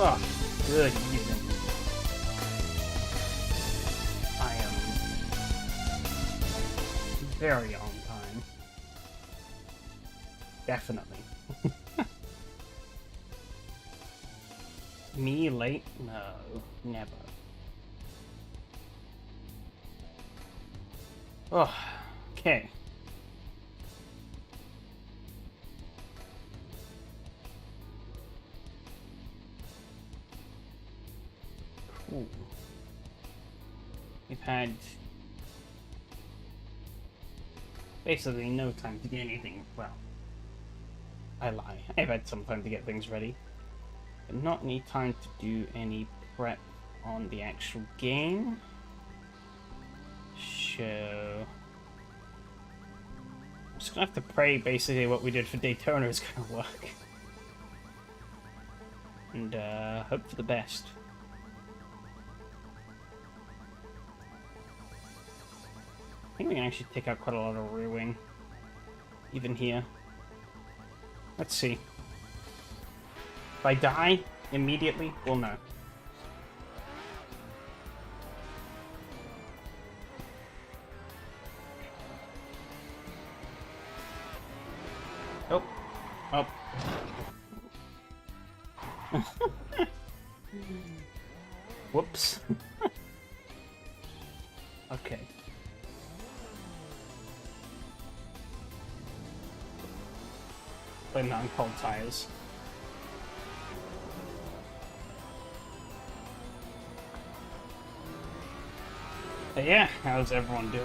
Oh, good evening. I am very on time. Definitely. Me late? No, never. Oh, okay. Cool. We've had basically no time to do anything. Well, I lie. I've had some time to get things ready, but not any time to do any prep on the actual game. So I'm just gonna have to pray basically what we did for Daytona is gonna work. And hope for the best. I think we can actually take out quite a lot of rear wing, even here. Let's see. If I die immediately, we'll know. Oh. Oh. Whoops. Okay. Blame that on cold tires. But yeah, how's everyone doing?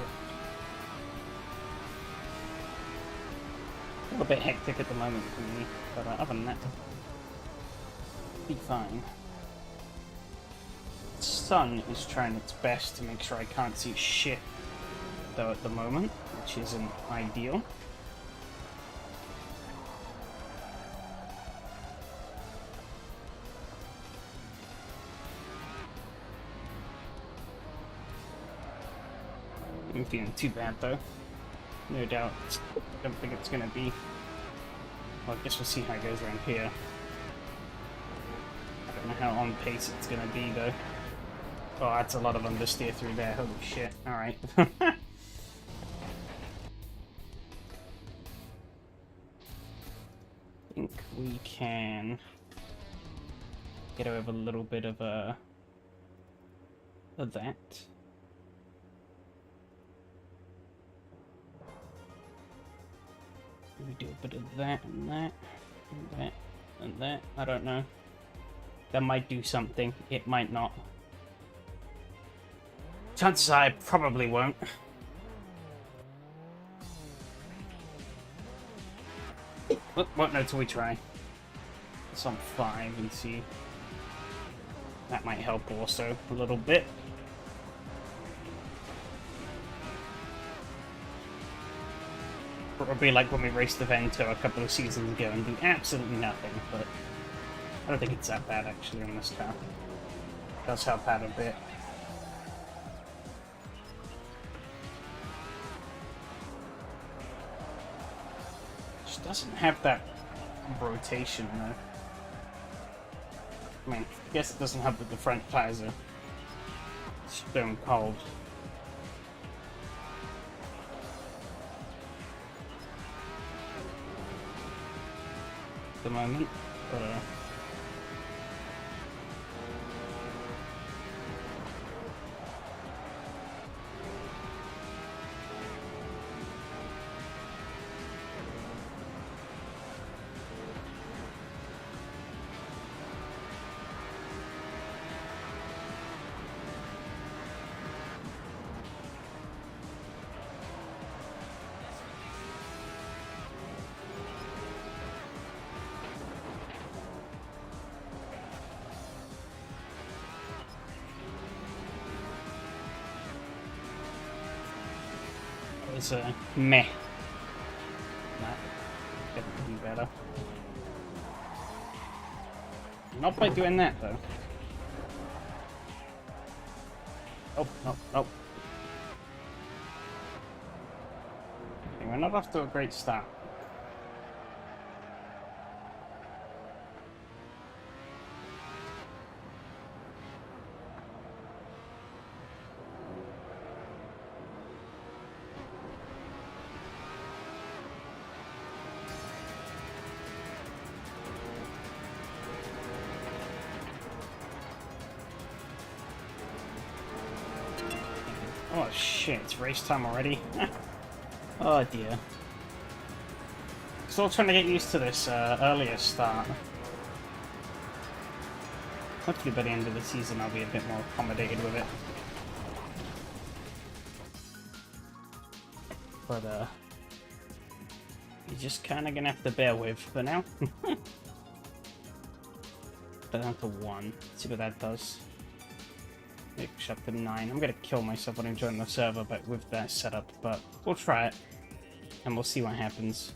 A little bit hectic at the moment for me, but other than that, be fine. The sun is trying its best to make sure I can't see shit, though, at the moment, which isn't ideal. I'm feeling too bad though. No doubt. I don't think it's gonna be. Well, I guess we'll see how it goes around here. I don't know how on pace it's gonna be though. Oh, that's a lot of understeer through there. Holy shit. Alright. I think we can get over a little bit of that. We do a bit of that and that and that and that. I don't know. That might do something. It might not. Chances are I probably won't. Won't know till we try. It's on 5 and see. That might help also a little bit. Probably like when we raced the Vento a couple of seasons ago and do absolutely nothing, but I don't think it's that bad actually on this car. It does help out a bit. Just doesn't have that rotation though. I mean, I guess it doesn't help that the front tires are stone cold. The moment, but it's a meh. That could be better. Not by doing that though. Oh, no, no. Okay, we're not off to a great start. shit, it's race time already? Oh dear. Still trying to get used to this earlier start. Hopefully by the end of the season I'll be a bit more accommodated with it. But you're just kind of gonna have to bear with for now. Down to 1. See what that does. Maybe push up to 9. I'm gonna kill myself when I join the server, but with that setup. But we'll try it, and we'll see what happens.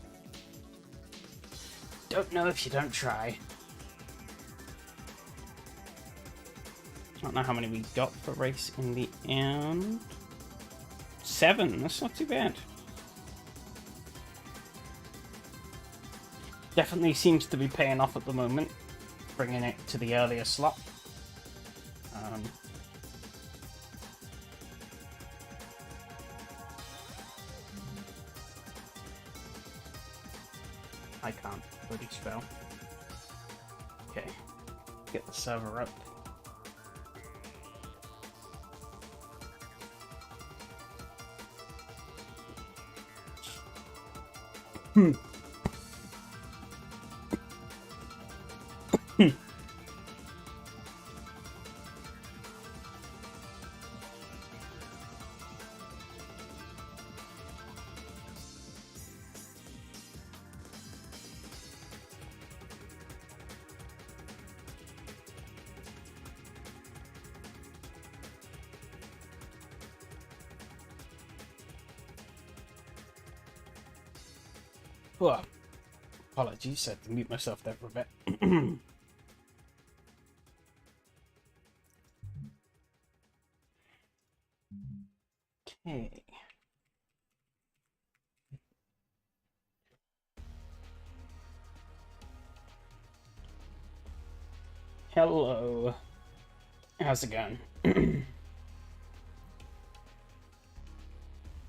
Don't know if you don't try. I don't know how many we got for race in the end. 7. That's not too bad. Definitely seems to be paying off at the moment, bringing it to the earlier slot. I can't bloody spell. Okay, get the server up. Well, apologies, I had to mute myself there for a bit. Okay. Hello. How's it going?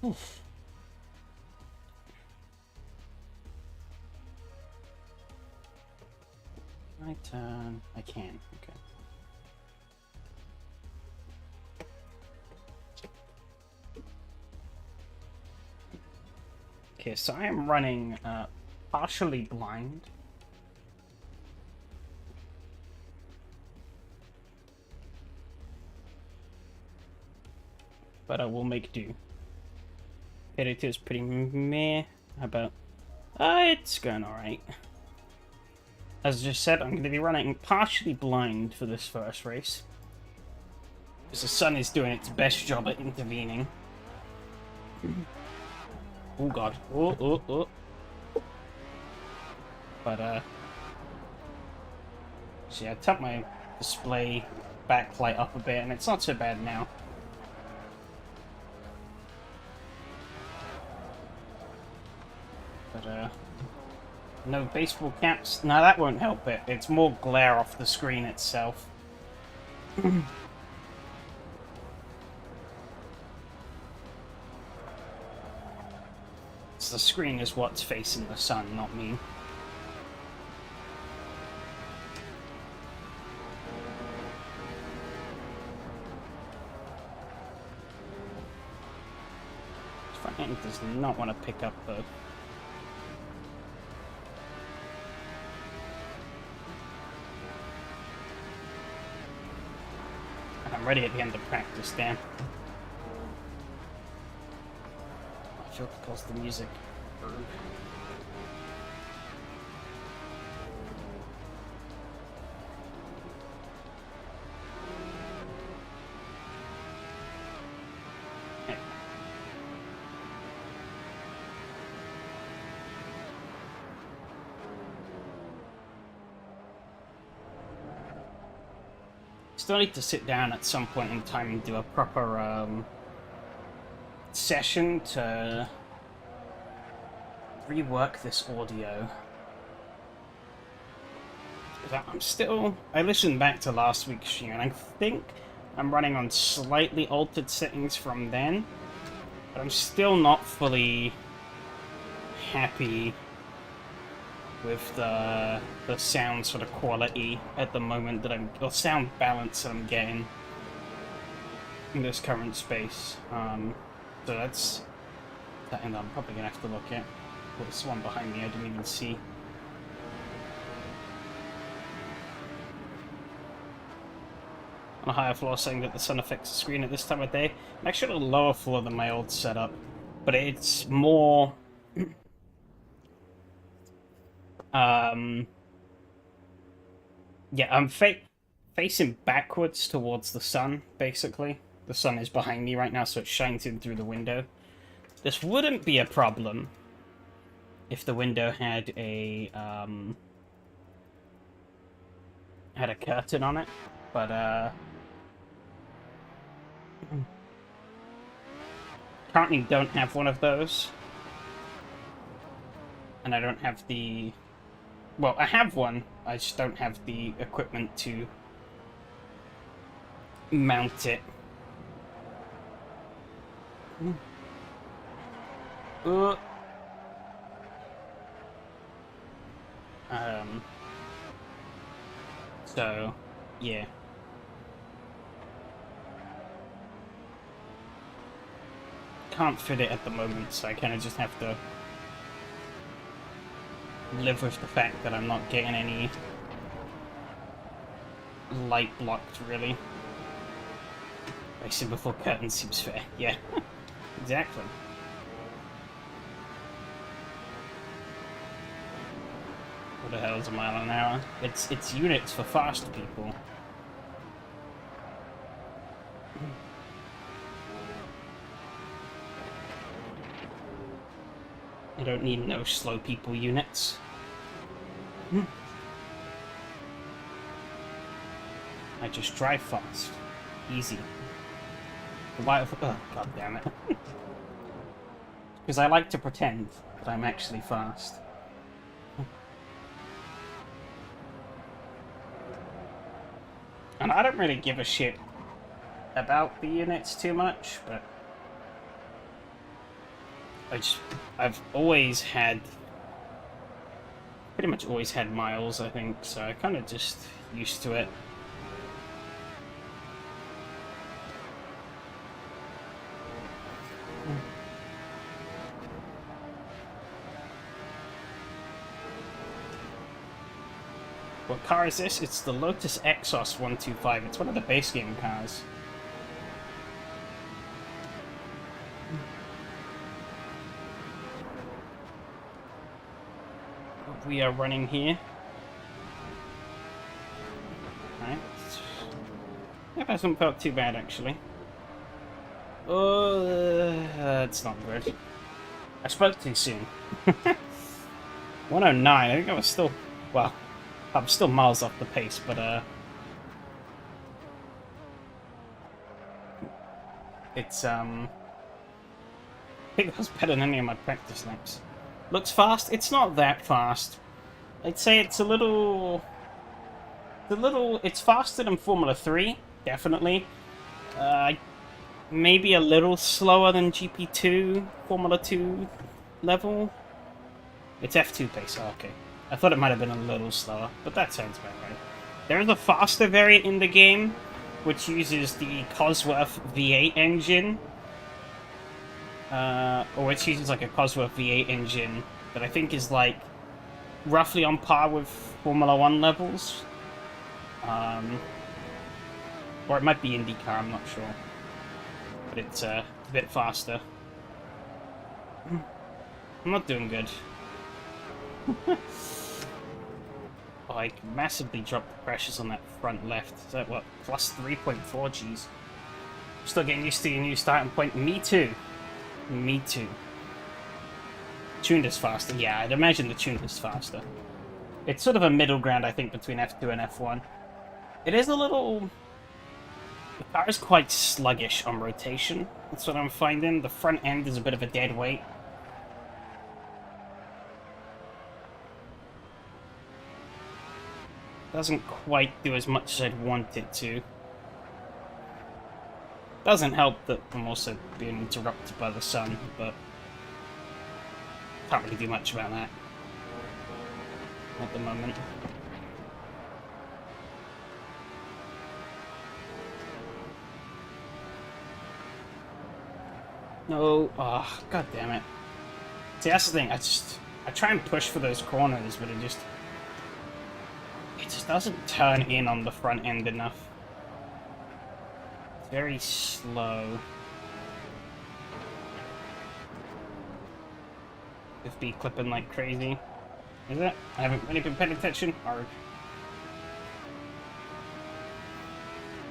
Oof. My turn. I can. Okay. Okay, so I am running partially blind. But I will make do. It is pretty meh. How about... it's going alright. As I just said, I'm going to be running partially blind for this first race. Because the sun is doing its best job at intervening. Oh god. Oh. But, see, I tapped my display backlight up a bit, and it's not so bad now. But, no baseball caps? No, that won't help it. It's more glare off the screen itself. The screen is what's facing the sun, not me. Front end does not want to pick up though. And I'm ready at the end of practice, damn. Because the music. Okay. Still need to sit down at some point in time and do a proper session to rework this audio. I listened back to last week's stream and I think I'm running on slightly altered settings from then, but I'm still not fully happy with the sound sort of quality at the moment that or sound balance that I'm getting in this current space. So that's something that I'm probably going to have to look at. Oh, there's one behind me I didn't even see. On a higher floor, saying that the sun affects the screen at this time of day. I'm actually on a lower floor than my old setup, but it's more... yeah, I'm facing backwards towards the sun, basically. The sun is behind me right now, so it shines in through the window. This wouldn't be a problem if the window had a curtain on it, but currently don't have one of those, and I don't have the... Well, I have one, I just don't have the equipment to mount it. So, yeah. Can't fit it at the moment, so I kind of just have to live with the fact that I'm not getting any light blocked, really. Racing before curtains seems fair. Yeah, exactly. What the hell is a mile an hour? It's units for fast people. I don't need no slow people units. I just drive fast. Easy. Why? Oh, god damn it. Because I like to pretend that I'm actually fast. And I don't really give a shit about the units too much, but I've always had, pretty much always had miles, I think, so I kind of just used to it. What car is this? It's the Lotus Exos 125. It's one of the base game cars. We are running here. Right. That hasn't felt too bad, actually. It's not good. I spoke too soon. 109, I think I was still... Well, I'm still miles off the pace, but, it's, I think that's better than any of my practice laps. Looks fast? It's not that fast. I'd say it's a little... It's faster than Formula 3, definitely. Maybe a little slower than GP2, Formula 2 level. It's F2 pace, oh, okay. I thought it might have been a little slower, but that sounds about right. There is a faster variant in the game, which uses the Cosworth V8 engine. Or which uses like a Cosworth V8 engine that I think is like roughly on par with Formula 1 levels. Or it might be IndyCar, I'm not sure. But it's a bit faster. I'm not doing good. Oh, I massively dropped the pressures on that front left. Is that what? Plus 3.4 Gs. Still getting used to your new starting point. Me too. Me too. Tuned is faster. Yeah, I'd imagine the tuned is faster. It's sort of a middle ground, I think, between F2 and F1. It is a little... The car is quite sluggish on rotation. That's what I'm finding. The front end is a bit of a dead weight. Doesn't quite do as much as I'd want it to. Doesn't help that I'm also being interrupted by the sun, but can't really do much about that at the moment. No. Oh, god damn it. See, that's the thing. I try and push for those corners, but it just doesn't turn in on the front end enough. It's very slow. Just be clipping like crazy. Is it? I haven't really been paying attention. Or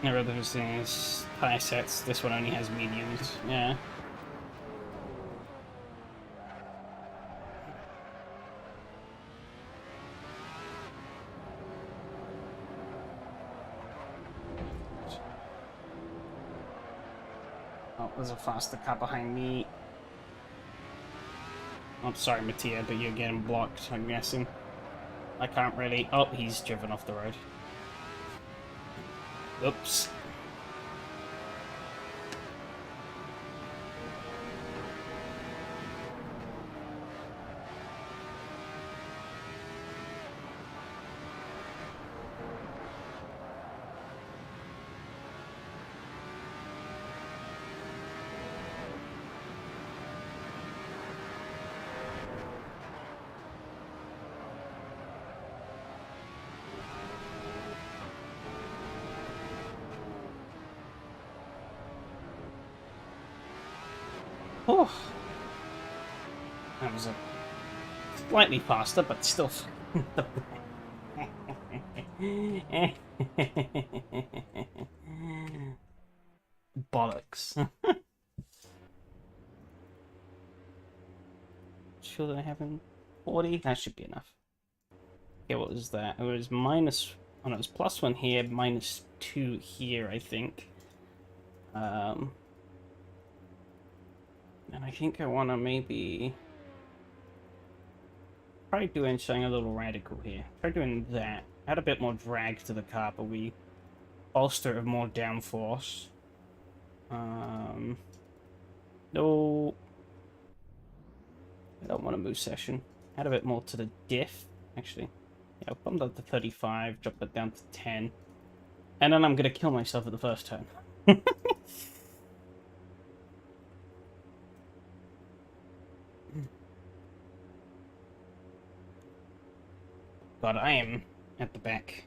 no, rather than high sets. This one only has mediums. Yeah. Oh, there's a faster car behind me. I'm sorry, Mattia, but you're getting blocked, I'm guessing. I can't really... Oh, he's driven off the road. Oops. Oh, that was a slightly faster, but still. Bollocks. Sure that I haven't 40. That should be enough. Okay, what was that? It was minus. Oh no, it was +1 here, -2 here, I think. And I think I want to maybe try doing something a little radical here. Try doing that. Add a bit more drag to the car, but we bolster it with more downforce. No. I don't want to move session. Add a bit more to the diff, actually. Yeah, I'll bump that to 35, drop that down to 10. And then I'm going to kill myself at the first turn. God, I am at the back.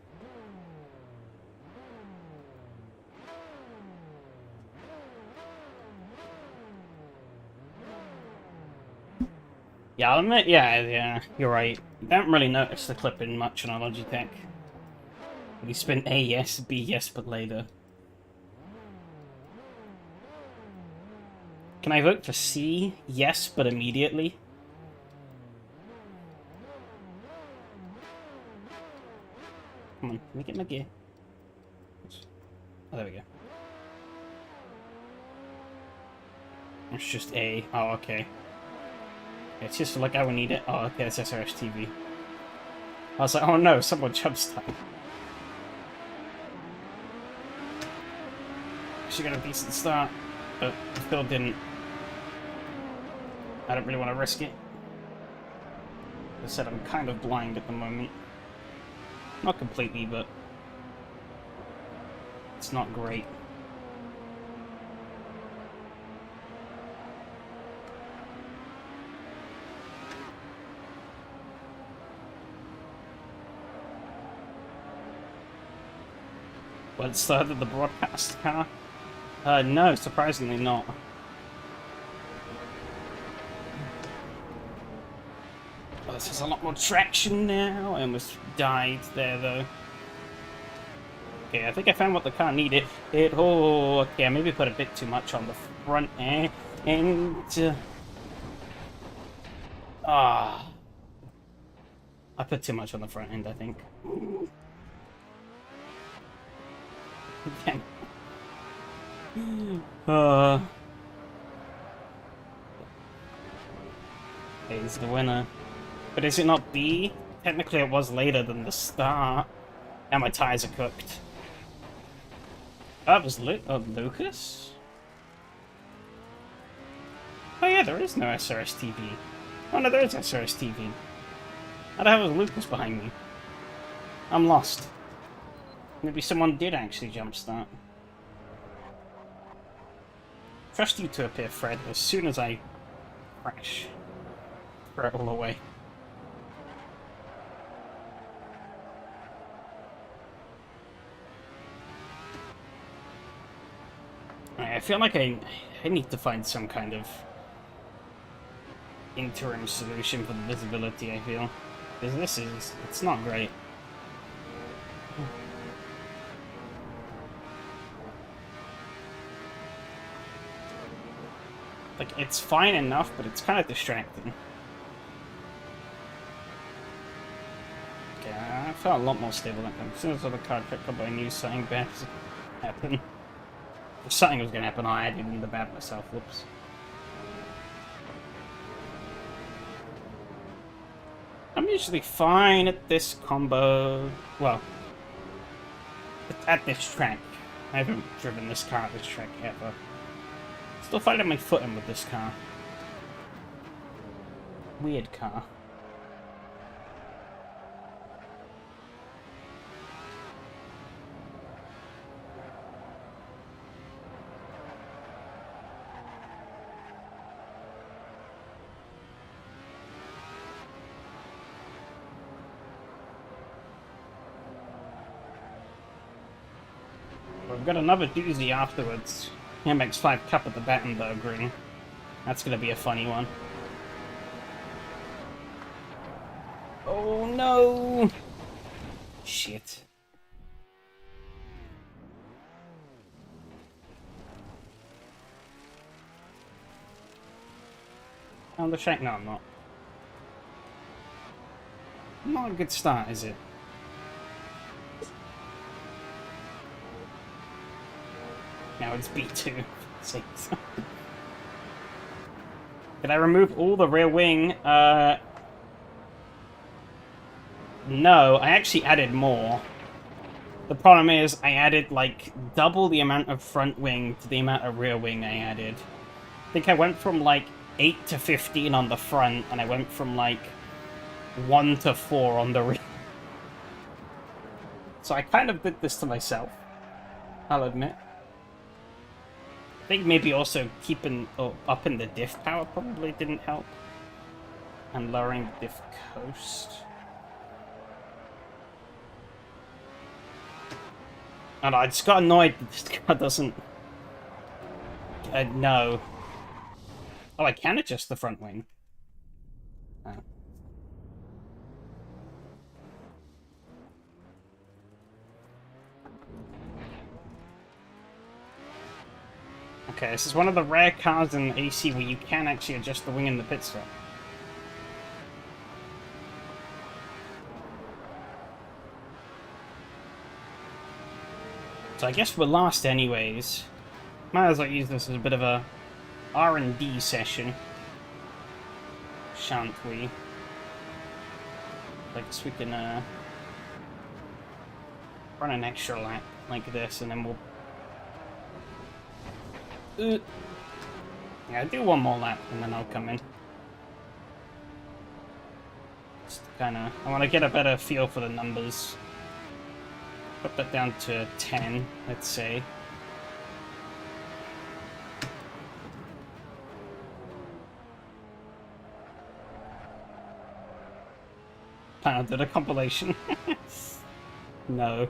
Yeah, I'll admit, yeah, you're right. You don't really notice the clipping much on our Logitech. We spin A yes, B yes, but later. Can I vote for C yes, but immediately? Come on, let me get my gear. Oh, there we go. It's just A. Oh, okay. It's just like I would need it. Oh, okay, it's SRS TV. I was like, oh no, someone jump start. She got a decent start, but still didn't. I don't really want to risk it. As I said, I'm kind of blind at the moment. Not completely, but it's not great. Well, it started the broadcast car? No, surprisingly not. Oh, this has a lot more traction now. I almost died there, though. Okay, I think I found what the car needed. Oh, okay, I maybe put a bit too much on the front end. I put too much on the front end, I think. Damn. He's the winner. But is it not B? Technically it was later than the start. And my tires are cooked. Oh, that was Lucas? Oh yeah, there is no SRS TV. Oh no, there is SRS TV. How the hell was Lucas behind me? I'm lost. Maybe someone did actually jumpstart. Trust you to appear, Fred, as soon as I crash. Throw it all away. I feel like I need to find some kind of interim solution for the visibility, I feel. Because it's not great. Like, it's fine enough, but it's kind of distracting. Okay, I felt a lot more stable that time. As soon as I saw the card picked up, I knew something bad was happen. If something was going to happen, I added in the bad myself. Whoops. I'm usually fine at this combo. Well, at this track. I haven't driven this car at this track ever. Still finding my footing with this car. Weird car. We've got another doozy afterwards. MX-5 Cup at the Battenberg Ring. That's gonna be a funny one. Oh no! Shit. On the shank? No, I'm not. Not a good start, is it? Now it's B2. Did I remove all the rear wing? No, I actually added more. The problem is I added like double the amount of front wing to the amount of rear wing I added. I think I went from like 8 to 15 on the front, and I went from like 1 to 4 on the rear. So I kind of did this to myself, I'll admit. I think maybe also keeping up in the diff power probably didn't help. And lowering the diff coast. I don't know, I just got annoyed that this car doesn't... no. Oh, I can adjust the front wing. Oh. Okay, this is one of the rare cars in AC where you can actually adjust the wing in the pit stop. So I guess we're last anyways. Might as well use this as a bit of a R&D session. Shan't we? I guess we can run an extra lap like this, and then we'll... Yeah, I'll do one more lap, and then I'll come in. Just kinda... I want to get a better feel for the numbers. Put that down to 10, let's say. I did a compilation. No.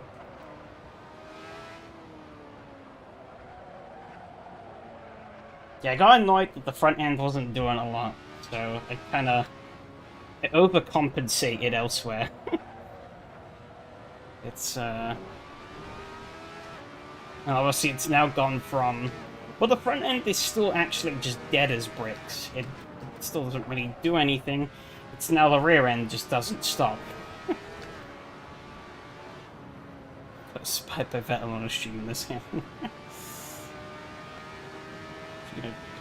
Yeah, I got annoyed that the front end wasn't doing a lot, so I kinda... I overcompensated elsewhere. It's, and obviously it's now gone from... Well, the front end is still actually just dead as bricks. It still doesn't really do anything. It's now the rear end just doesn't stop. Got spied by Vettel on a stream in this game.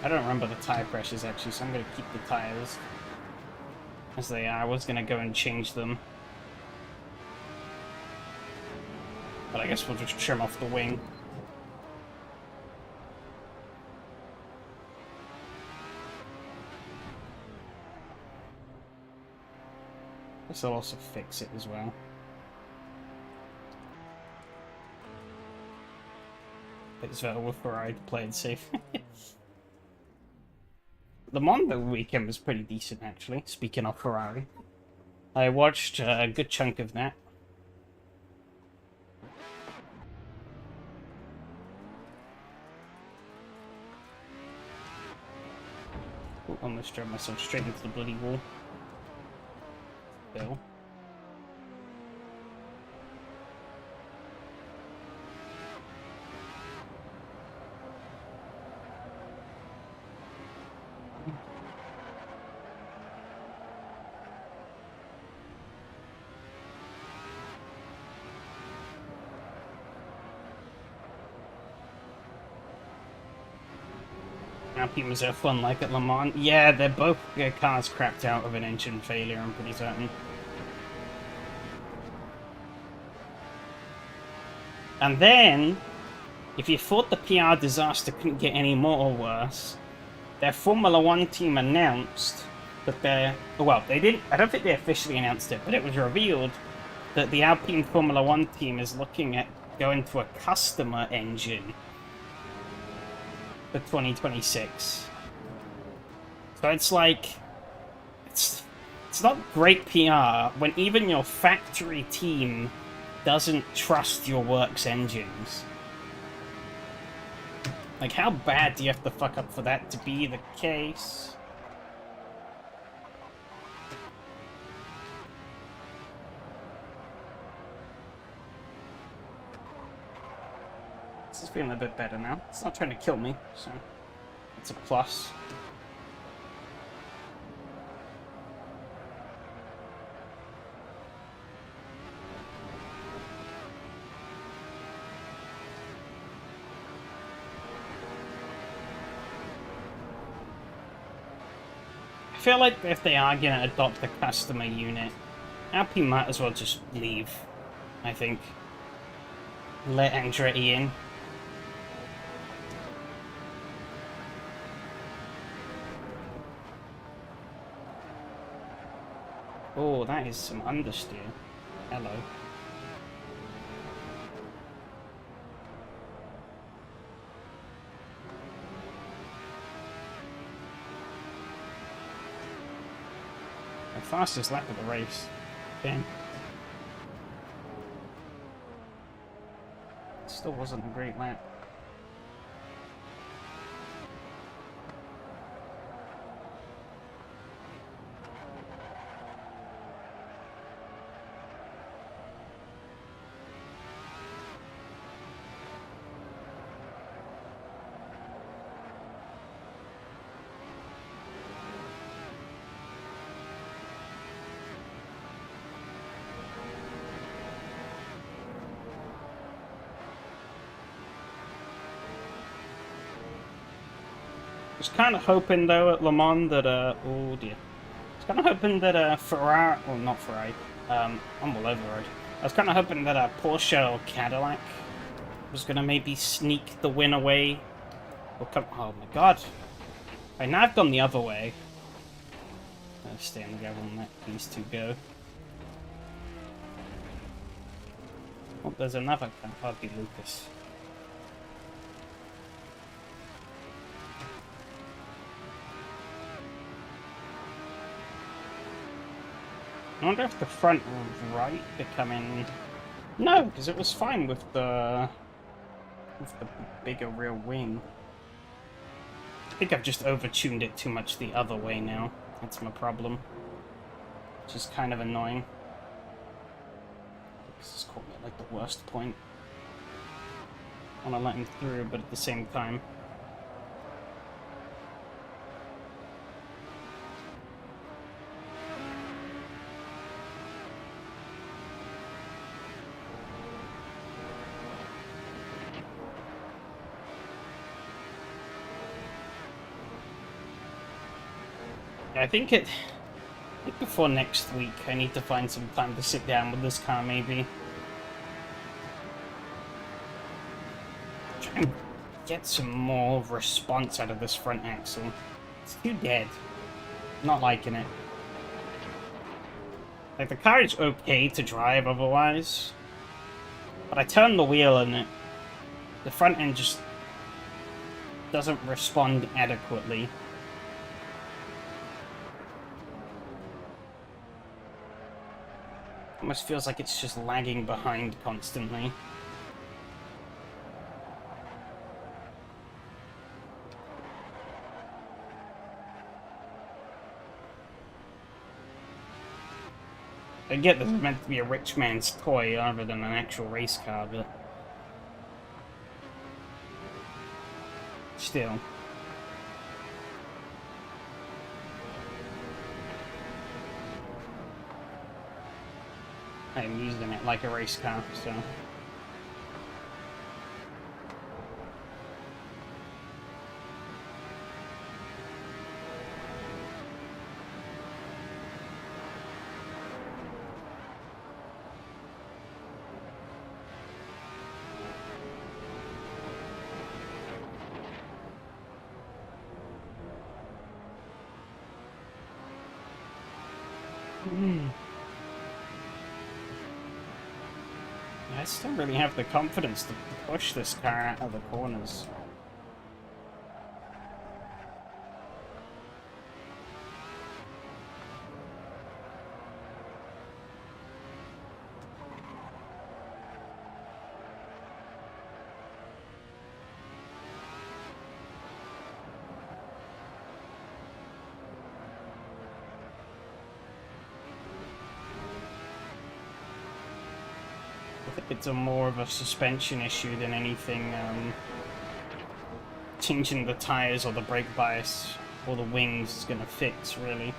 I don't remember the tire pressures actually, so I'm going to keep the tires as they are. I was going to go and change them, but I guess we'll just trim off the wing. This will also fix it as well. It's Vettel with Ferrari to play it safe. Le Mans the weekend was pretty decent, actually, speaking of Ferrari. I watched a good chunk of that. Ooh, almost drove myself straight into the bloody wall. Bill. Alpine was F1 like at Le Mans. Yeah, they're both their cars crapped out of an engine failure, I'm pretty certain. And then, if you thought the PR disaster couldn't get any more worse, their Formula One team announced that they're... Well, they didn't... I don't think they officially announced it, but it was revealed that the Alpine Formula One team is looking at going to a customer engine for 2026. So it's like... It's not great PR when even your factory team doesn't trust your works engines. Like, how bad do you have to fuck up for that to be the case? This is feeling a bit better now. It's not trying to kill me, so it's a plus. I feel like if they are going to adopt the customer unit, Alpine might as well just leave, I think. Let Andretti in. Oh, that is some understeer. Hello. Fastest lap of the race. Damn. Still wasn't a great lap. I was kind of hoping, though, at Le Mans that, oh dear. I was kind of hoping that, Ferrari, well, not Ferrari, I'm all over the road. I was kind of hoping that a Porsche or Cadillac was going to maybe sneak the win away. Or come, oh my god. Right, now I've gone the other way. I'll stay on the gravel and let these two go. Oh, there's another car. That'd be Lucas. I wonder if the front right becoming... No, because it was fine with the bigger rear wing. I think I've just overtuned it too much the other way now. That's my problem. Which is kind of annoying. This has caught me at like the worst point. I want to let him through, but at the same time... I think before next week, I need to find some time to sit down with this car, maybe. Try and get some more response out of this front axle. It's too dead. Not liking it. Like, the car is okay to drive otherwise, but I turn the wheel and the front end just doesn't respond adequately. Almost feels like it's just lagging behind constantly. I get this is meant to be a rich man's toy rather than an actual race car, but still. I'm using it like a race car, so. I still really have the confidence to push this car out of the corners. I think it's more of a suspension issue than anything, changing the tires or the brake bias or the wings is going to fix, really.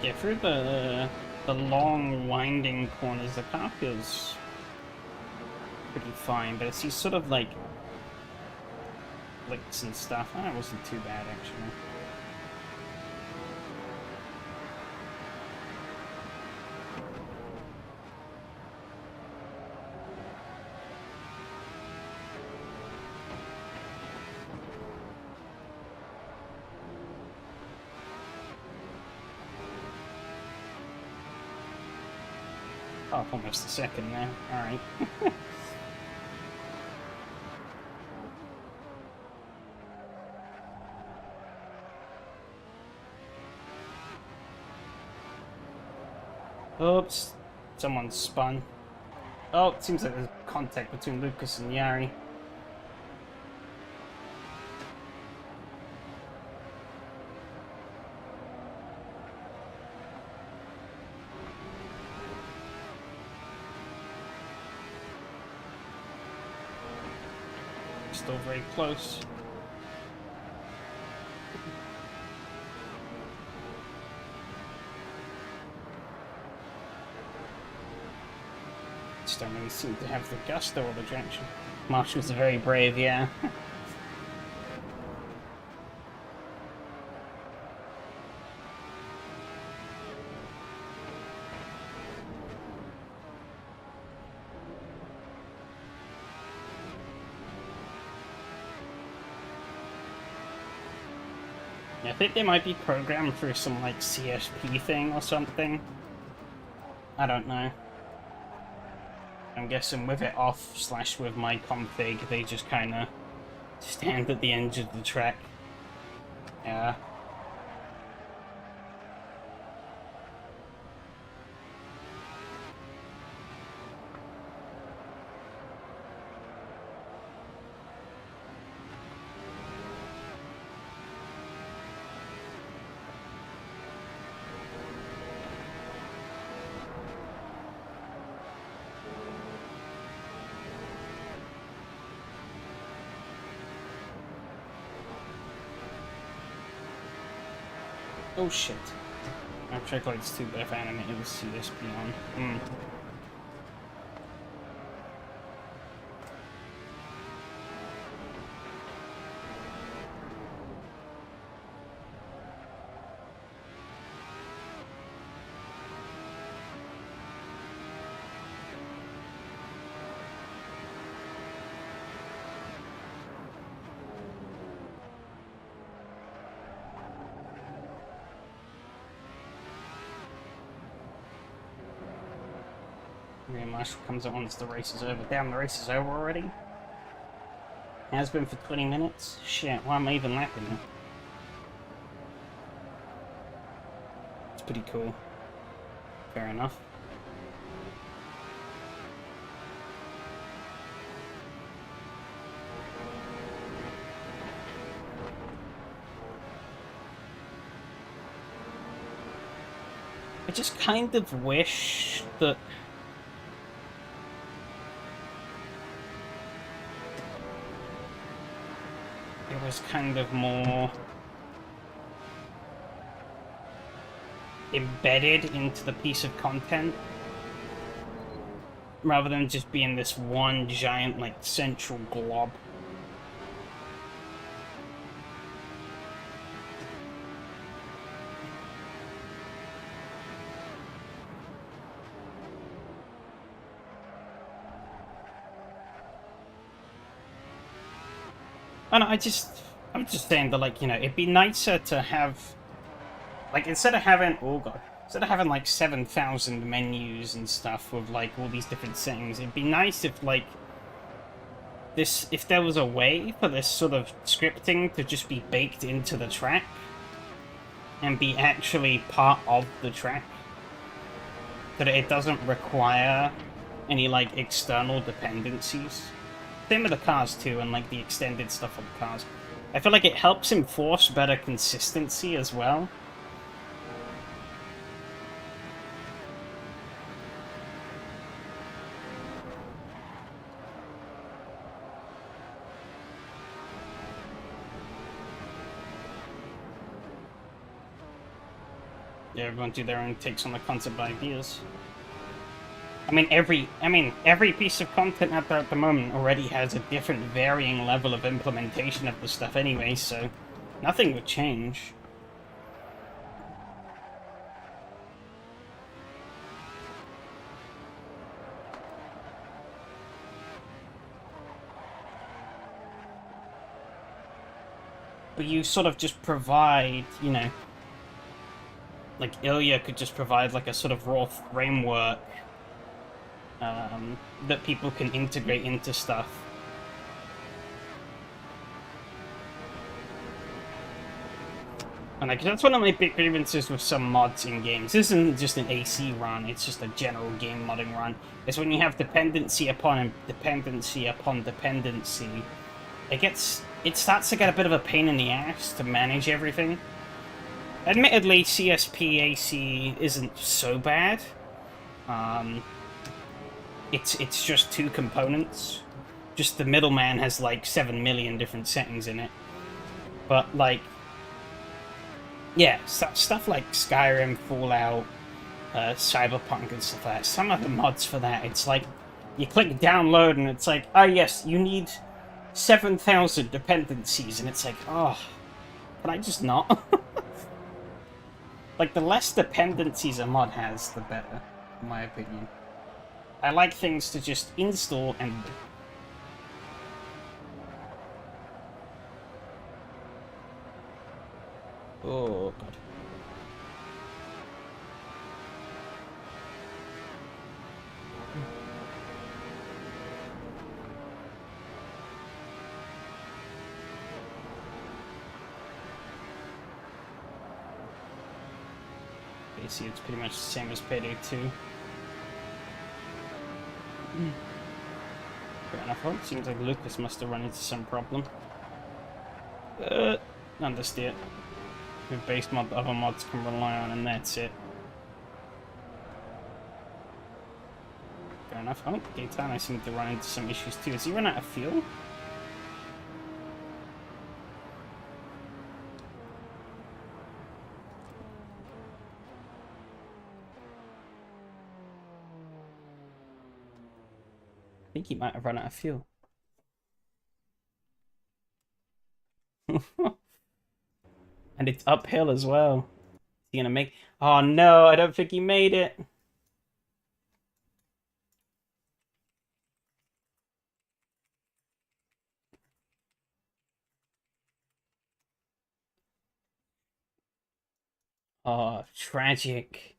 Yeah, through the long winding corners, the car feels pretty fine, but it's these sort of like flicks and stuff. That wasn't too bad actually. Oh, almost a second there. Alright. Oops. Someone spun. Oh, it seems like there's contact between Lucas and Yari. Still very close. Just don't really seem to have the gusto or the direction. Marshall's very brave, yeah. I think they might be programmed through some, like, CSP thing or something. I don't know. I'm guessing with it off / with my config, they just kind of stand at the edge of the track. Yeah. Oh shit. My tricklight's too bad if animated with CSP on. Rear Marshal comes out once the race is over. Damn, the race is over already? Has been for 20 minutes? Shit, why am I even lapping it? It's pretty cool. Fair enough. I just kind of wish that it was kind of more embedded into the piece of content rather than just being this one giant, like, central glob. And I'm just saying that, like, you know, it'd be nicer to have, like, instead of having, like 7,000 menus and stuff with, like, all these different settings, it'd be nice if, like, if there was a way for this sort of scripting to just be baked into the track and be actually part of the track. That it doesn't require any, like, external dependencies. Same with the cars too, and like the extended stuff on the cars. I feel like it helps enforce better consistency as well. Yeah, everyone do their own takes on the concept ideas. I mean, every piece of content out there at the moment already has a different varying level of implementation of the stuff anyway, so nothing would change. But you sort of just provide, you know, like Ilya could just provide like a sort of raw framework that people can integrate into stuff. And like, that's one of my big grievances with some mods in games. This isn't just an AC run, it's just a general game modding run. It's when you have dependency upon dependency upon dependency. It starts to get a bit of a pain in the ass to manage everything. Admittedly, CSP AC isn't so bad. It's just two components. Just the middleman has like 7 million different settings in it. But like, yeah, stuff like Skyrim, Fallout, Cyberpunk and stuff like that. Some of the mods for that, it's like, you click download and it's like, oh yes, you need 7,000 dependencies, and it's like, oh, can I just not? Like, the less dependencies a mod has, the better, in my opinion. I like things to just install and... Oh, God. Okay, see, it's pretty much the same as Payday 2. Fair enough. Oh, it seems like Lucas must have run into some problem. Understeer. The base mod the other mods can rely on, and that's it. Fair enough. Oh, Gaetano seemed to run into some issues too. Has he run out of fuel? think he might have run out of fuel. And it's uphill as well. Is he gonna make... Oh no, I don't think he made it. Oh, tragic.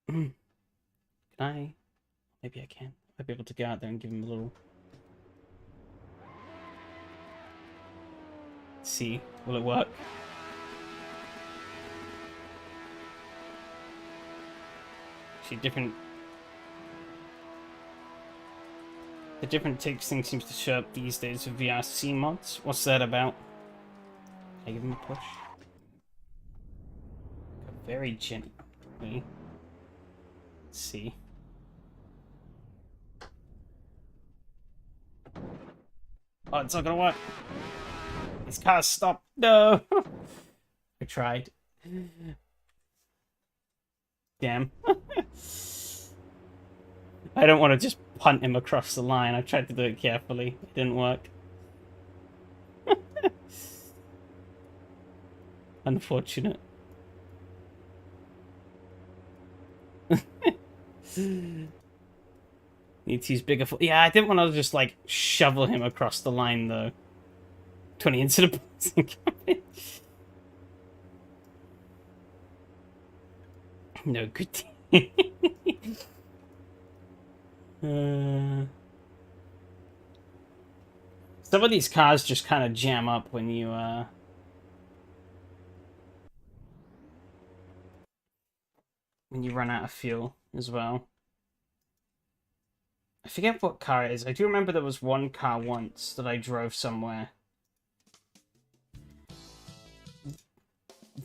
Can I? Maybe I can. I'll be able to go out there and give him a little... See, will it work? See, different... The different takes thing seems to show up these days with VRC mods. What's that about? Can I give him a push? Very gently. Let's see. Oh, it's not gonna work. His car's stopped. No! I tried. Damn. I don't want to just punt him across the line. I tried to do it carefully. It didn't work. Unfortunate. Need to use bigger... Yeah, I didn't want to just, like, shovel him across the line, though. 20 into the passing No good. Some of these cars just kind of jam up when you run out of fuel as well. I forget what car it is. I do remember there was one car once that I drove somewhere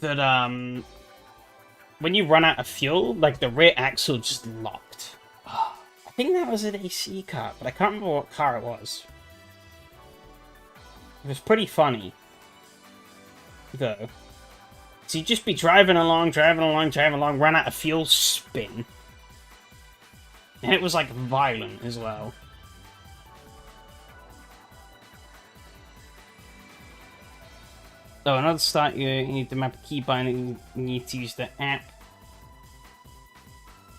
that when you run out of fuel, like the rear axle just locked. I think that was an AC car, but I can't remember what car it was. It was pretty funny, though. So you'd just be driving along, run out of fuel, spin. And it was, like, violent as well. So, another start, you need to map a keybind, and you need to use the app.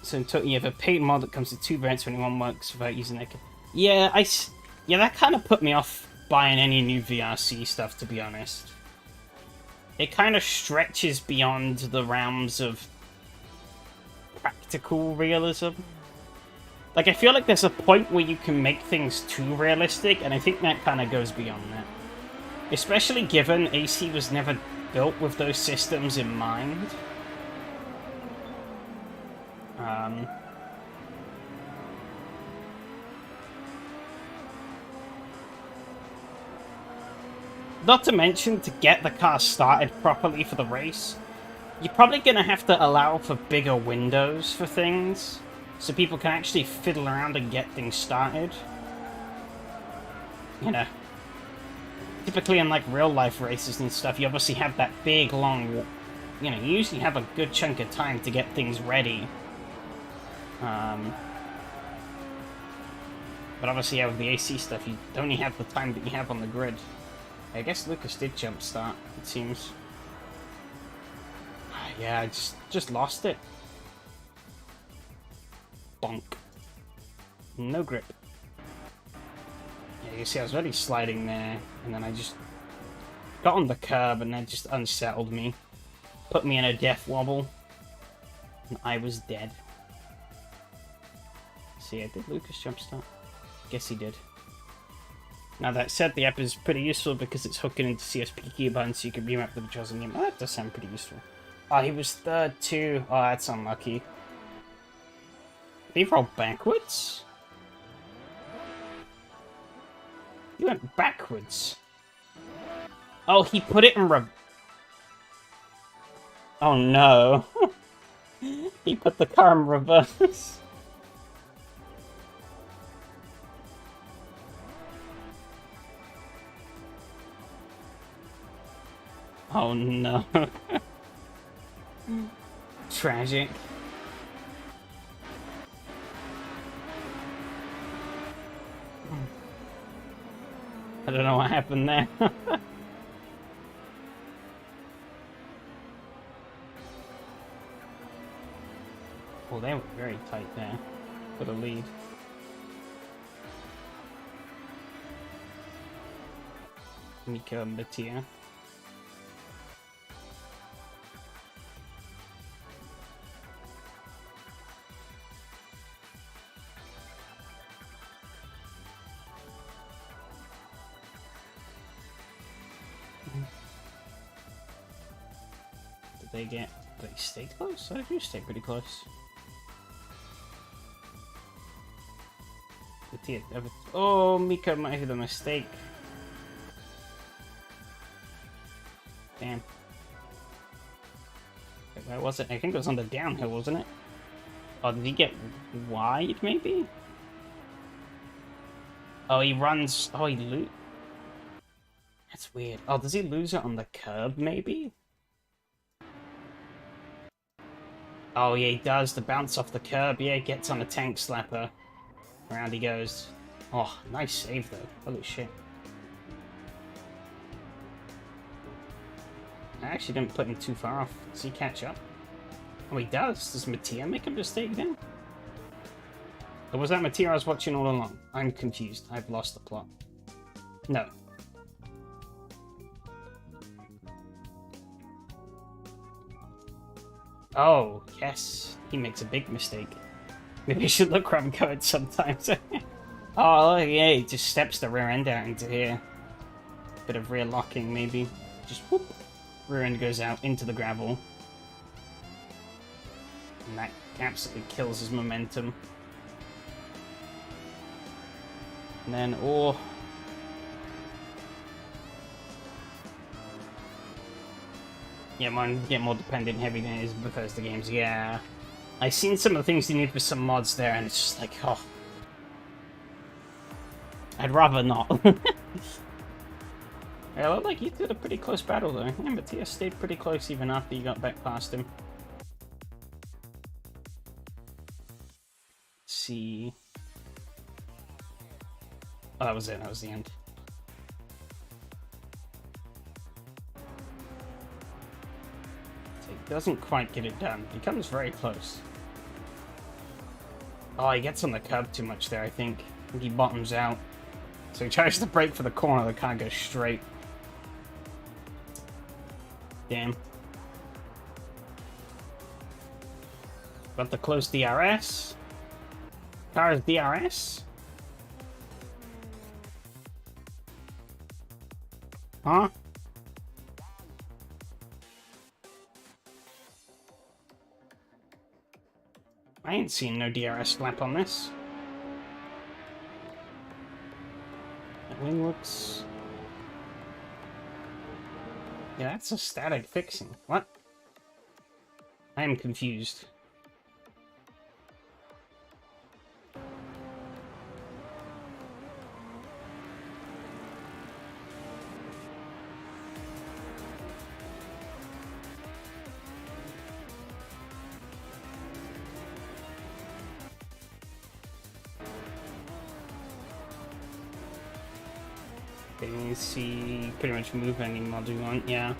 So, in total, you have a paid mod that comes with 2 variants when one works without using it. Yeah, that kind of put me off buying any new VRC stuff, to be honest. It kind of stretches beyond the realms of practical realism. Like, I feel like there's a point where you can make things too realistic, and I think that kind of goes beyond that. Especially given AC was never built with those systems in mind. Not to mention, to get the car started properly for the race, you're probably going to have to allow for bigger windows for things, so people can actually fiddle around and get things started. You know, typically in like real life races and stuff, you obviously have that big long, you know, you usually have a good chunk of time to get things ready. But obviously, yeah, with the AC stuff, you only have the time that you have on the grid. I guess Lucas did jump start, it seems. Yeah, I just lost it. Bonk. No grip. Yeah, you see I was already sliding there, and then I just got on the curb, and that just unsettled me. Put me in a death wobble. And I was dead. See, did Lucas jump start? Guess he did. Now that said, the app is pretty useful because it's hooking into CSP keybinds so you can remap the chosen game. Oh, that does sound pretty useful. Oh, he was third too. Oh, that's unlucky. Did he roll backwards? He went backwards. Oh, he put it in Oh no. He put the car in reverse. Oh no. tragic. I don't know what happened there. Well, they were very tight there for the lead. Mika and Mattia. Did they stay close? I do stay pretty close. Oh, Mika might have had a mistake. Damn. Where was it? I think it was on the downhill, wasn't it? Oh, did he get wide, maybe? Oh, he runs... Oh, he lose... That's weird. Oh, does he lose it on the curb, maybe? Oh, yeah, he does. The bounce off the curb. Yeah, he gets on a tank slapper. Around he goes. Oh, nice save, though. Holy shit. I actually didn't put him too far off. Does he catch up? Oh, he does. Does Mattia make a mistake then? Or was that Mattia I was watching all along? I'm confused. I've lost the plot. No. Oh, yes. He makes a big mistake. Maybe I should look where I'm going sometimes. Oh, yeah, he just steps the rear end out into here. Bit of rear locking, maybe. Just whoop. Rear end goes out into the gravel. And that absolutely kills his momentum. And then, oh. Yeah, mine get more dependent heavy than it is because the games, yeah. I've seen some of the things you need for some mods there, and it's just like, oh. I'd rather not. Yeah, it looked like you did a pretty close battle, though. Yeah, Mattia stayed pretty close even after you got back past him. Let's see. Oh, that was it. That was the end. So he doesn't quite get it done. He comes very close. Oh, he gets on the curb too much there, I think. I think he bottoms out. So he tries to brake for the corner, the car goes straight. Damn. Got the close DRS. Car is DRS. Huh? I ain't seen no DRS flap on this. That wing looks... Yeah, that's a static fixing. What? I am confused. Okay, you see pretty much move any mod you want, yeah.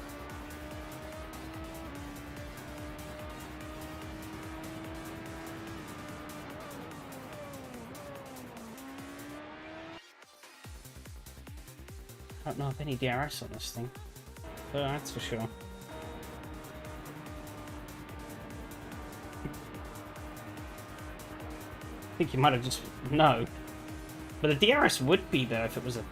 I don't know if any DRS on this thing. Oh, that's for sure. I think you might have just... No. But the DRS would be there if it was a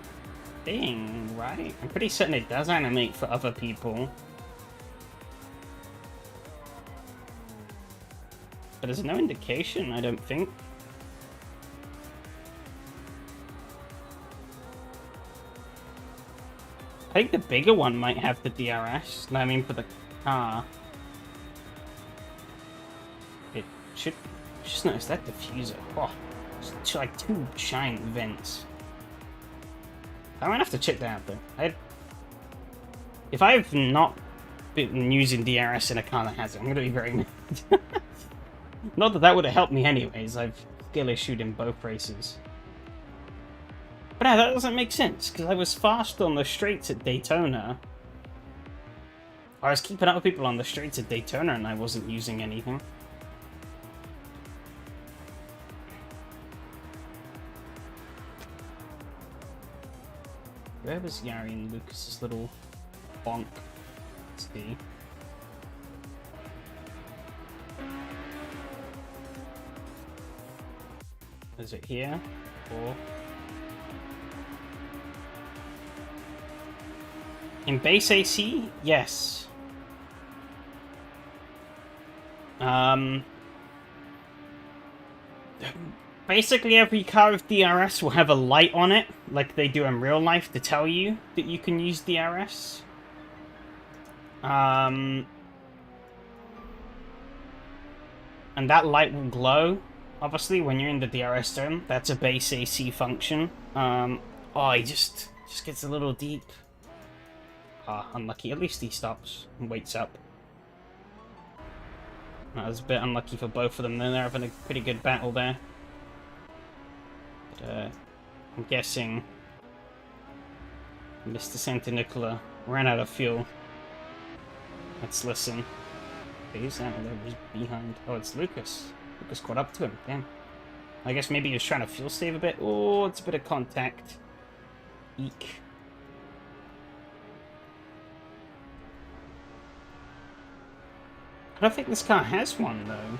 thing, right? I'm pretty certain it does animate for other people. But there's no indication, I don't think. I think the bigger one might have the DRS. I mean, for the car. It should... Just notice that diffuser. Oh, it's like two giant vents. I might have to check that out, though. If I've not been using DRS in a car that has it. I'm going to be very mad. Not that that would have helped me anyways. I've skill issued in both races. But no, that doesn't make sense, because I was fast on the straights at Daytona. I was keeping up with people on the straights at Daytona and I wasn't using anything. Where was Yari and Lucas's little bonk? Let's see. Is it here? Or in base AC? Yes. Basically every car with DRS will have a light on it, like they do in real life, to tell you that you can use DRS. And that light will glow, obviously, when you're in the DRS zone. That's a base AC function. Oh, he just gets a little deep. Ah, unlucky. At least he stops and waits up. That was a bit unlucky for both of them. They're having a pretty good battle there. But, I'm guessing Mr. Santa Nicola ran out of fuel. Let's listen. Who's that? There was behind. Oh, it's Lucas. Lucas caught up to him. Damn. I guess maybe he was trying to fuel save a bit. Oh, it's a bit of contact. Eek. I don't think this car has one, though.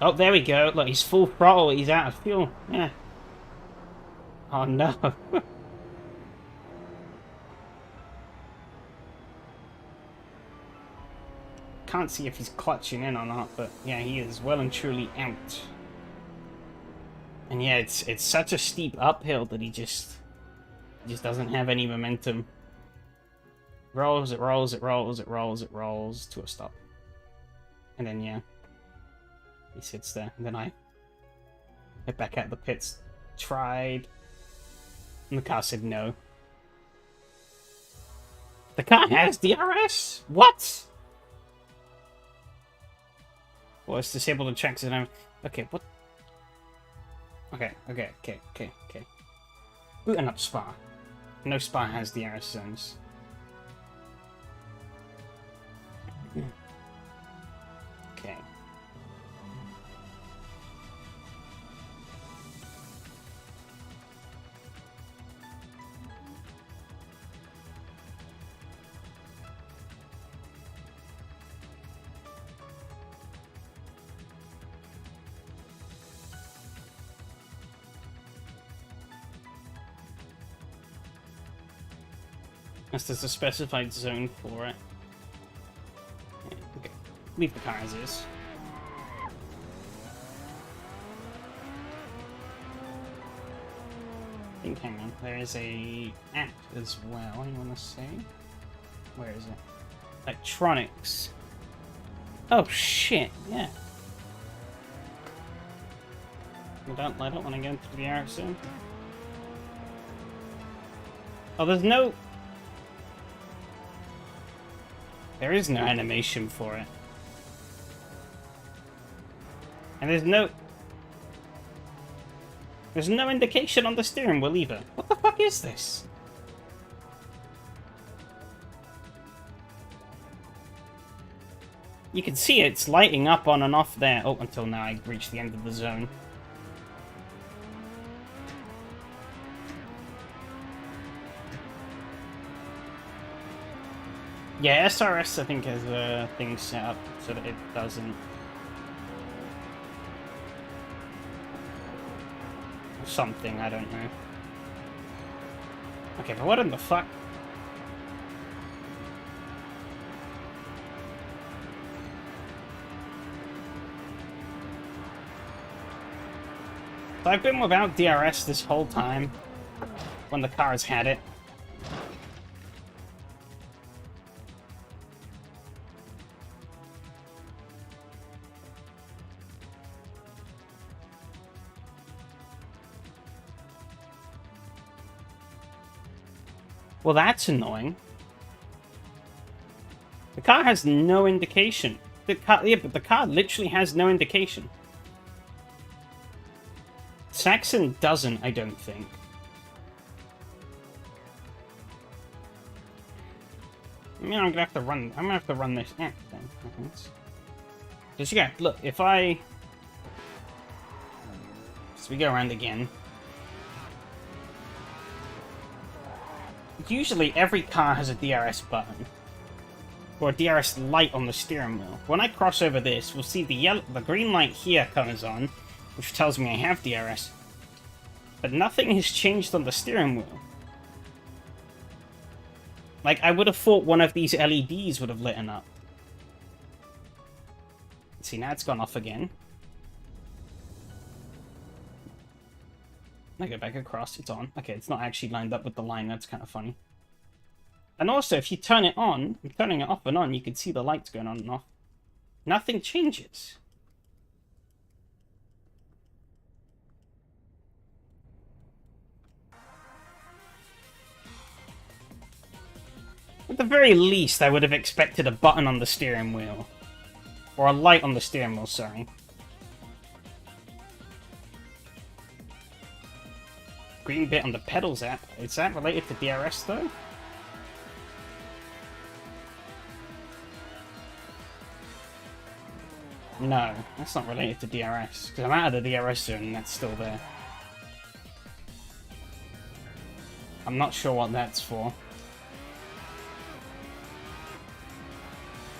Oh, there we go. Look, he's full throttle. He's out of fuel. Yeah. Oh, no. Can't see if he's clutching in or not, but yeah, he is well and truly out. And yeah, it's such a steep uphill that he just doesn't have any momentum. Rolls, it rolls, it rolls, it rolls, it rolls to a stop. And then, yeah, he sits there. And then I head back out the pits. Tried. And the car said no. The car has DRS? What? Well, it's disabled the tracks and I'm... Okay, what? Okay. Booting up Spa. No Spa has DRS zones. Okay. Unless there's a specified zone for it. Yeah, okay. Leave the car as is. I think, hang on, there is a app as well, you want to say? Where is it? Electronics. Oh shit, yeah. I don't want to go into the RX zone. Oh, there's no... There is no animation for it. And there's no indication on the steering wheel either. What the fuck is this? You can see it's lighting up on and off there. Oh, until now I reached the end of the zone. Yeah, SRS I think has a thing set up so that it doesn't. Something, I don't know. Okay, but what in the fuck? So I've been without DRS this whole time when the car's had it. Well, that's annoying. The car has no indication. Yeah, but the car literally has no indication. Saxon doesn't, I don't think. I mean, I'm gonna have to run this app then. Because yeah, look, if I... So we go around again. Usually every car has a DRS button. Or a DRS light on the steering wheel. When I cross over this, we'll see the green light here comes on, which tells me I have DRS. But nothing has changed on the steering wheel. Like, I would have thought one of these LEDs would have lit up. See, now it's gone off again. I go back across, it's on. Okay, it's not actually lined up with the line, that's kind of funny. And also, if you turn it on, turning it off and on, you can see the lights going on and off. Nothing changes. At the very least, I would have expected a button on the steering wheel. Or a light on the steering wheel, sorry. Green bit on the pedals app. Is that related to DRS, though? No, that's not related to DRS. Because I'm out of the DRS zone and that's still there. I'm not sure what that's for.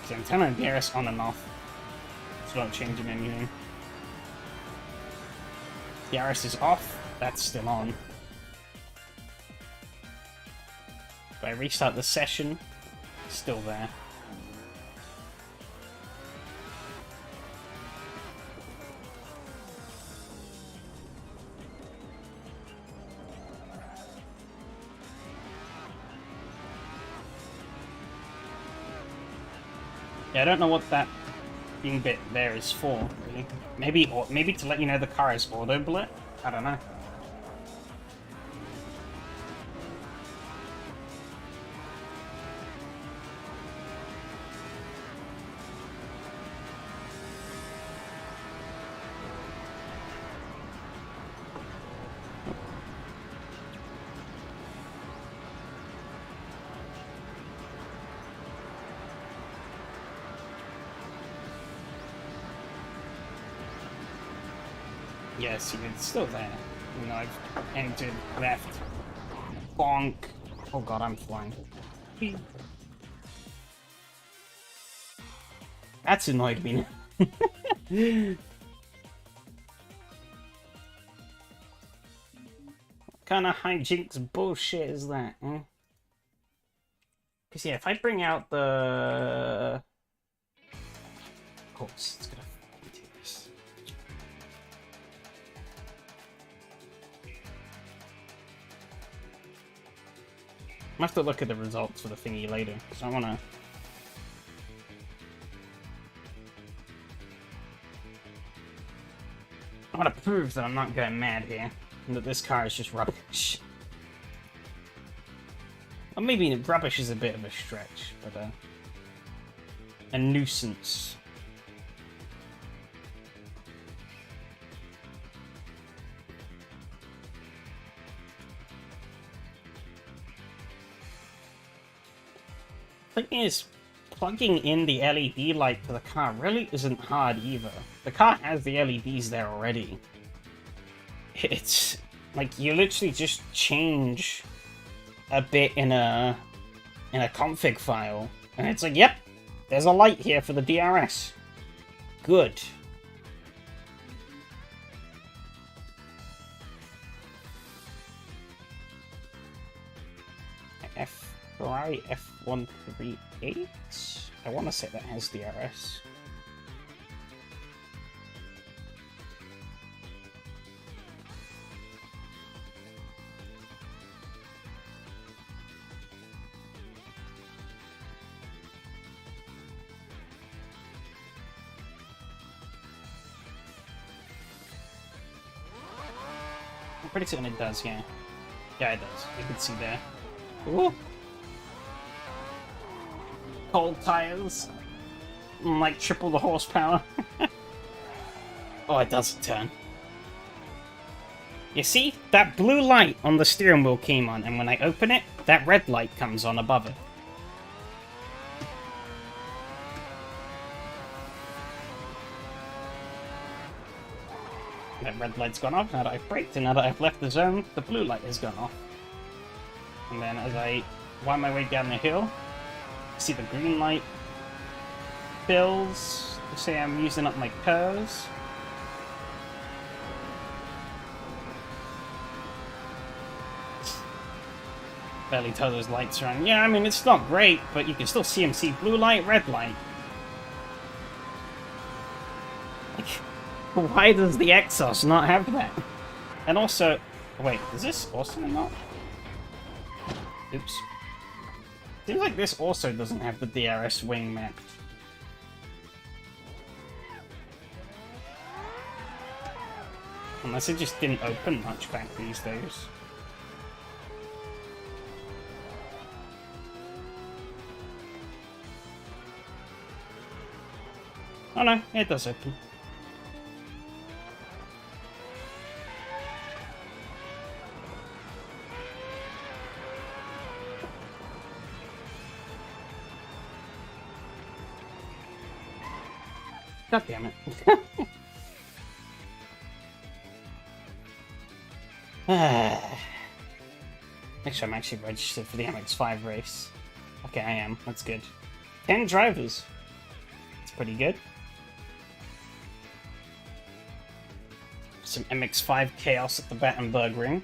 So I'm turning DRS on and off. It's not changing anything. DRS is off. That's still on. If I restart the session, it's still there. Yeah, I don't know what that green bit there is for, really. Maybe to let you know the car is auto blip? I don't know. Yes, it's still there. You know, I've entered left. Bonk. Oh god, I'm flying. That's annoyed me. What kind of hijinks bullshit is that, eh? Because yeah, if I bring out the... Of course, it's gonna do this. I have to look at the results for the thingy later, because I want to prove that I'm not going mad here, and that this car is just rubbish. Or maybe rubbish is a bit of a stretch, but a nuisance. Thing is, plugging in the LED light to the car really isn't hard either. The car has the LEDs there already. It's like you literally just change a bit in a config file, and it's like, yep, there's a light here for the DRS. Good. Ferrari F138? I want to say that has DRS. I'm pretty certain it does, yeah. Yeah, it does. You can see there. Ooh. cold tires. And, like, triple the horsepower. Oh, it doesn't turn. You see? That blue light on the steering wheel came on, and when I open it, that red light comes on above it. That red light's gone off. Now that I've braked and now that I've left the zone, the blue light has gone off. And then as I wind my way down the hill, I see the green light fills to say I'm using up my curves. Barely tell those lights are on. Yeah, I mean, it's not great, but you can still see them. See blue light, red light. Like, why does the Exos not have that? And also, wait, is this also not? Oops. Seems like this also doesn't have the DRS wing map. Unless it just didn't open much back these days. Oh no, it does open. God damn it. Make sure I'm actually registered for the MX-5 race. Okay, I am. That's good. 10 drivers. That's pretty good. Some MX-5 chaos at the Battenberg ring.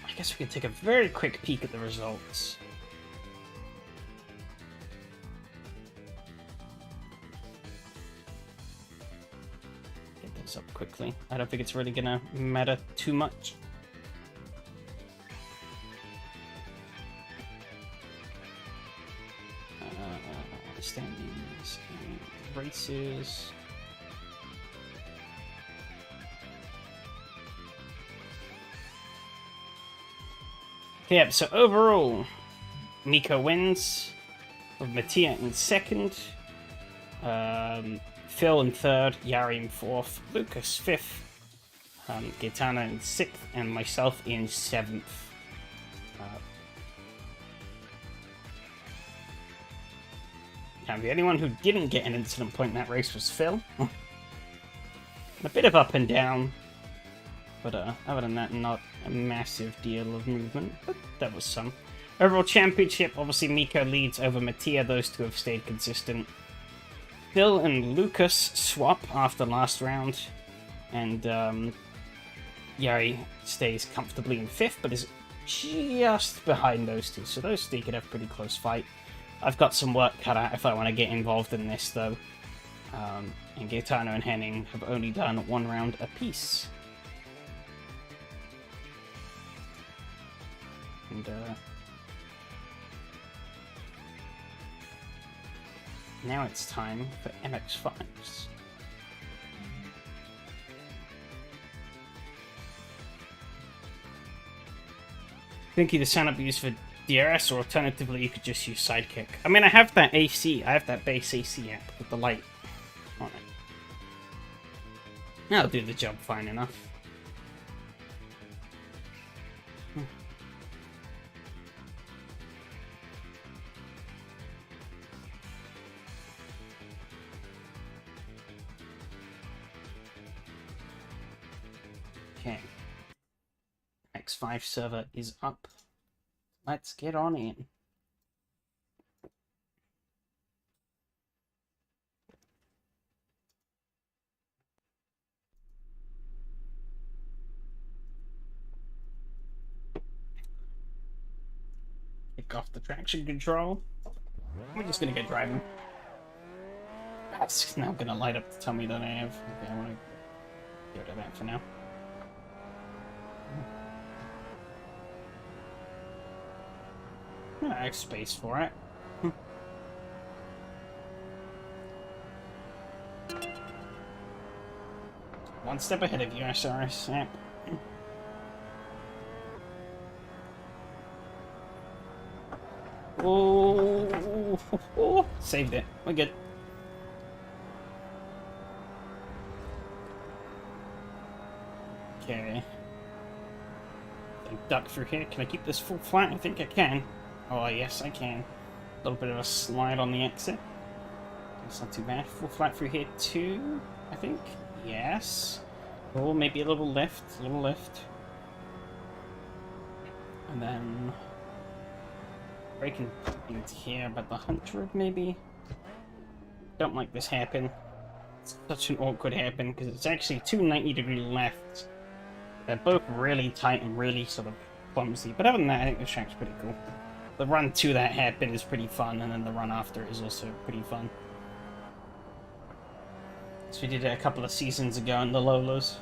I guess we can take a very quick peek at the results. Get this up quickly. I don't think it's really gonna matter too much. Standings and races. Yeah, so overall, Miko wins, with Mattia in second, Phil in third, Yari in fourth, Lucas fifth, Gaetano in sixth, and myself in seventh. Now, the only one who didn't get an incident point in that race was Phil. A bit of up and down, but other than that, not a massive deal of movement, but that was some. Overall championship, obviously Miko leads over Mattia, those two have stayed consistent. Phil and Lucas swap after last round, and Yari stays comfortably in fifth, but is just behind those two, so those two could have a pretty close fight. I've got some work cut out if I want to get involved in this, though. And Gaetano and Henning have only done one round apiece. And, now it's time for MX-5s. Think either sign up used for DRS, or alternatively you could just use Sidekick. I mean, I have that AC, I have that base AC app with the light on it. That'll do the job fine enough. Okay. X5 server is up. Let's get on in. Kick off the traction control. We're just gonna get driving. That's now gonna light up the tummy that I have. Okay, I wanna get rid of that for now. I have space for it. One step ahead of you, SRS. Yep. Oh, saved it. We're good. Okay. Duck through here. Can I keep this full flat? I think I can. Oh, yes, I can. A little bit of a slide on the exit. It's not too bad. Full flat through here too, I think. Yes. Oh, maybe a little lift. A little lift. And then breaking into here, but the hunt road maybe. Don't like this hairpin. It's such an awkward hairpin because it's actually two 90-degree lefts. They're both really tight and really sort of clumsy. But other than that, I think the track's pretty cool. The run to that hairpin is pretty fun, and then the run after is also pretty fun. So we did it a couple of seasons ago in the Lolas.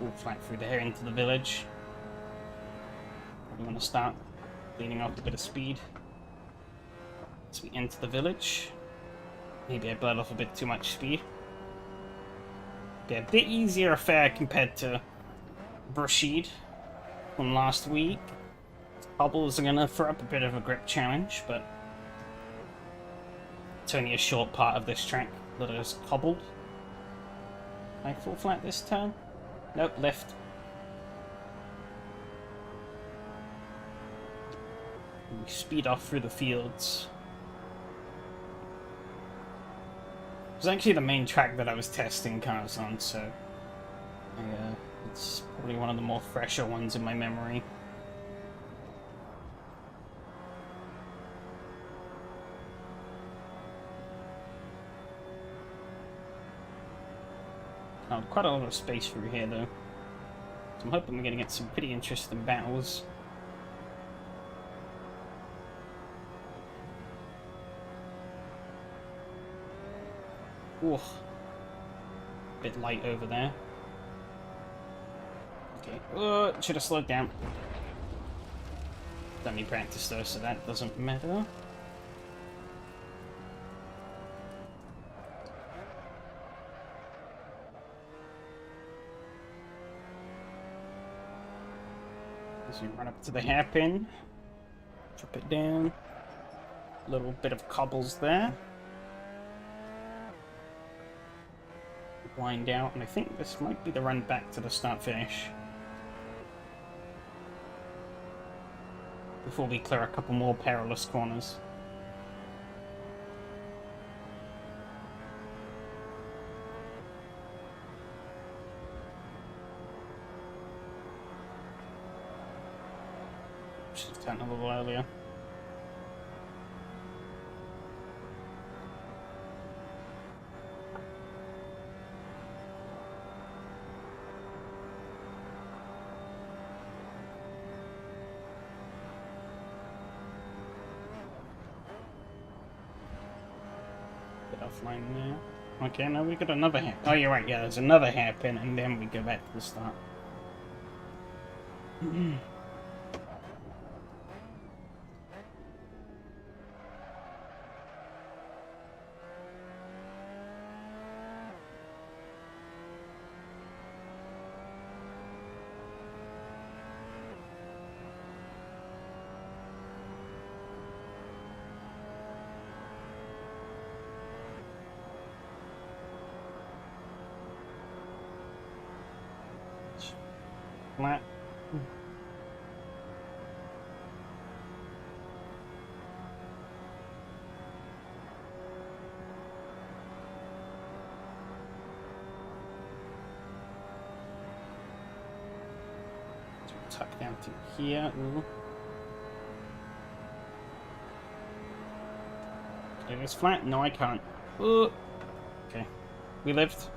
We'll flat through there into the village. We want to start cleaning off a bit of speed as we enter the village. Maybe I bled off a bit too much speed. Be a bit easier affair compared to Brasheed from last week. Cobbles are going to throw up a bit of a grip challenge, but it's only a short part of this track that is cobbled. Can I full flat this turn? Nope, lift. We speed off through the fields. It was actually the main track that I was testing cars on, so it's probably one of the more fresher ones in my memory. Oh, quite a lot of space through here, though. So I'm hoping we're going to get some pretty interesting battles. Ooh. Bit light over there. Okay. Should have slowed down. Done me practice, though, so that doesn't matter. So you run up to the hairpin, drop it down, a little bit of cobbles there, wind out, and I think this might be the run back to the start-finish before we clear a couple more perilous corners. Should have turned a little earlier. Bit offline there. Okay, now we got another hair. Oh, you're right. Yeah, there's another hairpin, and then we go back to the start. Flat. Tuck down to here. Ooh. Can I just flat? No, I can't. Ooh. Okay. We lived.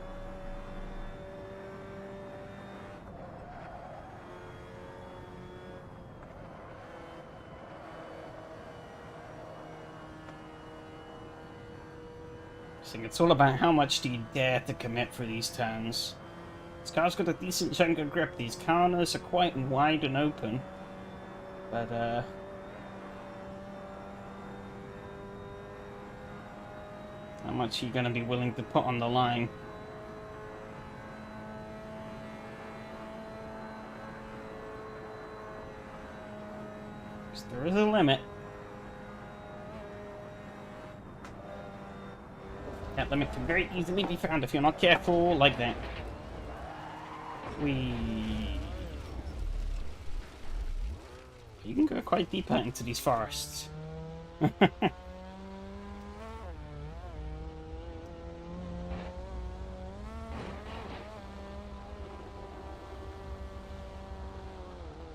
It's all about how much do you dare to commit for these turns. This car's got a decent chunk of grip. These corners are quite wide and open. But, how much are you going to be willing to put on the line? Because there is a limit. That limit can very easily be found if you're not careful like that. You can go quite deep out into these forests. Can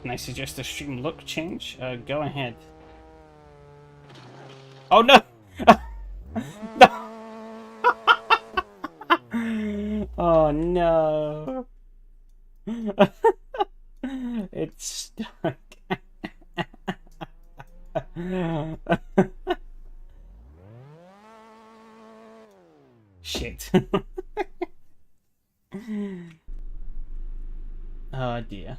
I suggest a stream look change? Go ahead. Oh no! No! Oh no! It's stuck. Shit. Oh dear.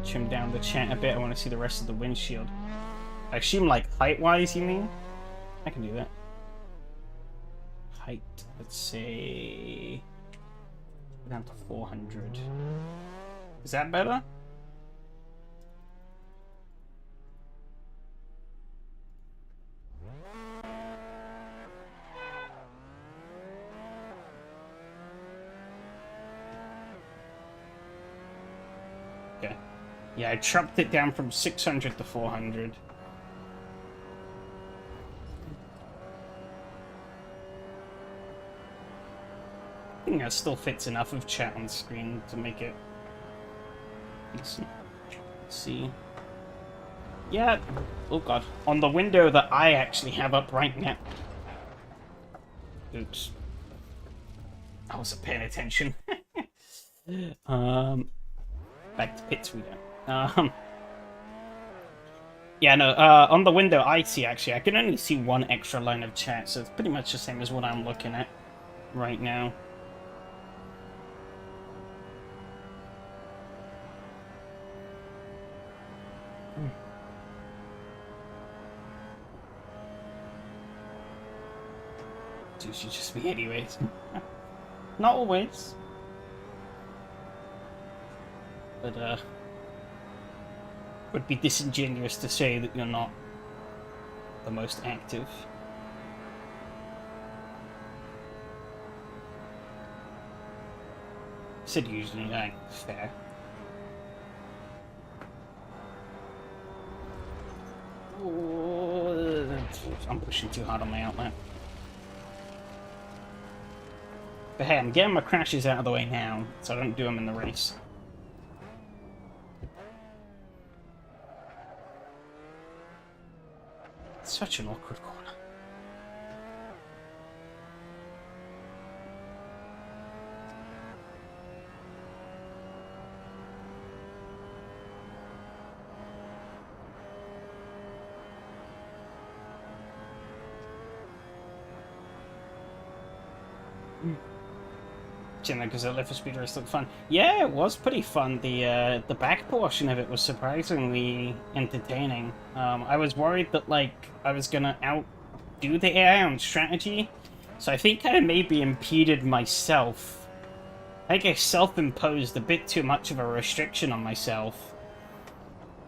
Trim down the chat a bit. I want to see the rest of the windshield. I assume, like, height-wise, you mean? I can do that. Height, let's say... down to 400. Is that better? Okay. Yeah, I chopped it down from 600 to 400. I think that still fits enough of chat on screen to make it decent. Let's see. Yeah. Oh god. On the window that I actually have up right now. Oops. I wasn't paying attention. Back to pits we go. Yeah, no, on the window I see, actually, I can only see one extra line of chat, so it's pretty much the same as what I'm looking at right now. It should just be anyways. Not always. But, would be disingenuous to say that you're not the most active. Said usually, fair. Oh, I'm pushing too hard on my outlet. But hey, I'm getting my crashes out of the way now, so I don't do them in the race. It's such an awkward corner. Because the lift for speed race looked fun. Yeah, it was pretty fun. The back portion of it was surprisingly entertaining. I was worried that I was gonna outdo the AI on strategy, so I think I maybe impeded myself. I think I self-imposed a bit too much of a restriction on myself,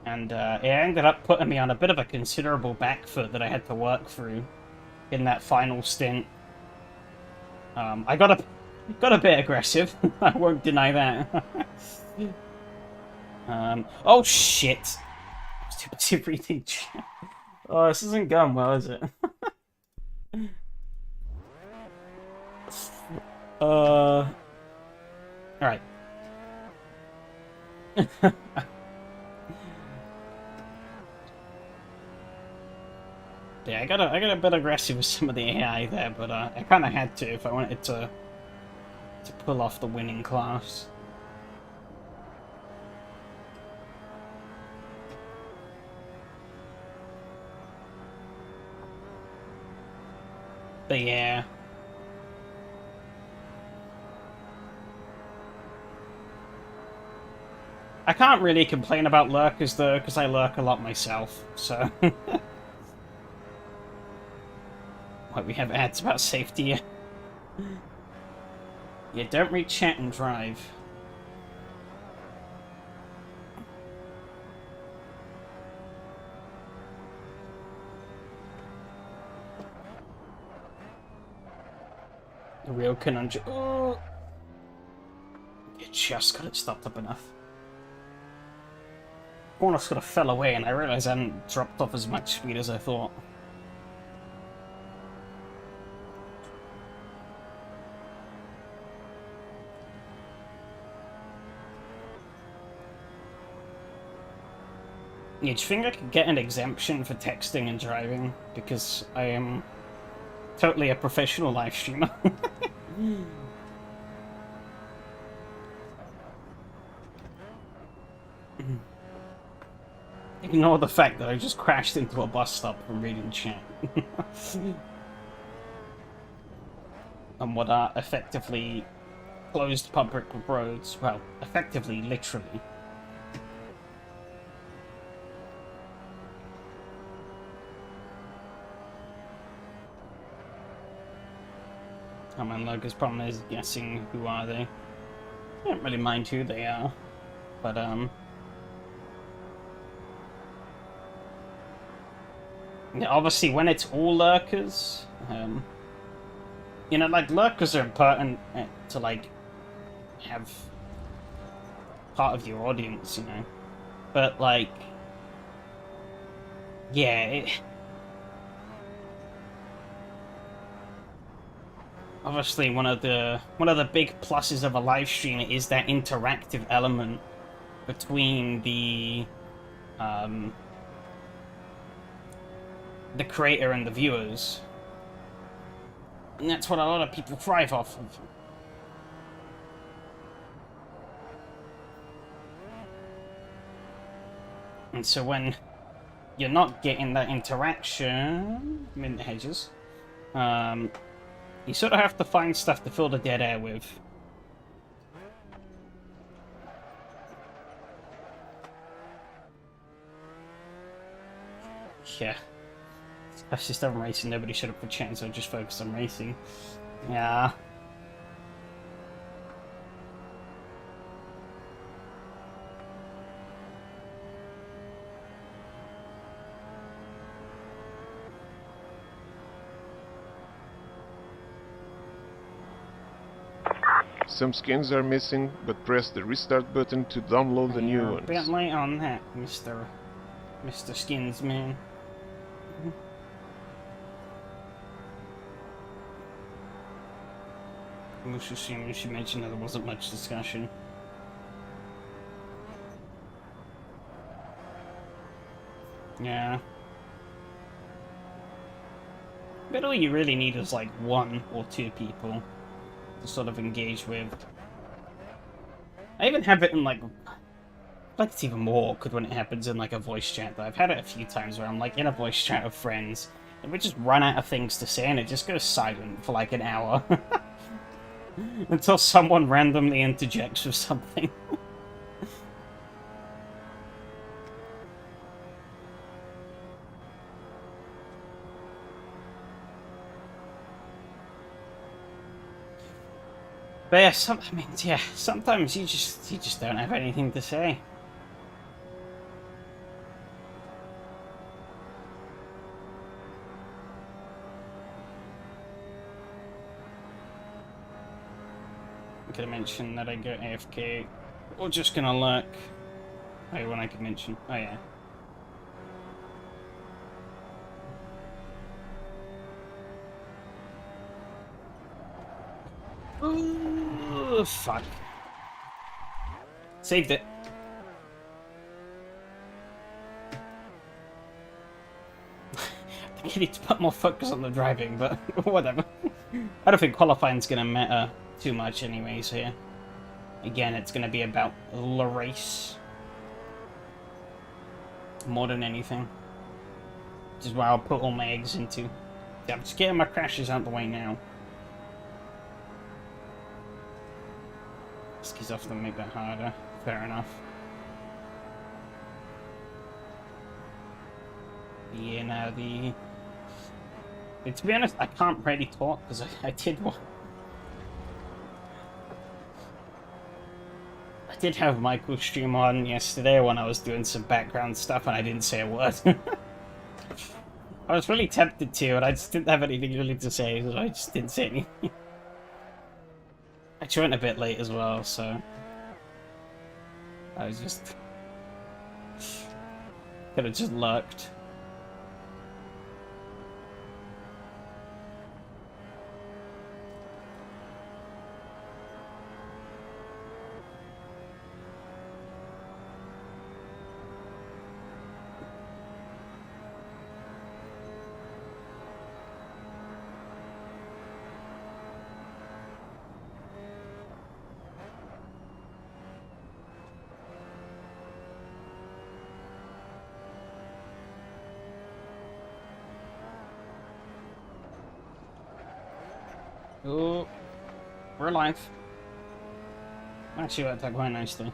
and it ended up putting me on a bit of a considerable back foot that I had to work through in that final stint. I got a bit aggressive. I won't deny that. Oh shit! I was too busy reading chat. Oh, this isn't going well, is it? Alright. Yeah, I got a bit aggressive with some of the AI there, but I kind of had to if I wanted to pull off the winning class. But yeah. I can't really complain about lurkers though, because I lurk a lot myself, so... Like, we have ads about safety. Yeah, don't read chat and drive. The real conundrum. Oh! You just got it stopped up enough. Corner sort of fell away, and I realized I hadn't dropped off as much speed as I thought. Yeah, do you think I could get an exemption for texting and driving? Because I am totally a professional live streamer. Ignore the fact that I just crashed into a bus stop from reading chat. On what are effectively closed public roads. Well, effectively, literally. Oh man, Logan's problem is guessing who are they. I don't really mind who they are, but yeah, obviously when it's all lurkers, you know, like lurkers are important to like have part of your audience, you know, but like, yeah. Obviously, one of the big pluses of a live stream is that interactive element between the creator and the viewers, and that's what a lot of people thrive off of. And so when you're not getting that interaction, in the hedges, you sort of have to find stuff to fill the dead air with. Yeah. That's just on racing. Nobody should have put chance, so just focus on racing. Yeah. Some skins are missing, but press the restart button to download the new ones. A bit late on that, Mr. Skins Man. I was assuming she mentioned that there wasn't much discussion. Yeah. But all you really need is like 1 or 2 people to sort of engage with. I even have it in like it's even more awkward when it happens in like a voice chat though. I've had it a few times where I'm like in a voice chat with friends and we just run out of things to say and it just goes silent for like an hour. Until someone randomly interjects with something. But yeah, sometimes you just don't have anything to say. I could have mentioned that I go AFK, or just gonna lurk. Oh, when I could mention. Oh yeah. Ooh, fuck. Saved it. I think I need to put more focus on the driving, but whatever. I don't think qualifying's gonna matter too much anyways here. Again, it's gonna be about the race. More than anything. Which is why I'll put all my eggs into. Yeah, I'm just getting my crashes out the way now. Skis often make that harder. Fair enough. year now. To be honest, I can't really talk because I did have Michael stream on yesterday when I was doing some background stuff and I didn't say a word. I was really tempted to, and I just didn't have anything really to say, so I just didn't say anything. I joined a bit late as well, so I was just could have just lurked. Oh, we're alive. Actually, worked out quite nicely.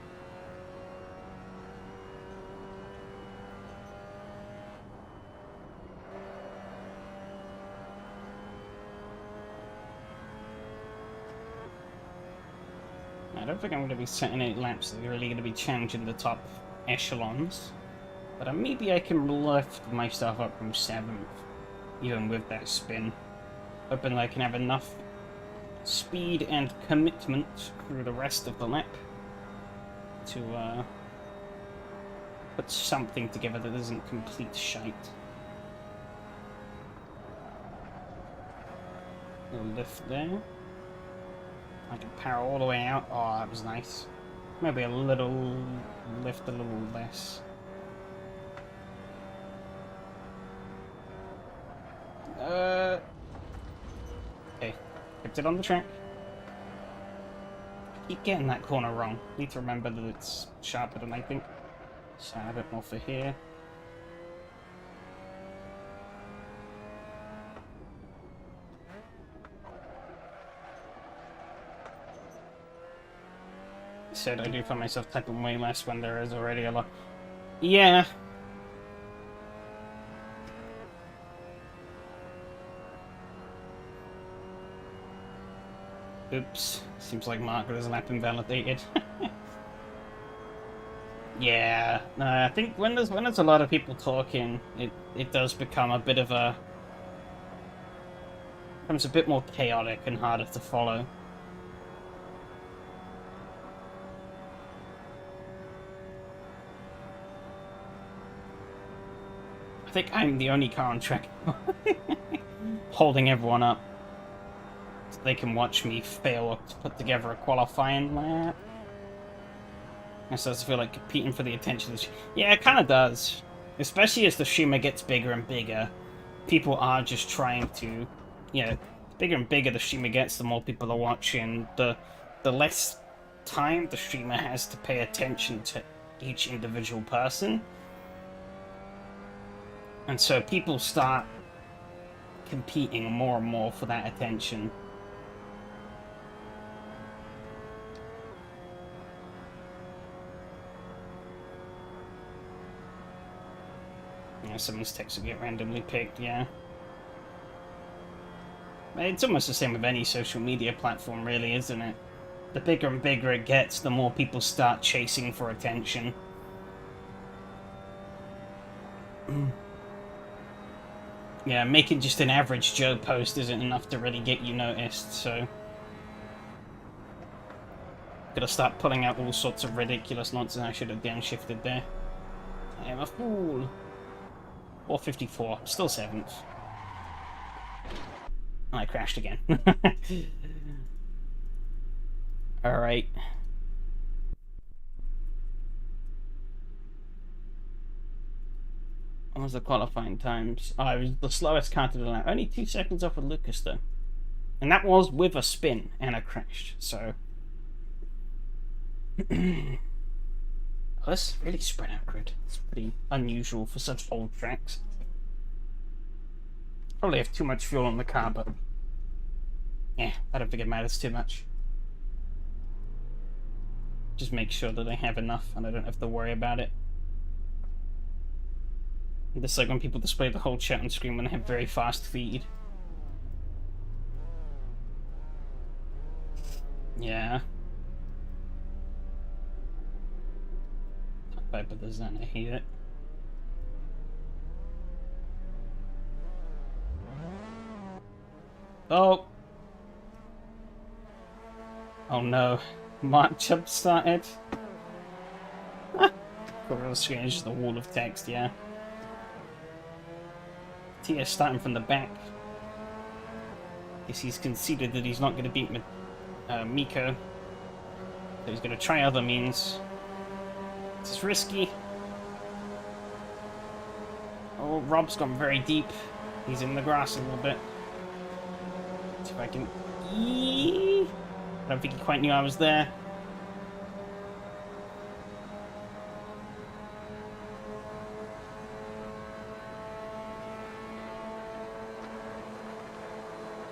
I don't think I'm going to be setting any laps that are really going to be challenging the top echelons. But maybe I can lift myself up from 7th, even with that spin. Hoping that I can have enough speed and commitment through the rest of the lap to put something together that isn't complete shite. Little lift there. I can power all the way out. Oh, that was nice. Maybe a little lift, a little less. Okay, kept it on the track. I keep getting that corner wrong. Need to remember that it's sharper than I think. So a bit more for here. Said I do find myself typing way less when there is already a lot. Yeah. Oops. Seems like marker is lap invalidated. Yeah. No, I think when there's a lot of people talking, it does become a bit of a becomes a bit more chaotic and harder to follow. I think I'm the only car on track holding everyone up so they can watch me fail to put together a qualifying lap. It starts to feel like competing for the attention of the yeah, it kind of does. Especially as the streamer gets bigger and bigger, people are just trying to, you know, the bigger and bigger the streamer gets, the more people are watching, the less time the streamer has to pay attention to each individual person. And so people start competing more and more for that attention. Yeah, someone's text will get randomly picked, yeah. It's almost the same with any social media platform, really, isn't it? The bigger and bigger it gets, the more people start chasing for attention. Yeah, making just an average Joe post isn't enough to really get you noticed, so... Gotta start pulling out all sorts of ridiculous nonsense. I should have downshifted there. I am a fool. 454, still 7th. I crashed again. Alright. What was the qualifying times? Oh, it was the slowest car to the lap. Only 2 seconds off of Lucas, though. And that was with a spin and a crash, so... Oh, that's really spread out grid. It's pretty unusual for such old tracks. Probably have too much fuel on the car, but... yeah, I don't think it matters too much. Just make sure that I have enough and I don't have to worry about it. It's like when people display the whole chat on screen when they have very fast feed. Yeah. But there's that, I hate it. Oh! Oh no. Matchup started. Got on the screen, it's just a wall of text, yeah. TS starting from the back. Guess he's conceded that he's not going to beat Miko. So he's going to try other means. This is risky. Oh, Rob's gone very deep. He's in the grass a little bit. See if I can... I don't think he quite knew I was there.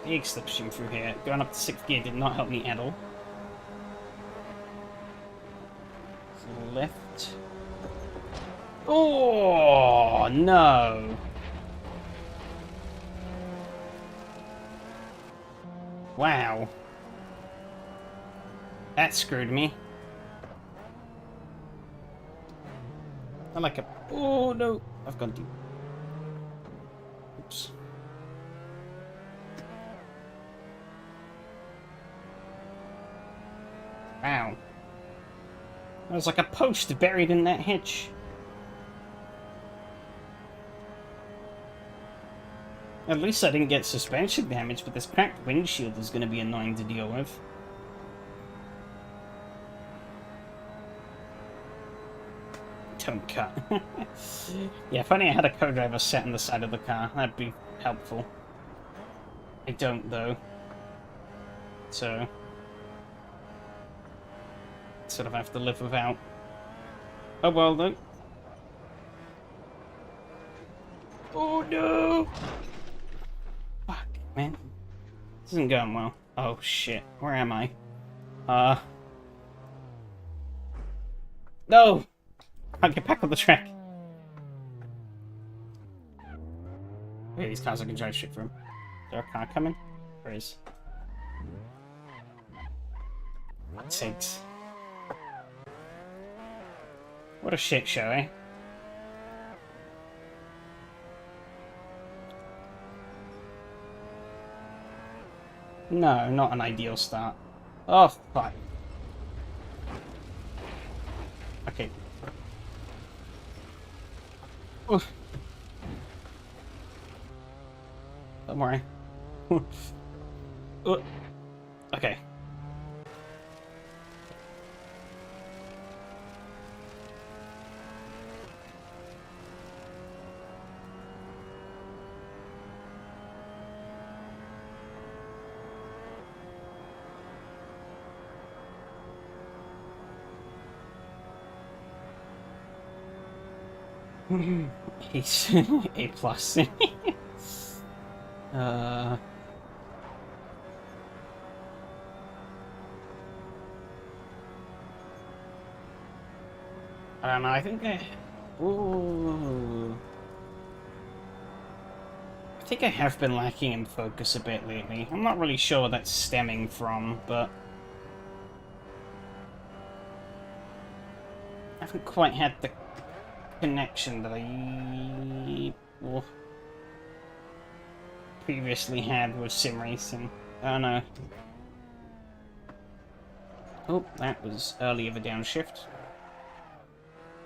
Big slipstream through here. Going up to 6th gear did not help me at all. So left. Oh, no. Wow. That screwed me. I like a... Oh, no. I've gone deep. Oops. Wow. There was like a post buried in that hitch. At least I didn't get suspension damage, but this cracked windshield is going to be annoying to deal with. Don't cut. Yeah, if only I had a co-driver set on the side of the car, that'd be helpful. I don't, though. So... sort of have to live without. Oh well, though. Oh no! Fuck, man. This isn't going well. Oh shit, where am I? No! Can't get back on the track. Okay, these cars I can drive shit from. Is there a car coming? There is. Sakes. What a shit show, eh? No, not an ideal start. Oh, fuck. Okay. Oof. Don't worry. Okay. He's A plus. I don't know, I think ooh. I think I have been lacking in focus a bit lately. I'm not really sure what that's stemming from, but... I haven't quite had the connection that I previously had with SimRacing. I don't know. Oh, that was early of a downshift.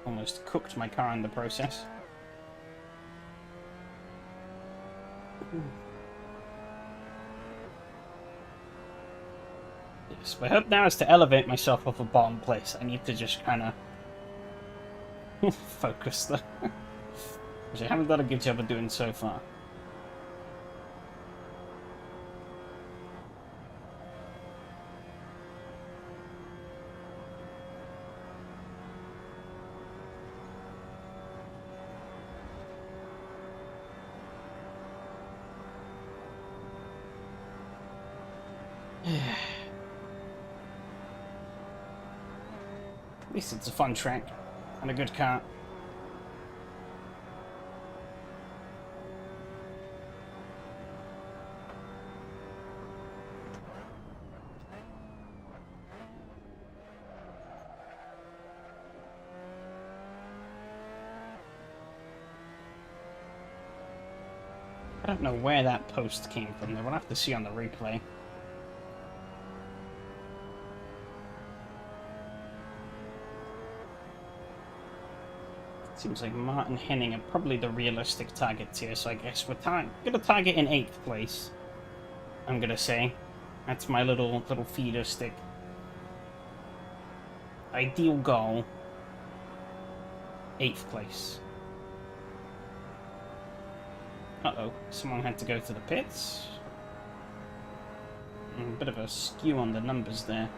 Almost cooked my car in the process. Yes, my hope now is to elevate myself off a bottom place. I need to just kind of focus though. Which I haven't done a good job of doing so far. At least it's a fun track and a good car. don't know where that post came from, though. We'll have to see on the replay. Seems like Martin Henning are probably the realistic targets here, so I guess we're gonna target in 8th place. I'm gonna say. That's my little feeder stick. Ideal goal. 8th place. Uh-oh, someone had to go to the pits. A bit of a skew on the numbers there.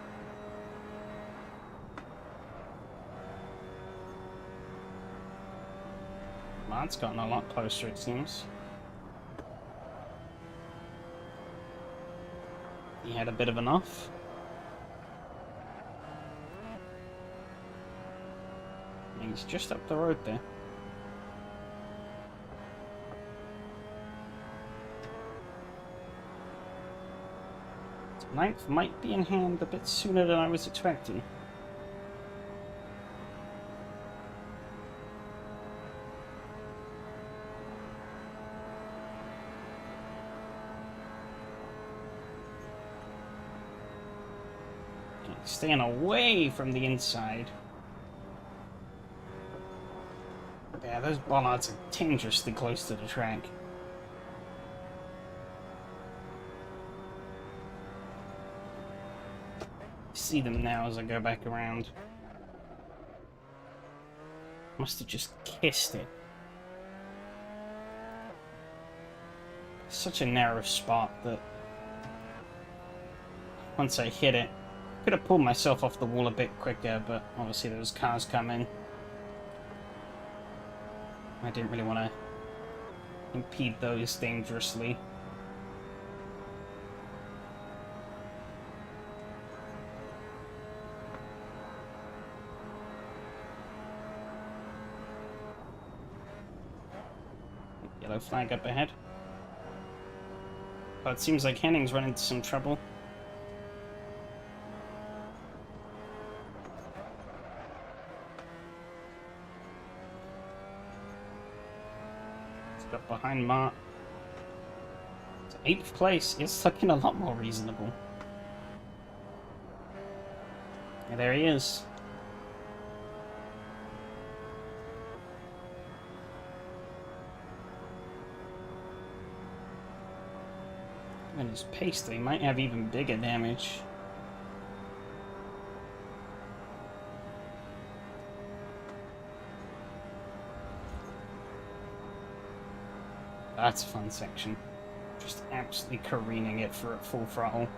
Mart's gotten a lot closer, it seems. He had a bit of an off. He's just up the road there. Ninth might be in hand a bit sooner than I was expecting. Staying away from the inside. Yeah, those bollards are dangerously close to the track. See them now as I go back around. Must have just kissed it. Such a narrow spot that once I hit it, could have pulled myself off the wall a bit quicker, but obviously those cars come in. I didn't really want to impede those dangerously. Yellow flag up ahead. But it seems like Henning's run into some trouble. Got behind Mart. So 8th place is looking a lot more reasonable. Yeah, there he is. And his pace, they might have even bigger damage. That's a fun section. Just absolutely careening it for at full throttle.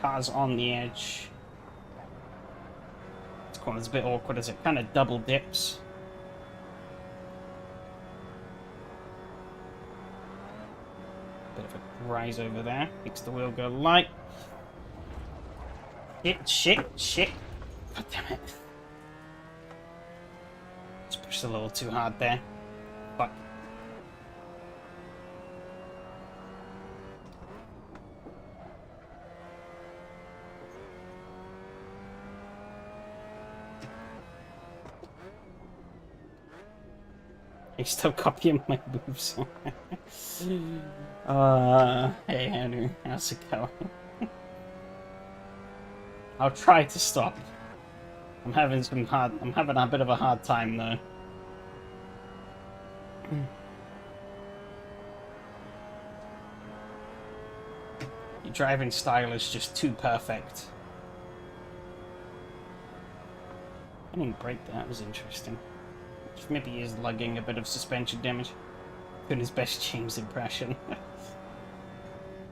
Car's on the edge. This corner's a bit awkward as it kind of double dips. Bit of a rise over there. Makes the wheel go light. Shit. God damn it. Just pushed a little too hard there. Fuck. He's still copying my moves. Hey Andrew, how's it going? I'll try to stop. I'm having a bit of a hard time though. Your driving style is just too perfect. I didn't break that, was interesting. Maybe he is lugging a bit of suspension damage. Doing his best James impression.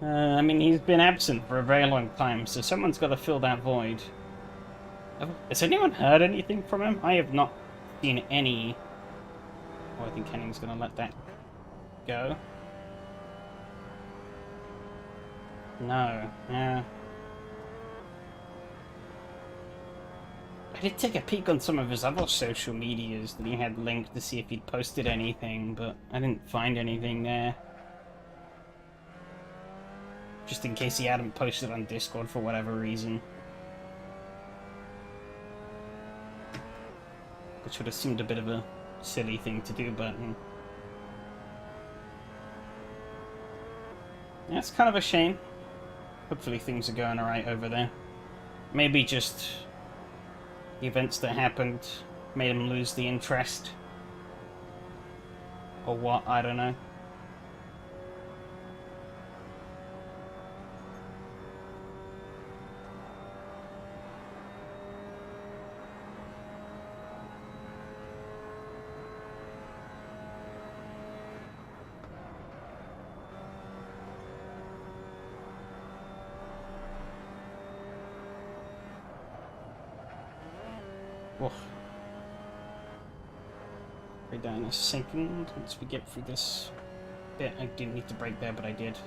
I mean, he's been absent for a very long time, so someone's got to fill that void. Has anyone heard anything from him? I have not seen any. Oh, I think Henning's going to let that go. No. Yeah. I did take a peek on some of his other social medias that he had linked to see if he'd posted anything, but I didn't find anything there. Just in case he hadn't posted on Discord for whatever reason. Which would have seemed a bit of a silly thing to do, but... Yeah, it's kind of a shame. Hopefully things are going alright over there. Maybe just the events that happened made him lose the interest. Or what, I don't know. Whoa. Right down a second once we get through this bit. I didn't need to brake there, but I did.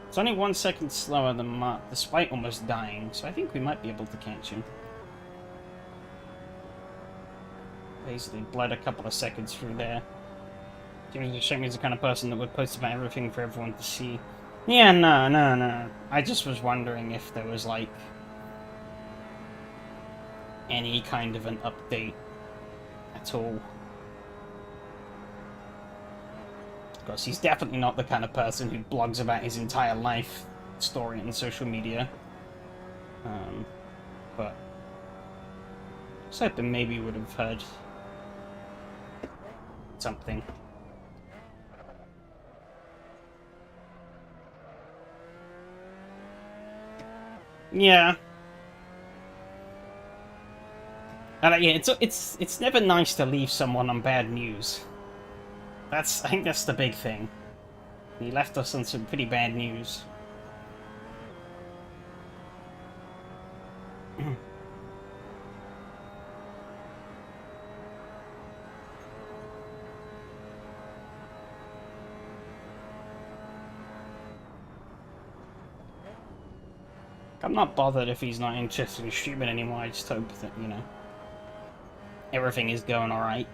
It's only 1 second slower than Mark, despite almost dying, so I think we might be able to catch him. Basically bled a couple of seconds through there. Jimmy's a shame he's the kind of person that would post about everything for everyone to see. Yeah, no. I just was wondering if there was, like, any kind of an update at all. Of course, he's definitely not the kind of person who blogs about his entire life story on social media. But I was hoping maybe we would have heard something. Yeah. And yeah, it's never nice to leave someone on bad news. I think that's the big thing. He left us on some pretty bad news. I'm not bothered if he's not interested in streaming anymore. I just hope that, you know, everything is going alright.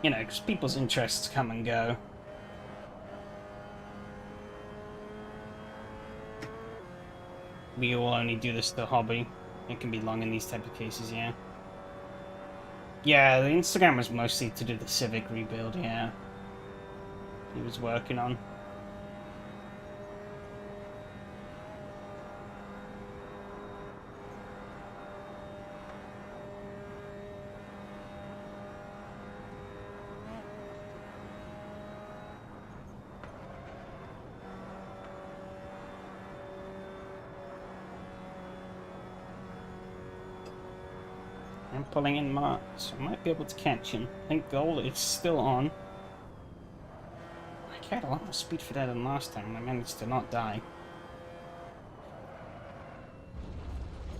You know, because people's interests come and go. We all only do this to hobby. It can be long in these type of cases, yeah. Yeah, the Instagram was mostly to do the Civic rebuild, yeah. He was working on. I'm pulling in Mark, so I might be able to catch him. I think goal is still on. I carried a lot more speed for that than last time, and I managed to not die.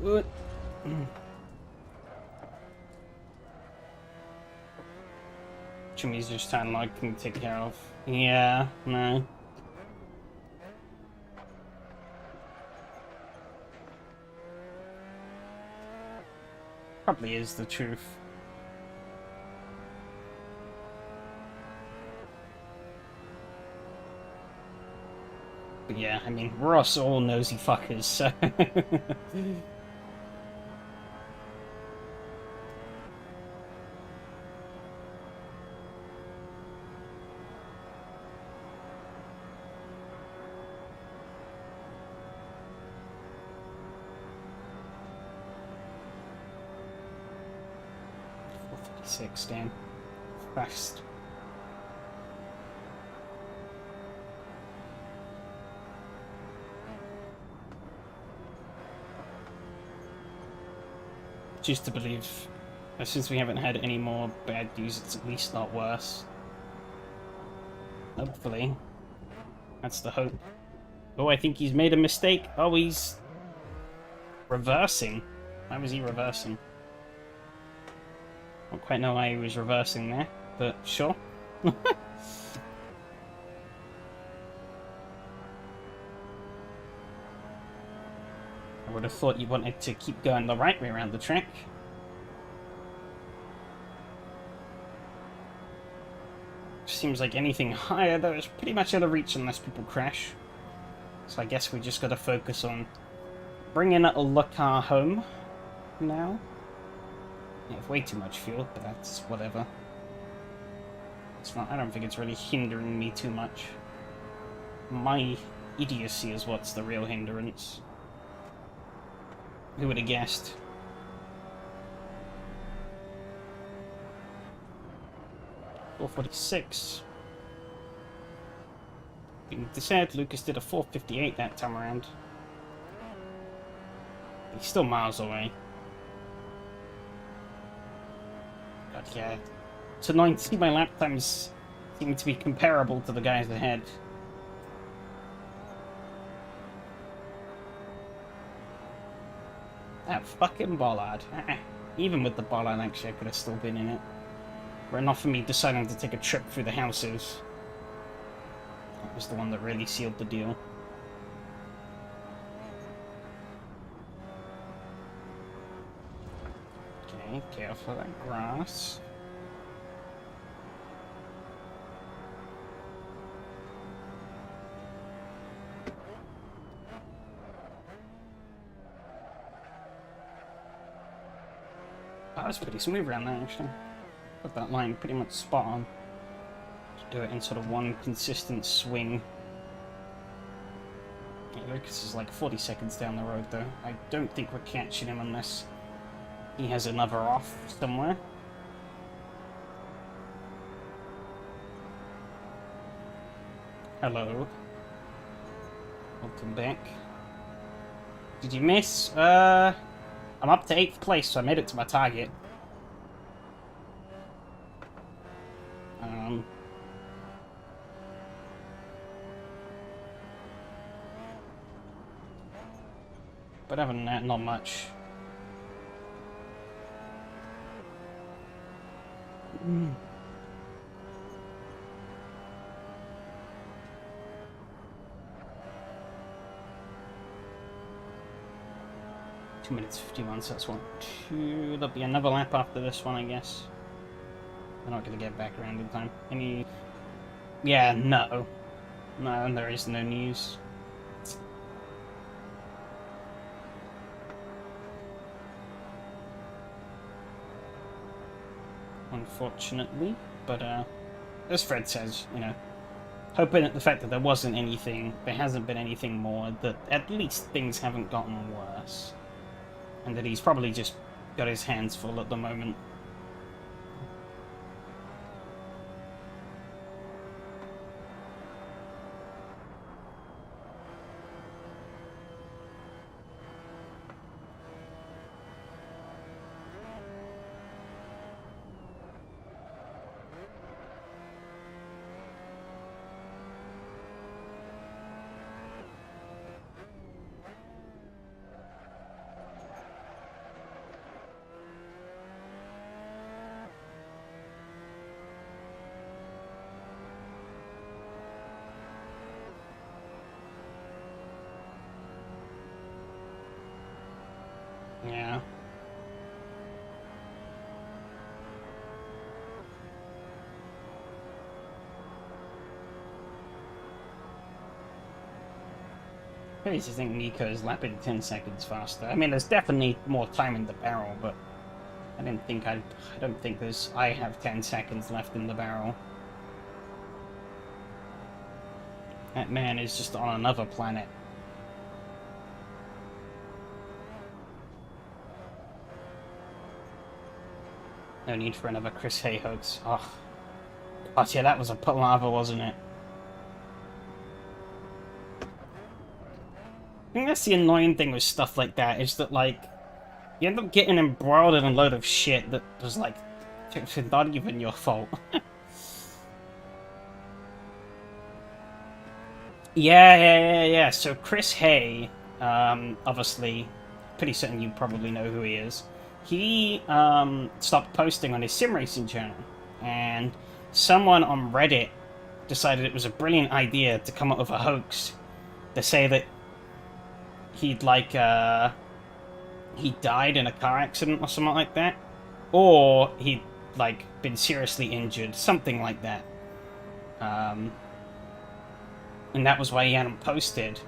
Good. Jimmy's just trying to like can take care of. Yeah, no. Probably is the truth. But yeah, I mean, we're also all nosy fuckers, so... damn. Fast. Just to believe, since we haven't had any more bad news, it's at least not worse. Hopefully. That's the hope. Oh, I think he's made a mistake. Oh, he's... reversing. Why was he reversing? I don't quite know why he was reversing there, but sure. I would have thought you wanted to keep going the right way around the track. Seems like anything higher though is pretty much out of reach unless people crash. So I guess we just gotta focus on bringing the car home now. I have way too much fuel, but that's whatever. It's not. I don't think it's really hindering me too much. My idiocy is what's the real hindrance. Who would have guessed? .446. Being said, Lucas did a 458 that time around. He's still miles away. God, yeah. It's annoying to see my lap times seem to be comparable to the guys ahead. That fucking bollard. Even with the bollard, actually, I could have still been in it. Were it not for me deciding to take a trip through the houses. That was the one that really sealed the deal. Okay, careful of that grass. That was pretty smooth around there, actually. Got that line pretty much spot on. Just do it in sort of one consistent swing. Yeah, Lucas is like 40 seconds down the road, though. I don't think we're catching him unless he has another off somewhere. Hello. Welcome back. Did you miss? I'm up to 8th place, so I made it to my target. But other than that, not much. Mm. Two minutes 51, so that's 1, 2. There'll be another lap after this one, I guess. I'm not gonna get back around in time. Any... Yeah, no. No, there is no news. Unfortunately, but as Fred says, you know, hoping at the fact that there wasn't anything, there hasn't been anything more, that at least things haven't gotten worse. And that he's probably just got his hands full at the moment. Yeah. I just think Nico's lapping 10 seconds faster. I mean, there's definitely more time in the barrel, but I don't think I have 10 seconds left in the barrel. That man is just on another planet. No need for another Chris Hay hoax. Oh. Oh, yeah, that was a palaver, wasn't it? I think that's the annoying thing with stuff like that, is that, like, you end up getting embroiled in a load of shit that was, like, not even your fault. Yeah. So Chris Hay, obviously, pretty certain you probably know who he is. He stopped posting on his SimRacing channel, and someone on Reddit decided it was a brilliant idea to come up with a hoax to say that he'd he died in a car accident or something like that, or he'd like been seriously injured, something like that. And that was why he hadn't posted.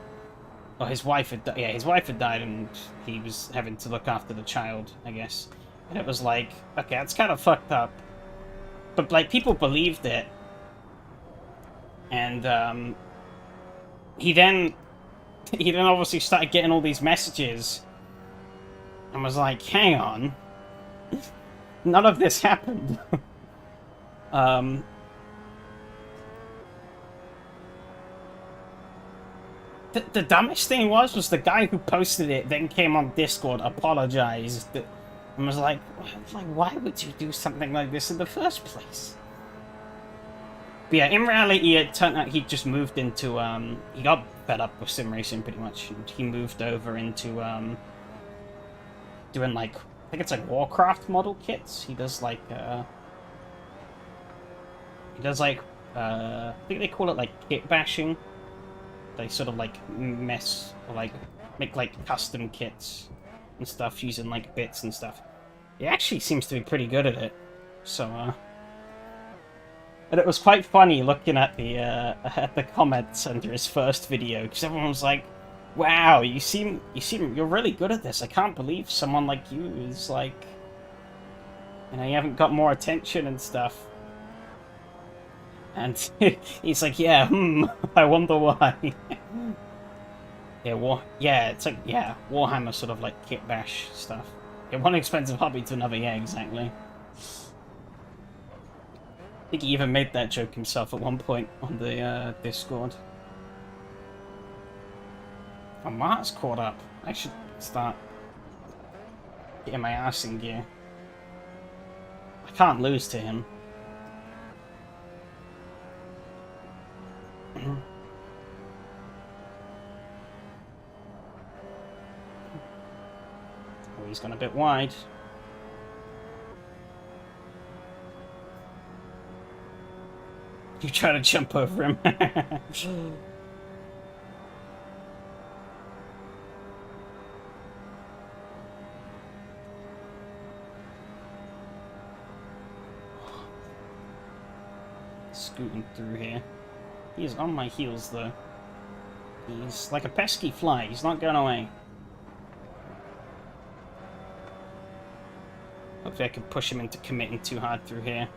Oh, his wife had yeah, his wife had died, and he was having to look after the child, I guess. And it was like, okay, that's kind of fucked up. But like, people believed it, and he then obviously started getting all these messages, and was like, hang on, none of this happened. The dumbest thing was the guy who posted it then came on Discord, apologized, and was like, why would you do something like this in the first place? But yeah, in reality, it turned out he just moved into, he got fed up with sim racing pretty much, and he moved over into, doing like, I think it's like Warcraft model kits. He does like, I think they call it like kit bashing. They sort of like mess, or like make like custom kits and stuff using like bits and stuff. He actually seems to be pretty good at it. So, and it was quite funny looking at the comments under his first video, because everyone was like, "Wow, you're really good at this. I can't believe someone like you is like, you haven't got more attention and stuff." And he's like, yeah, I wonder why. Yeah, it's like, yeah, Warhammer sort of like kit bash stuff. Yeah, one expensive hobby to another, yeah, exactly. I think he even made that joke himself at one point on the Discord. Oh, Mart's caught up. I should start getting my ass in gear. I can't lose to him. Oh, he's gone a bit wide. You try to jump over him. Scooting through here. He is on my heels, though. He's like a pesky fly. He's not going away. Hopefully I can push him into committing too hard through here.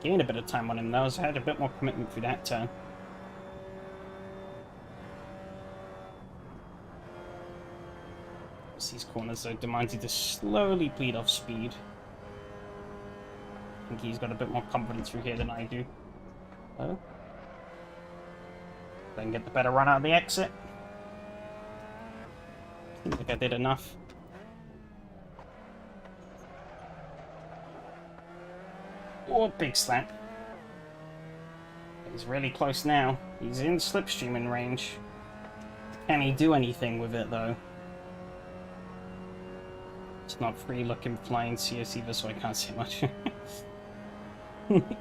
Gained a bit of time on him, though, so I had a bit more commitment through that turn. These corners, though, demand you to slowly bleed off speed. I think he's got a bit more confidence through here than I do. Oh. Then get the better run out of the exit. Seems like I did enough. Oh, big slap. He's really close now. He's in slipstreaming range. Can he do anything with it, though? It's not free looking flying CS either, so I can't say much.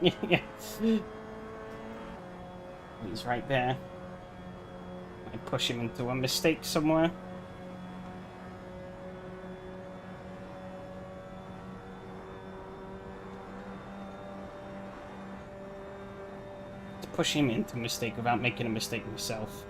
Yeah. He's right there. I push him into a mistake somewhere. To push him into a mistake without making a mistake myself.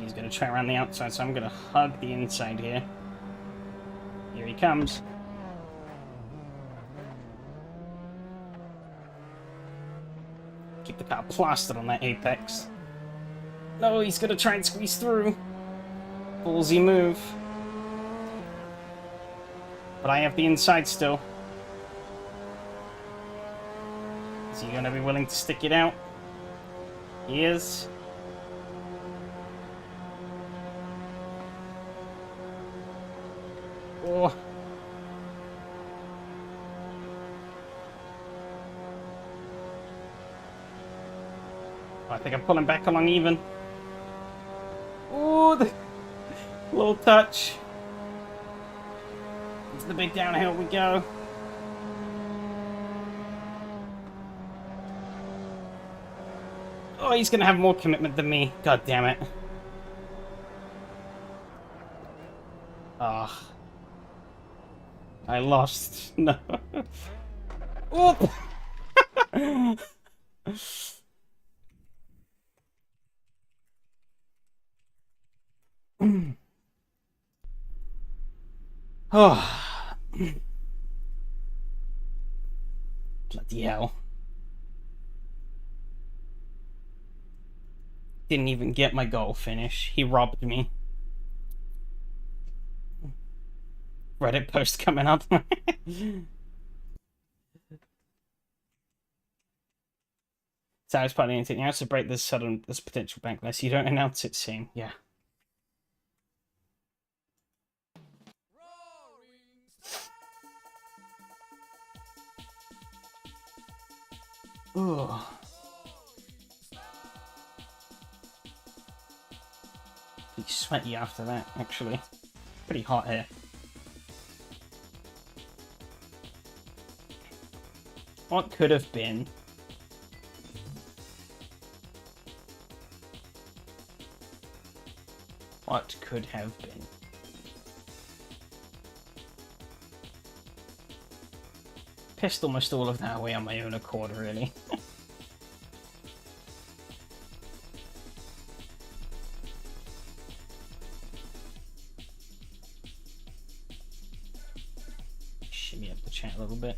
He's going to try around the outside, so I'm going to hug the inside here. Here he comes. Keep the car plastered on that apex. No, he's going to try and squeeze through. Ballsy move. But I have the inside still. Is he going to be willing to stick it out? He is. Oh. I think I'm pulling back along even. Oh, the little touch. Into the big downhill we go. Oh, he's gonna have more commitment than me. God damn it. Ah. I lost. No. Oop! Oh. Bloody hell. Didn't even get my goal finish. He robbed me. Reddit post coming up. So I was probably anything. You have to break this potential backlash. You don't announce it soon. Yeah. Ooh. Pretty sweaty after that, actually. Pretty hot here. What could have been? What could have been? Pissed almost all of that away on my own accord, really. Shimmy up the chat a little bit.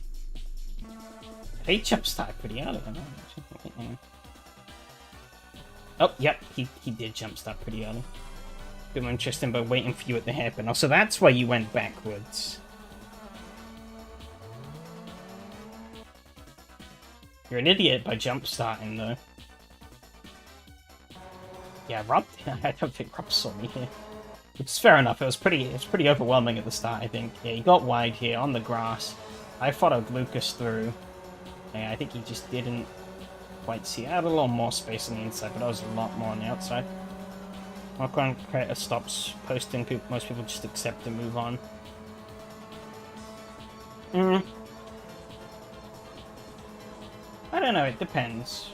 He jump started pretty early, I know. Oh, yep, he did jump start pretty early. Bit more interesting by waiting for you at the hairpin. Oh, so that's why you went backwards. You're an idiot by jump starting, though. Yeah, Rob. I don't think Rob saw me here, which is fair enough. It was pretty overwhelming at the start, I think. Yeah, he got wide here on the grass. I followed Lucas through. Yeah, I think he just didn't quite see. I had a little more space on the inside, but I was a lot more on the outside. When creator stops posting, most people just accept and move on. I don't know, it depends.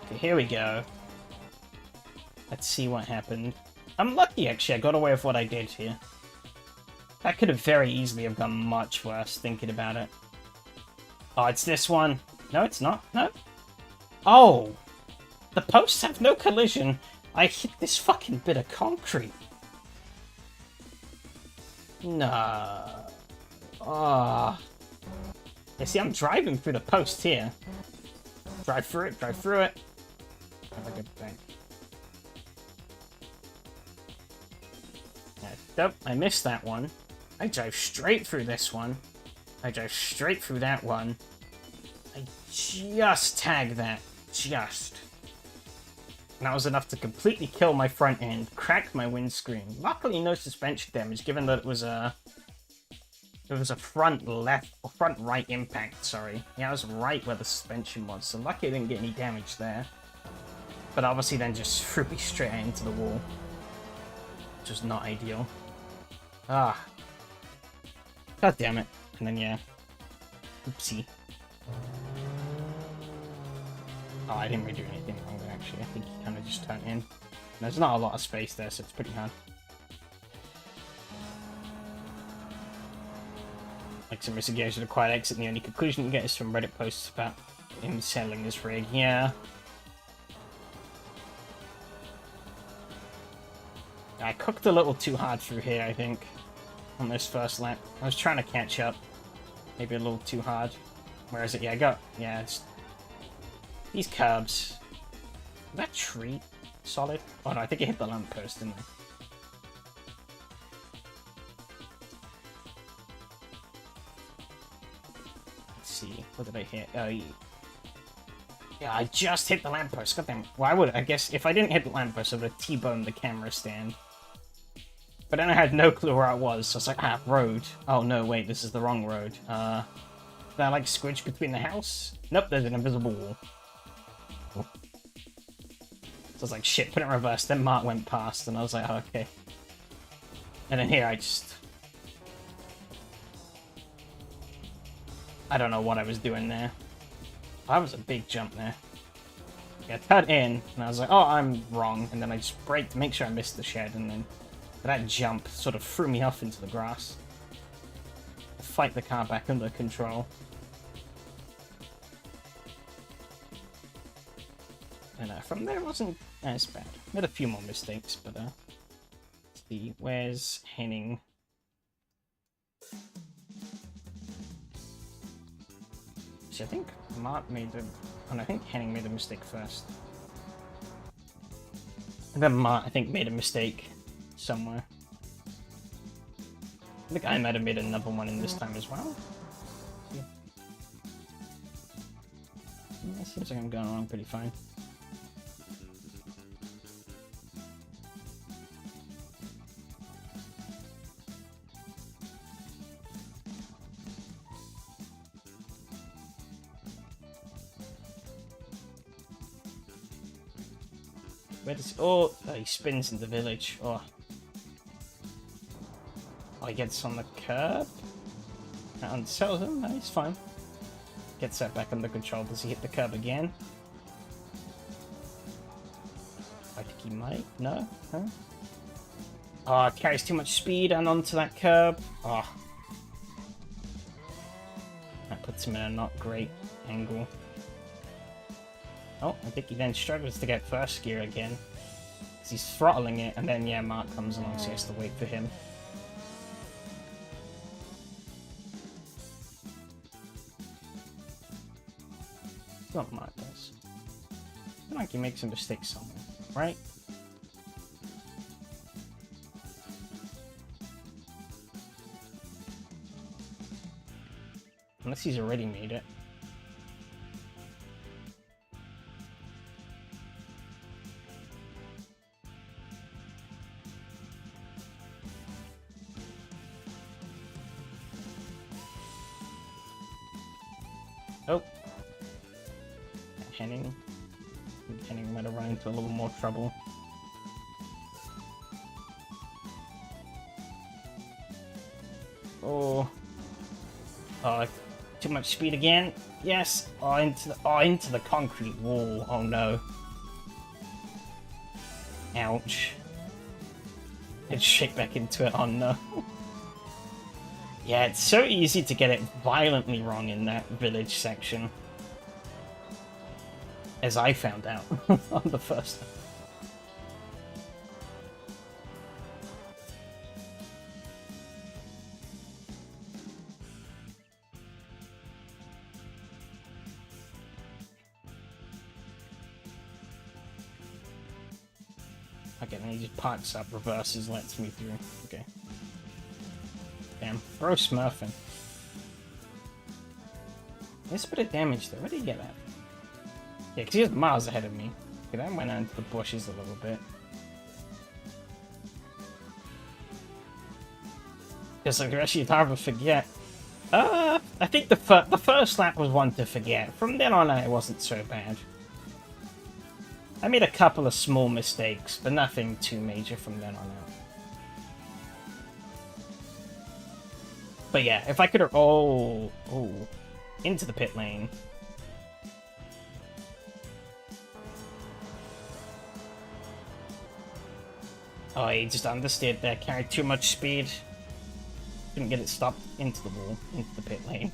Okay, here we go. Let's see what happened. I'm lucky, actually, I got away with what I did here. That could have very easily have gone much worse, thinking about it. Oh, it's this one. No, it's not. No. Oh! The posts have no collision. I hit this fucking bit of concrete. Nah. Ah. Yeah, see, I'm driving through the post here. Drive through it, drive through it. Have a good thing. Yeah, nope, I missed that one. I drove straight through this one. I drove straight through that one. I just tagged that. Just. And that was enough to completely kill my front end, crack my windscreen. Luckily, no suspension damage, given that it was a front right impact. Sorry, yeah, it was right where the suspension was. So lucky I didn't get any damage there. But obviously, then just threw me straight into the wall, which was not ideal. Ah, god damn it! And then yeah, oopsie. Oh, I didn't really do anything wrong there, actually. I think he kind of just turned in. There's not a lot of space there, so it's pretty hard. Like SimRacing Games with a quiet exit, and the only conclusion you get is from Reddit posts about him selling his rig. Yeah. I cooked a little too hard through here, I think, on this first lap. I was trying to catch up. Maybe a little too hard. Where is it? Yeah, yeah, it's... These curbs. Is that tree solid? Oh no, I think it hit the lamppost, didn't it? Let's see. What did I hit? Yeah, I just hit the lamppost. Goddamn. Well, I guess if I didn't hit the lamppost, I would have T-boned the camera stand. But then I had no clue where I was, so I was like, road. Oh no, wait, this is the wrong road. Did I like squidge between the house? Nope, there's an invisible wall. So I was like, shit, put it in reverse. Then Mark went past, and I was like, oh, okay. And then here, I don't know what I was doing there. That was a big jump there. Yeah, turned in, and I was like, oh, I'm wrong. And then I just braked to make sure I missed the shed, and then that jump sort of threw me off into the grass. fight the car back under control. And from there, it wasn't as bad. Made a few more mistakes, but let's see, where's Henning? See, I think Mark made a... Oh, no, I think Henning made a mistake first. And then Mark, I think, made a mistake somewhere. I think I might have made another one in this time as well. Yeah. It seems like I'm going along pretty fine. Where does... Oh, he spins in the village. Oh, he gets on the curb. That unsettles him. No, he's fine. Gets that back under control. Does he hit the curb again? I think he might. No? Huh? Oh, it carries too much speed and onto that curb. Oh. That puts him in a not great angle. Oh, I think he then struggles to get first gear again. Because he's throttling it, and then, yeah, Mark comes along, so he has to wait for him. Not Mark does. I feel like he makes a mistake somewhere, right? Unless he's already made it. Oh. Henning might have run into a little more trouble. Oh. Oh, too much speed again. Yes. Oh, into the concrete wall. Oh no. Ouch. It's shake back into it. Oh no. Yeah, it's so easy to get it violently wrong in that village section. As I found out on the first time. Okay, then he just parks up, reverses, lets me through. Okay. Damn, bro smurfing. There's a bit of damage there. Where did he get that? Yeah, because he was miles ahead of me. Okay, that went into the bushes a little bit. Because like, actually, it's hard to forget. I think the first lap was one to forget. From then on, it wasn't so bad. I made a couple of small mistakes, but nothing too major from then on out. But yeah, if I could have... Oh, into the pit lane. Oh, he just understeered there, carried too much speed. Couldn't get it stopped into the wall, into the pit lane.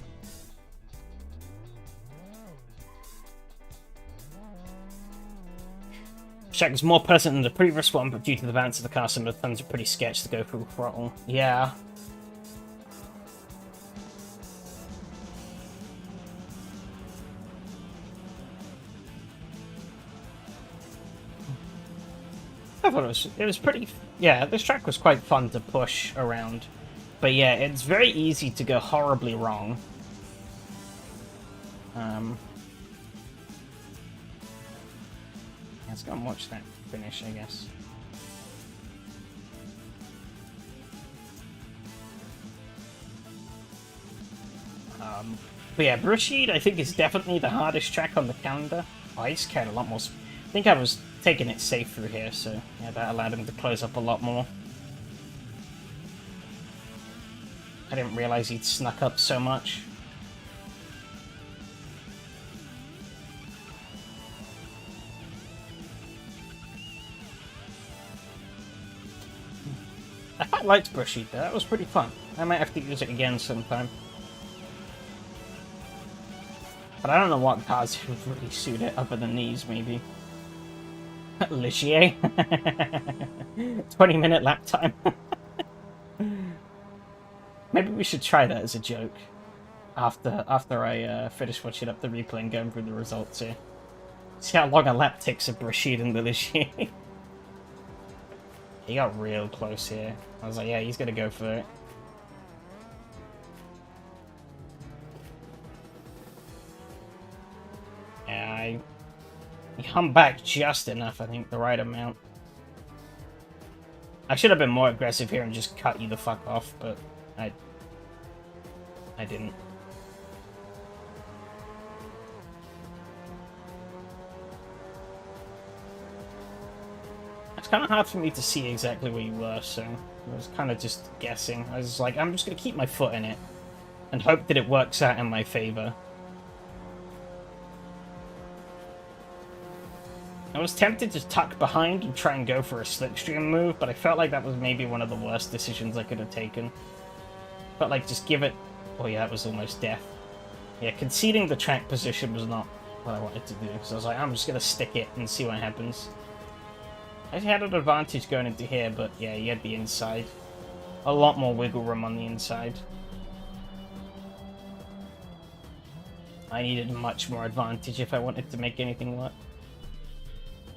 Shack was more pleasant than the previous one, but due to the balance of the car, some of the turns are pretty sketchy to go full throttle. Yeah. I thought it was pretty... Yeah, this track was quite fun to push around. But yeah, it's very easy to go horribly wrong. Let's go and watch that finish, I guess. But yeah, Brusheed, I think, is definitely the hardest track on the calendar. Oh, I just carried a lot more... I think I was taking it safe through here, so yeah, that allowed him to close up a lot more. I didn't realize he'd snuck up so much. I quite liked Brusheed though, that was pretty fun. I might have to use it again sometime. But I don't know what cars would really suit it other than these, maybe. Ligier. 20-minute lap time. Maybe we should try that as a joke. After I finish watching up the replay and going through the results here. See how long a lap takes of Rashid and the Ligier. He got real close here. I was like, yeah, he's gonna go for it. Yeah, he hung back just enough, I think, the right amount. I should have been more aggressive here and just cut you the fuck off, but I didn't. It's kind of hard for me to see exactly where you were, so I was kind of just guessing. I was like, I'm just going to keep my foot in it and hope that it works out in my favor. I was tempted to tuck behind and try and go for a slipstream move, but I felt like that was maybe one of the worst decisions I could have taken. But like, just give it... Oh yeah, that was almost death. Yeah, conceding the track position was not what I wanted to do, so I was like, I'm just going to stick it and see what happens. I had an advantage going into here, but yeah, you had the inside. A lot more wiggle room on the inside. I needed much more advantage if I wanted to make anything work.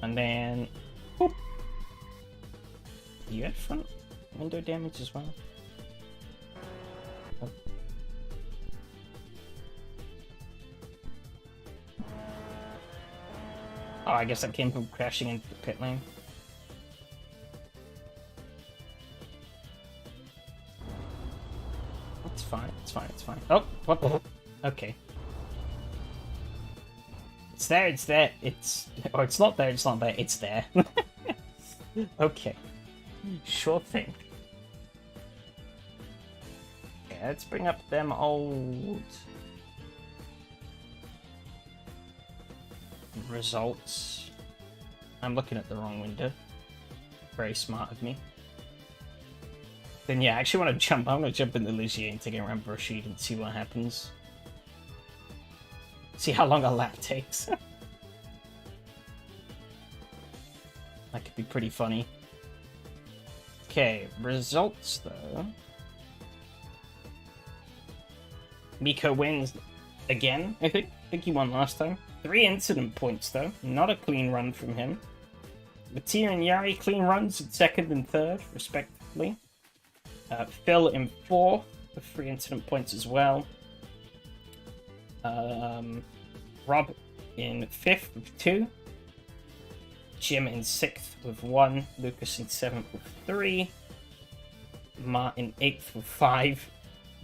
And then... Whoop. You had front window damage as well? Oh. Oh, I guess that came from crashing into the pit lane. It's fine, it's fine, it's fine. Oh, what the... Okay. It's there, it's there, it's... Or it's not there, it's not there, it's there. Okay. Sure thing. Okay, let's bring up them old... results. I'm looking at the wrong window. Very smart of me. Then yeah, I actually want to jump. I'm going to jump in the Ligier and take it around Rashid and see what happens. See how long a lap takes. That could be pretty funny. Okay, results though. Miko wins again, I think. I think he won last time. 3 incident points though. Not a clean run from him. Mattia and Yari clean runs in 2nd and 3rd, respectively. Phil in 4th with 3 incident points as well. Rob in 5th with 2. Jim in 6th with 1. Lucas in 7th with 3. Martin 8th with 5.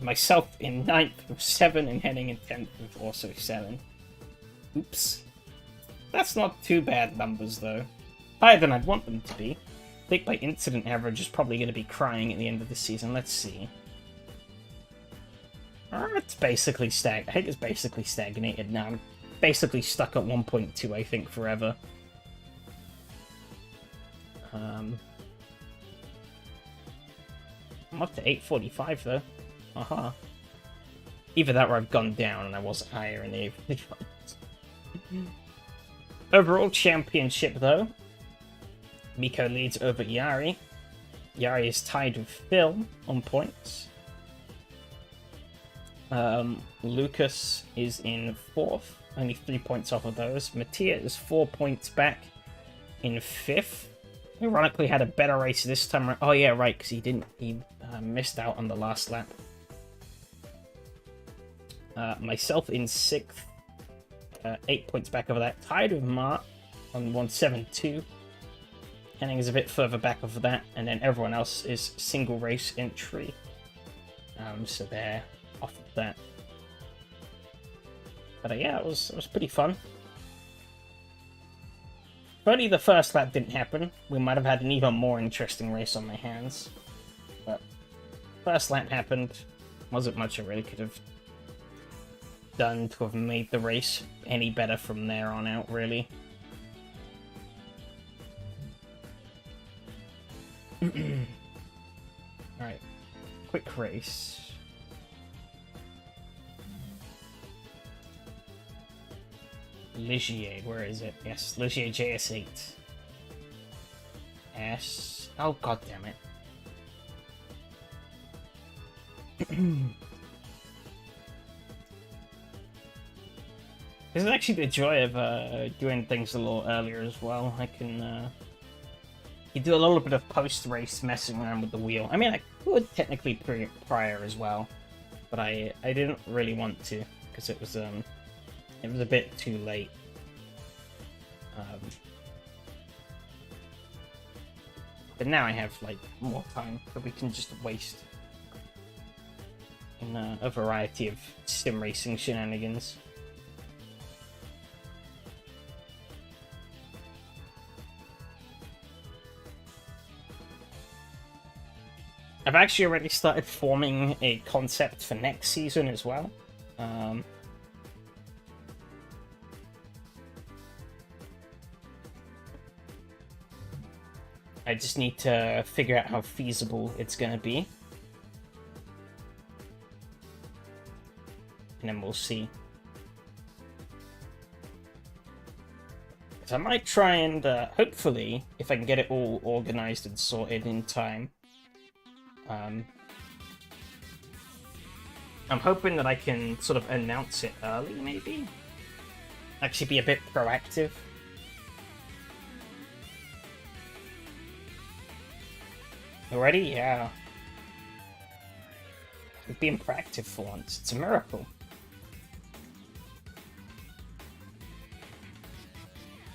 Myself in 9th with 7. And Henning in 10th with also 7. Oops. That's not too bad numbers though. Higher than I'd want them to be. I think my incident average is probably going to be crying at the end of the season. Let's see. It's basically I think it's basically stagnated now. I'm basically stuck at 1.2, I think, forever. I'm up to 845 though. Aha. Either that or I've gone down and I wasn't higher in the 845. Overall championship though. Miko leads over Yari. Yari is tied with Phil on points. Lucas is in 4th, only 3 points off of those. Mattia is 4 points back in 5th. Ironically, had a better race this time. Oh yeah, right, because he missed out on the last lap. Myself in 6th, 8 points back over that. Tied with Mart on 172. Henning is a bit further back of that, and then everyone else is single race entry. So they're off of that. But yeah, it was pretty fun. If only the first lap didn't happen, we might have had an even more interesting race on my hands. But first lap happened. Wasn't much I really could have done to have made the race any better from there on out, really. Alright, quick race. Ligier, where is it? Yes, Ligier JS8. S. Oh, god damn it. This is actually the joy of doing things a little earlier as well. I can you do a little bit of post-race messing around with the wheel. I mean, I could technically prior as well, but I didn't really want to because it was a bit too late. But now I have like more time that we can just waste in a variety of sim racing shenanigans. I've actually already started forming a concept for next season as well. I just need to figure out how feasible it's going to be. And then we'll see. So I might try and, hopefully, if I can get it all organized and sorted in time, I'm hoping that I can sort of announce it early, maybe? Actually be a bit proactive. Already? Yeah. We've been proactive for once. It's a miracle.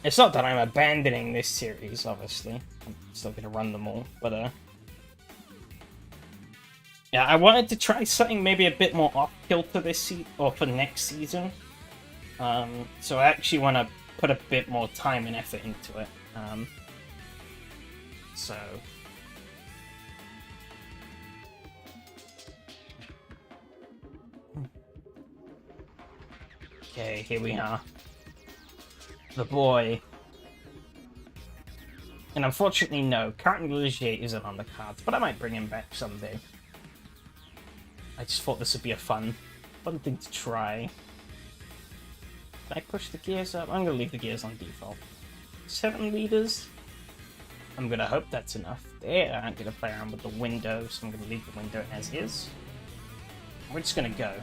It's not that I'm abandoning this series, obviously. I'm still gonna run them all, but, yeah, I wanted to try something maybe a bit more off-kilter this season, or for next season. So I actually want to put a bit more time and effort into it. So... Okay, here we are. The boy. And unfortunately, no, currently Ligier isn't on the cards, but I might bring him back someday. I just thought this would be a fun thing to try. Did I push the gears up? I'm gonna leave the gears on default. 7 liters? I'm gonna hope that's enough. There, I'm gonna play around with the window, so I'm gonna leave the window as is. We're just gonna go.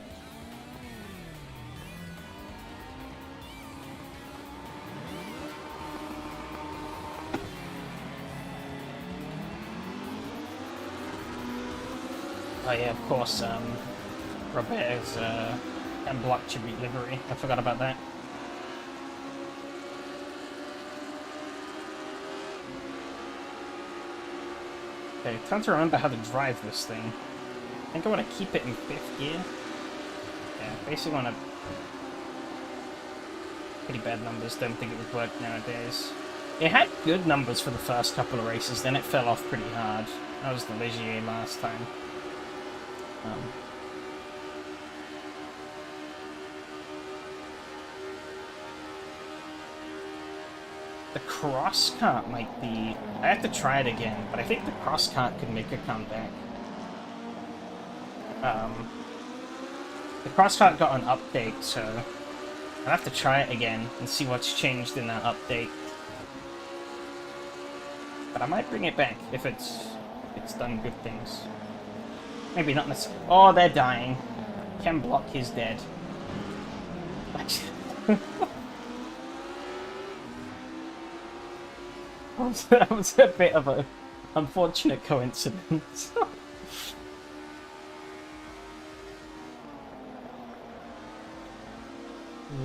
Oh yeah, of course, Robert's and block tribute livery. I forgot about that. Okay, time to remember how to drive this thing. I think I want to keep it in 5th gear. Yeah, basically want to... Pretty bad numbers, don't think it would work nowadays. It had good numbers for the first couple of races, then it fell off pretty hard. That was the Ligier last time. The cross cart might be... I have to try it again, but I think the cross cart could make a comeback. The cross cart got an update, so I'll have to try it again and see what's changed in that update. But I might bring it back if it's done good things. Maybe not necessarily. Oh, they're dying. Ken Block is dead. That was a bit of an unfortunate coincidence.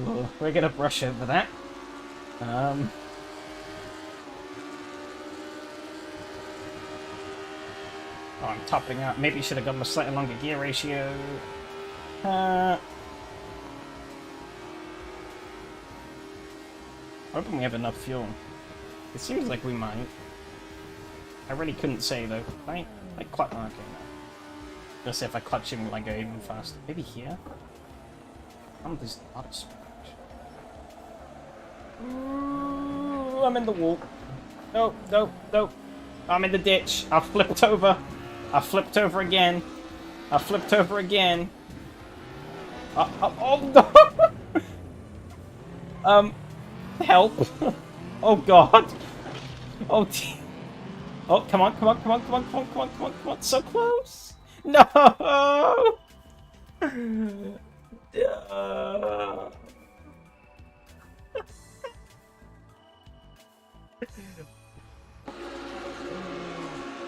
Ooh, we're gonna brush over that. Oh, I'm topping out. Maybe should have gone with a slightly longer gear ratio. Hoping we have enough fuel. It seems like we might. I really couldn't say though. I clutch. Okay, no. Let's see if I clutch him, will I go even faster? Maybe here? There's a lot of splash. Ooh, I'm in the wall. No, no, no. I'm in the ditch. I flipped over. I flipped over again. I flipped over again. Oh no! Help! Oh god! Oh, oh, come on, come on, come on, come on, come on, come on, come on, come on, so close! No!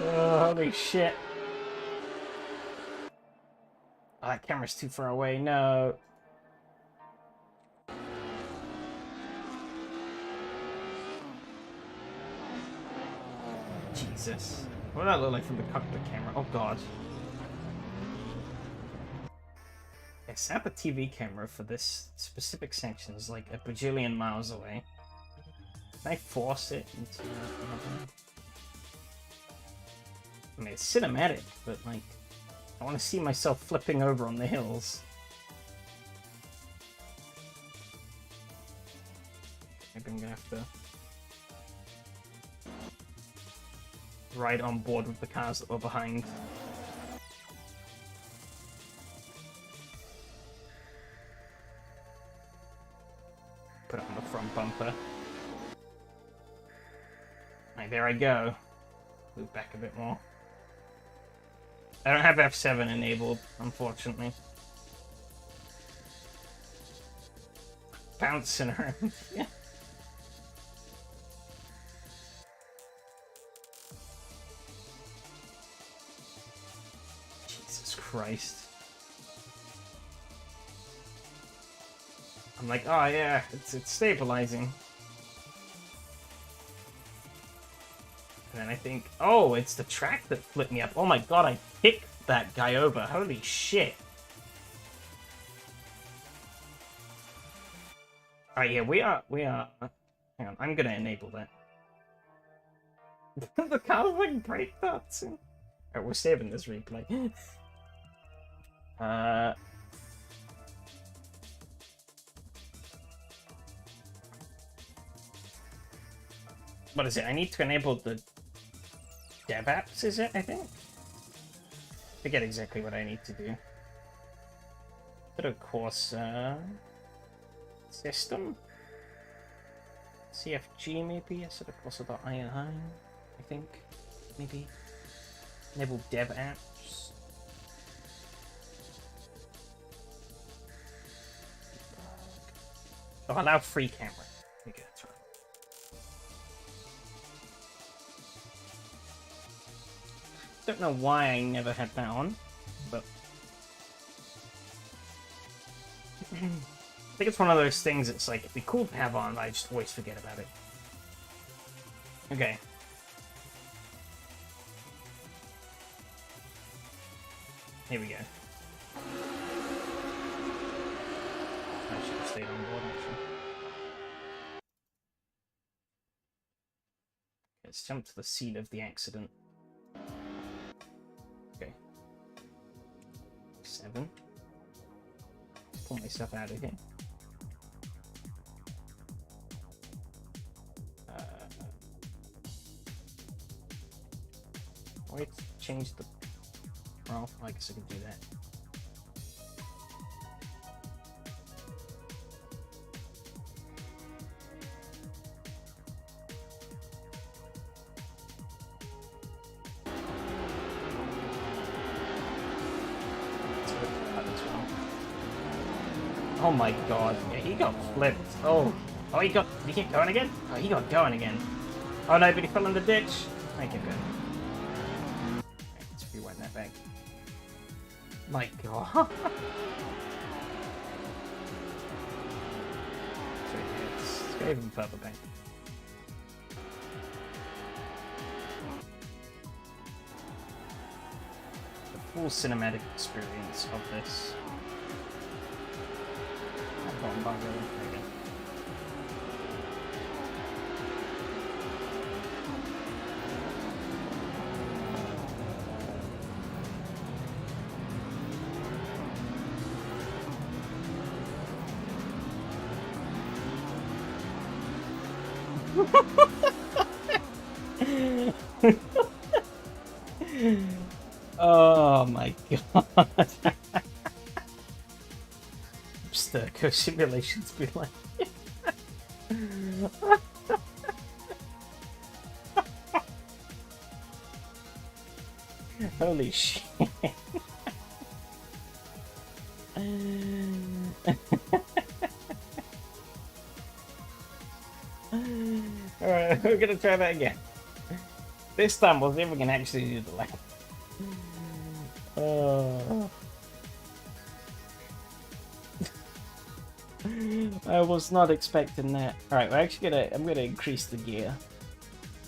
Oh, holy shit. Oh, that camera's too far away, no. Jesus. What did that look like from the cockpit camera? Oh god. I set the TV camera for this specific section is like a bajillion miles away. Can I force it into another? I mean, it's cinematic, but like, I want to see myself flipping over on the hills. Maybe I'm gonna have to ride on board with the cars that were behind. Put it on the front bumper. Right, there I go. Move back a bit more. I don't have F7 enabled, unfortunately. Bouncing around. Yeah. Jesus Christ. I'm like, oh yeah, it's stabilizing. And then I think, oh, it's the track that flipped me up. Oh my god, I kicked that guy over. Holy shit. Alright, yeah, we are, hang on, I'm gonna enable that. The car's like break dancing. Alright, we're saving this replay. What is it? I need to enable the dev apps, is it, I think? Forget exactly what I need to do. But of course, system? CFG maybe? Set of course .ini, I think. Maybe. Enable dev apps. Oh, allow free camera. There you go, that's right. Don't know why I never had that on, but I think it's one of those things that's like, it'd be cool to have on, but I just always forget about it. Okay. Here we go. I should have stayed on board, actually. Let's jump to the scene of the accident. Okay. 7. Pull myself out of here. Wait, change the... Well, I guess I could do that. Oh my god, yeah, he got flipped. Oh, did he get going again? Oh, he got going again. Oh no, but he fell in the ditch. I get good. Let's rewind that back. My god. So yeah, let's go even further back. The full cinematic experience of this. Oh my god. Sturco simulations be like. Holy shit. Alright, we're gonna try that again. This time we'll see if we can actually do the lap. I was not expecting that. Alright, I'm gonna increase the gear.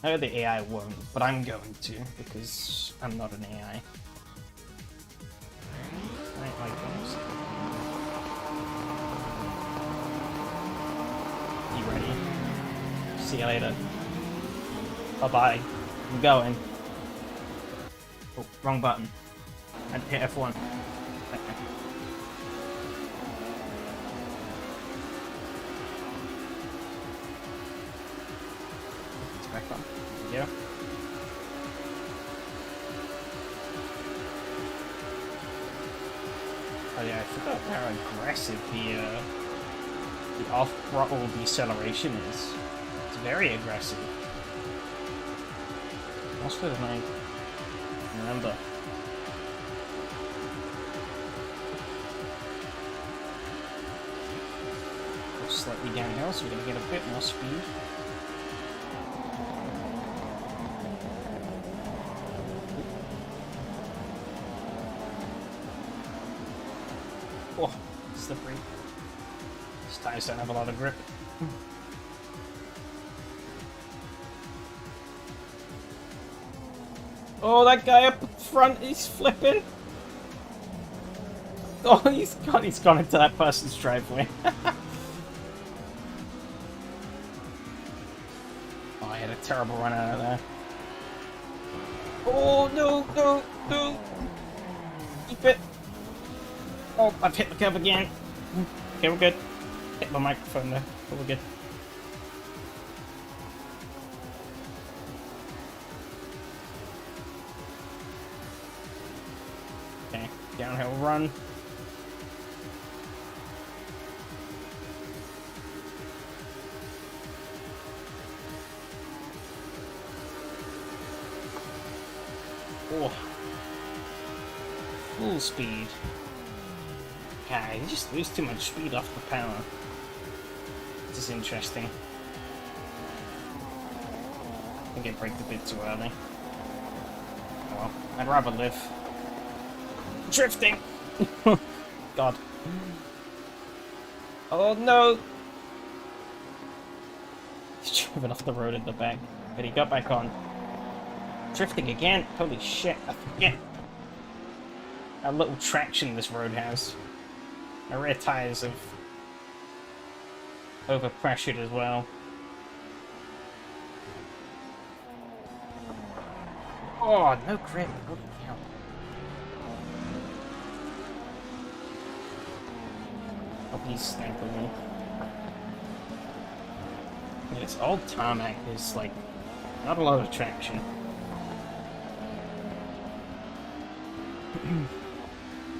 I know the AI won't, but I'm going to, because I'm not an AI. Right, like those. You ready? See you later. Bye-bye. I'm going. Oh, wrong button. I hit F1. It's back on. Yeah. Oh yeah, I forgot how aggressive the off-throttle deceleration is. It's very aggressive. Faster than I remember. Go slightly downhill, so we're gonna get a bit more speed. Oh, slippery. These tires don't have a lot of grip. Oh, that guy up front, he's flipping. Oh, he's gone into that person's driveway. Oh, I had a terrible run out of there. Oh, no. Keep it. Oh, I've hit the curb again. Okay, we're good. Hit my microphone there, but we're good. Okay, downhill run. Oh. Full speed. God, you just lose too much speed off the power. This is interesting. I think I braked a bit too early. Oh well, I'd rather live. Drifting! God. Oh no! He's driven off the road at the back, but he got back on. Drifting again? Holy shit, I forget how little traction this road has. My rear tires have overpressured as well. Oh, no grip. Holy cow. Oh, he's sniping me. Yeah, this old tarmac is like not a lot of traction.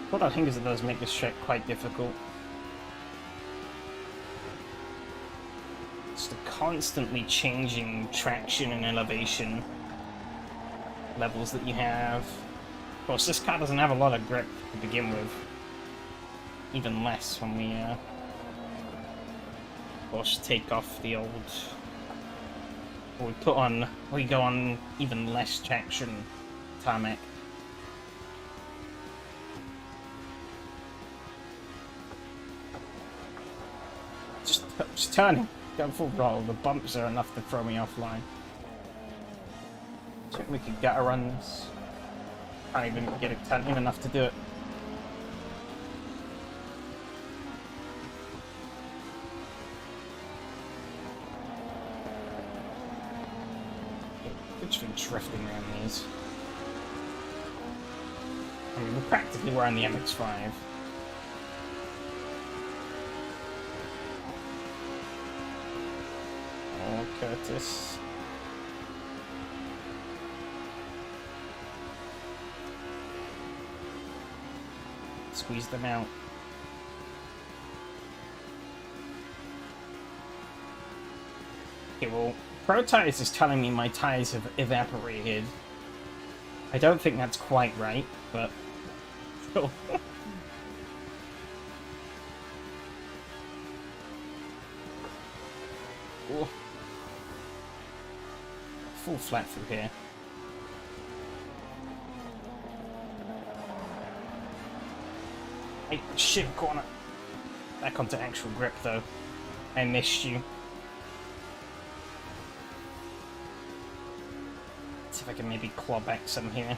What I think is it does make this track quite difficult. It's the constantly changing traction and elevation levels that you have. Of course, this car doesn't have a lot of grip to begin with. Even less when we, of course, take off the old... Or we go on even less traction tarmac. Just turning, going full throttle. The bumps are enough to throw me offline. Check we could gutter run this. Can't even get it turning enough to do it. We've just been drifting around these. I mean, we're practically wearing the MX-5. Oh, Curtis. Squeeze them out. Okay, well, Pro Tires is telling me my tires have evaporated. I don't think that's quite right, but... Cool. Full flat through here. Hey, shit, corner. Back onto actual grip, though. I missed you. See if I can maybe claw back some here.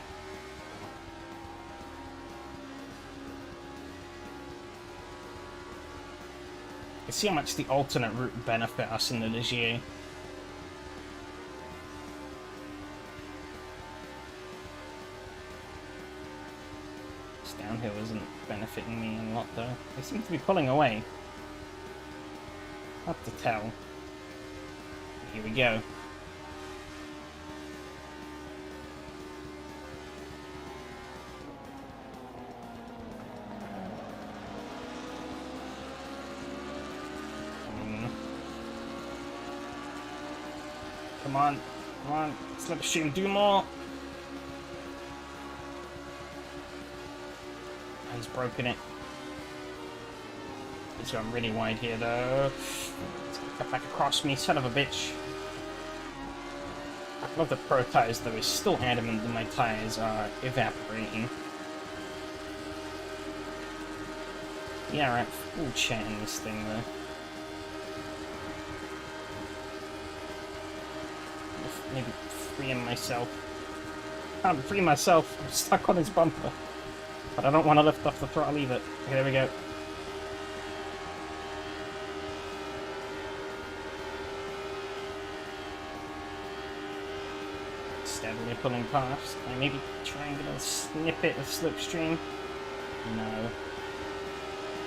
You see how much the alternate route benefit us in the Ligier. This downhill isn't benefiting me a lot, though. They seem to be pulling away. Hard to tell. Here we go. Come on, come on, slipstream, do more! He's broken it. He's gone really wide here, though. He's gonna cut back across me, son of a bitch. I love the Pro Tires, though. He's still adamant that my tires are evaporating. Yeah, right, full chat in this thing, though. Maybe freeing myself. Can't free myself. I'm stuck on his bumper. But I don't want to lift off the throttle either. Okay, there we go. Steadily pulling past. Can I maybe try and get a snippet of slipstream? No.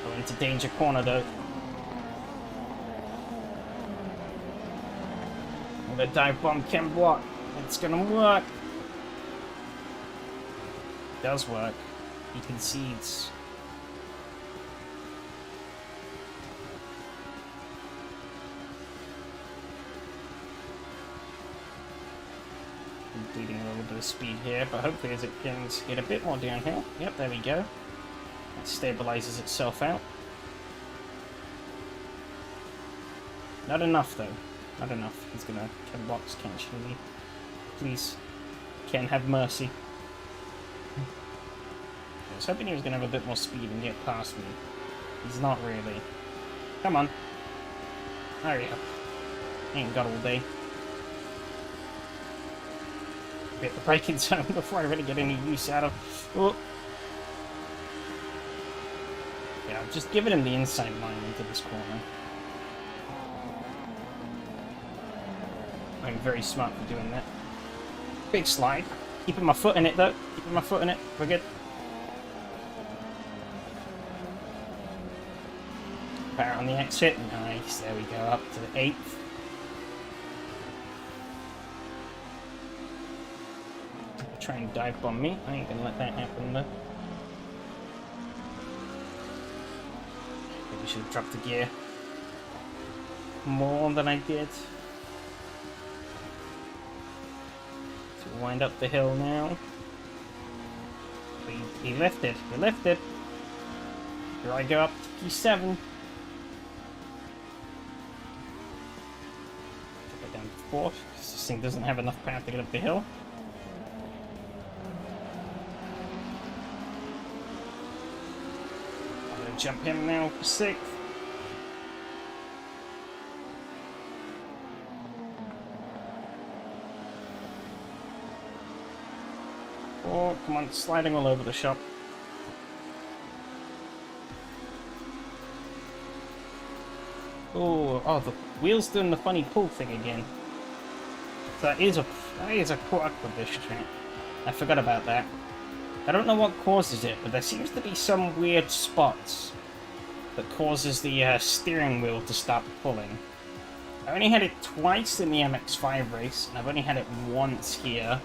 Go into danger corner though. The dive bomb can block. It's gonna work. It does work. He concedes. I'm bleeding a little bit of speed here, but hopefully as it can get a bit more downhill. Yep, there we go. That stabilizes itself out. Not enough though. Not enough. He's gonna Ken box catching me. Please. Ken, have mercy. I was hoping he was gonna have a bit more speed and get past me. He's not really. Come on. Hurry up. Ain't got all day. Hit the braking zone before I really get any use out of. Oh. Yeah, I'm just giving him the inside line into this corner. I'm very smart for doing that. Big slide. Keeping my foot in it though. Keeping my foot in it. We're good. Power on the exit. Nice. There we go. Up to the 8th. Try and dive bomb me. I ain't gonna let that happen though. Maybe should have dropped the gear more than I did. Wind up the hill now. He lifted. He lifted. Here I go up to P7. Drop it down to 4th, because this thing doesn't have enough power to get up the hill. I'm going to jump him now for 6th. Oh, come on, sliding all over the shop. Oh, the wheel's doing the funny pull thing again. That is a quirk with this track. I forgot about that. I don't know what causes it, but there seems to be some weird spots that causes the steering wheel to stop pulling. I only had it twice in the MX-5 race, and I've only had it once here.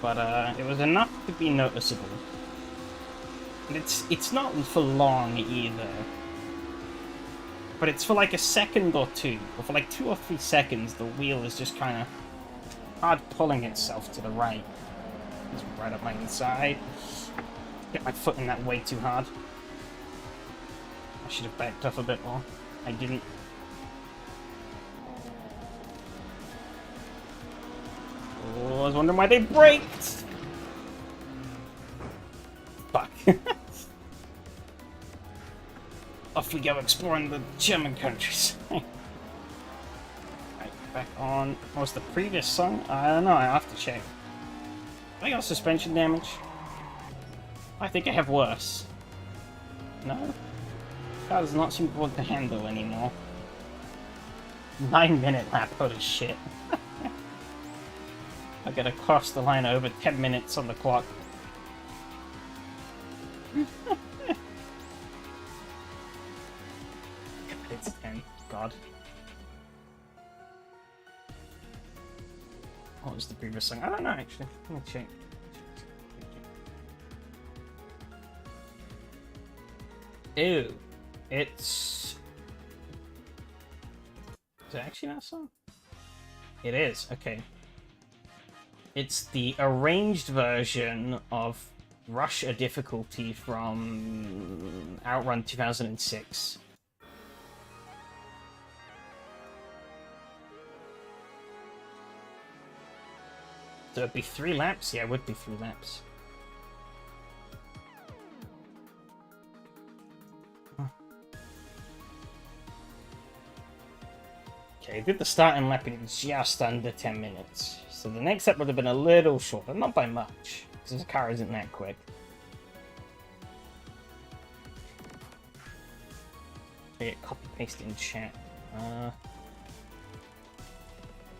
But it was enough to be noticeable. And it's not for long either. But it's for like a second or two, or for like 2 or 3 seconds, the wheel is just kind of hard pulling itself to the right. It's right up my inside. Get my foot in that way too hard. I should have backed off a bit more. I didn't. Oh, I was wondering why they braked! Fuck. Off we go exploring the German countries. Right, back on. What was the previous song? I don't know, I have to check. I got suspension damage. I think I have worse. No? Car does not seem to want to handle anymore. 9-minute lap, holy shit. I gotta cross the line over 10 minutes on the clock. It's 10. God. What was the previous song? I don't know, actually. Let me check. Ew. It's... Is it actually that song? It is, okay. It's the arranged version of Rush a Difficulty from Outrun 2006. So it'd be 3 laps? Yeah, it would be 3 laps. Okay, I did the starting lap in just under 10 minutes. So the next lap would have been a little shorter, not by much, because the car isn't that quick. I get copy-pasted in chat. I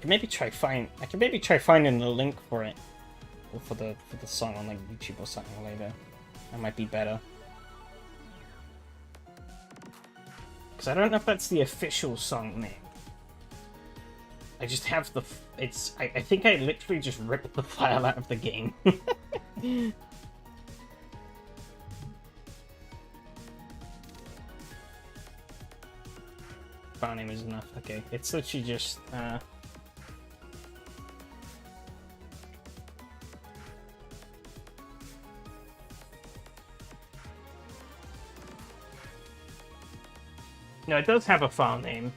can maybe try finding the link for it, or for the song on like YouTube or something later. That might be better. Because I don't know if that's the official song name. I just have the... I think I literally just ripped the file out of the game. File name is enough. Okay, it's literally just... No, it does have a file name.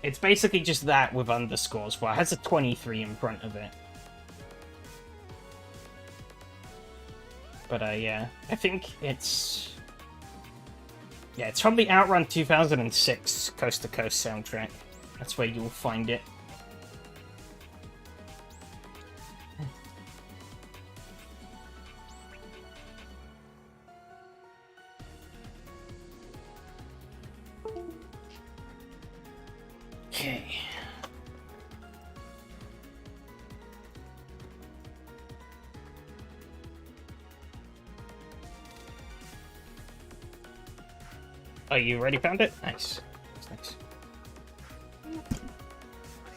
It's basically just that with underscores. Well, it has a 23 in front of it. But, yeah. I think it's... Yeah, it's from the Outrun 2006 Coast to Coast soundtrack. That's where you'll find it. Okay. Oh, you already found it? Nice. That's nice.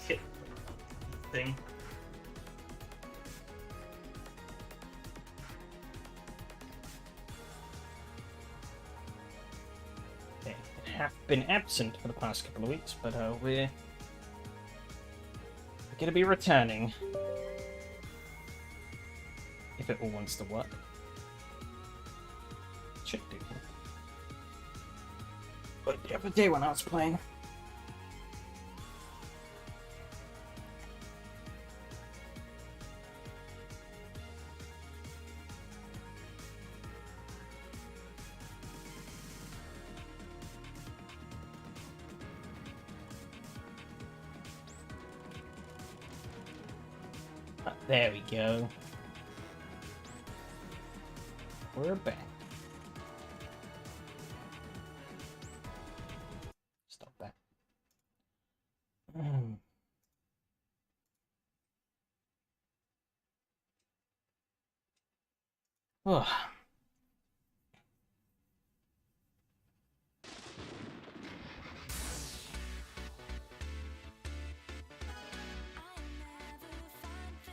Hit thing. Okay. I have been absent for the past couple of weeks, but we're gonna be returning. If it all wants to work. Should do. But the other day when I was playing. There we go. We're back. Stop that. Oh.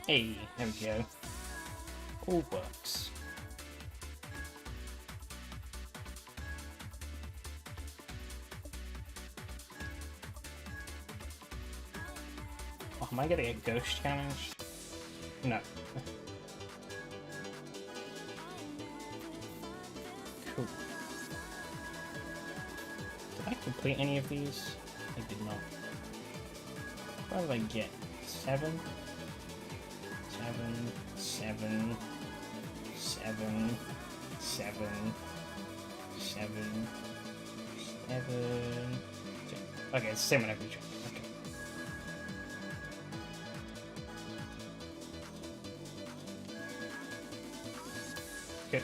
Hey, there we go. All works. Am I gonna get ghost challenged? No. Cool. Did I complete any of these? I did not. What did I get? 7? 7, 7, 7, 7, 7, 7. Okay, it's the same on every jump. Okay. Good.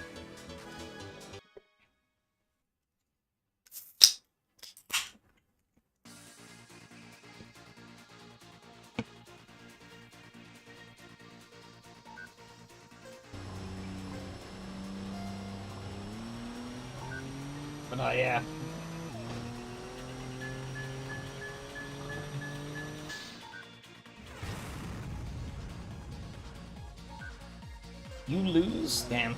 But yeah. You lose? Damn.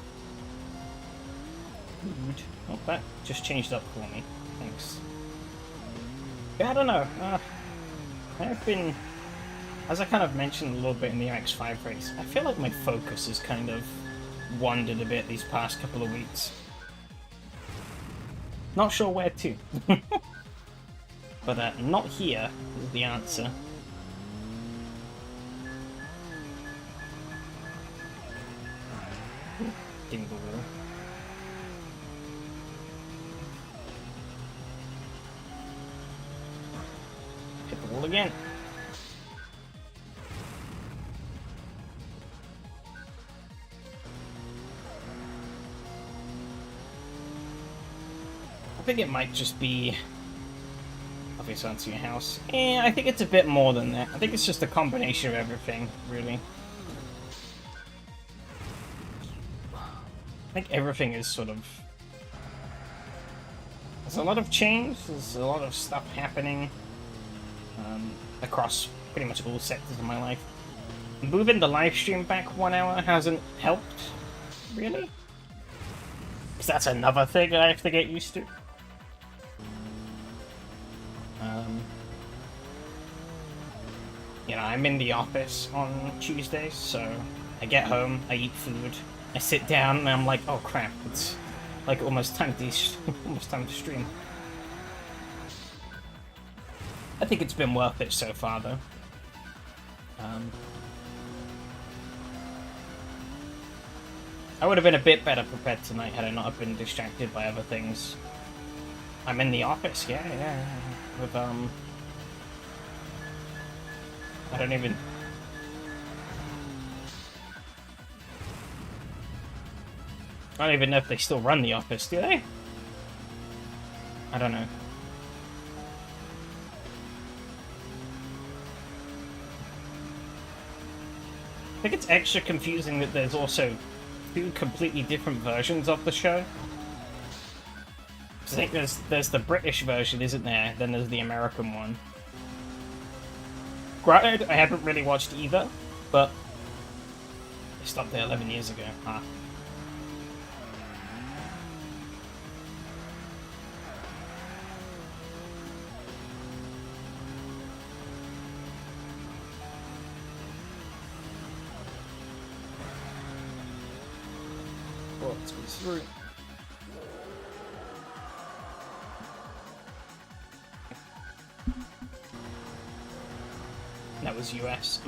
Rude. Oh, that just changed up for me. Thanks. Yeah, I don't know. I've been... As I kind of mentioned a little bit in the MX-5 race, I feel like my focus has kind of wandered a bit these past couple of weeks. Not sure where to. But not here is the answer. Didn't go well. Hit the wall again. I think it might just be obviously onto your house. Yeah, I think it's a bit more than that. I think it's just a combination of everything, really. I think everything is sort of... There's a lot of change, there's a lot of stuff happening across pretty much all sectors of my life. Moving the live stream back 1 hour hasn't helped, really? Because that's another thing I have to get used to. You know, I'm in the office on Tuesdays, so I get home, I eat food, I sit down, and I'm like, oh crap, it's like almost time to stream. I think it's been worth it so far, though. I would have been a bit better prepared tonight had I not have been distracted by other things. I'm in the office, yeah. With, I don't even know if they still run the office, do they? I don't know. I think it's extra confusing that there's also 2 completely different versions of the show. I think there's the British version, isn't there? Then there's the American one. Granted, I haven't really watched either, but I stopped there 11 years ago. Ah. Well, let's go through. That was US.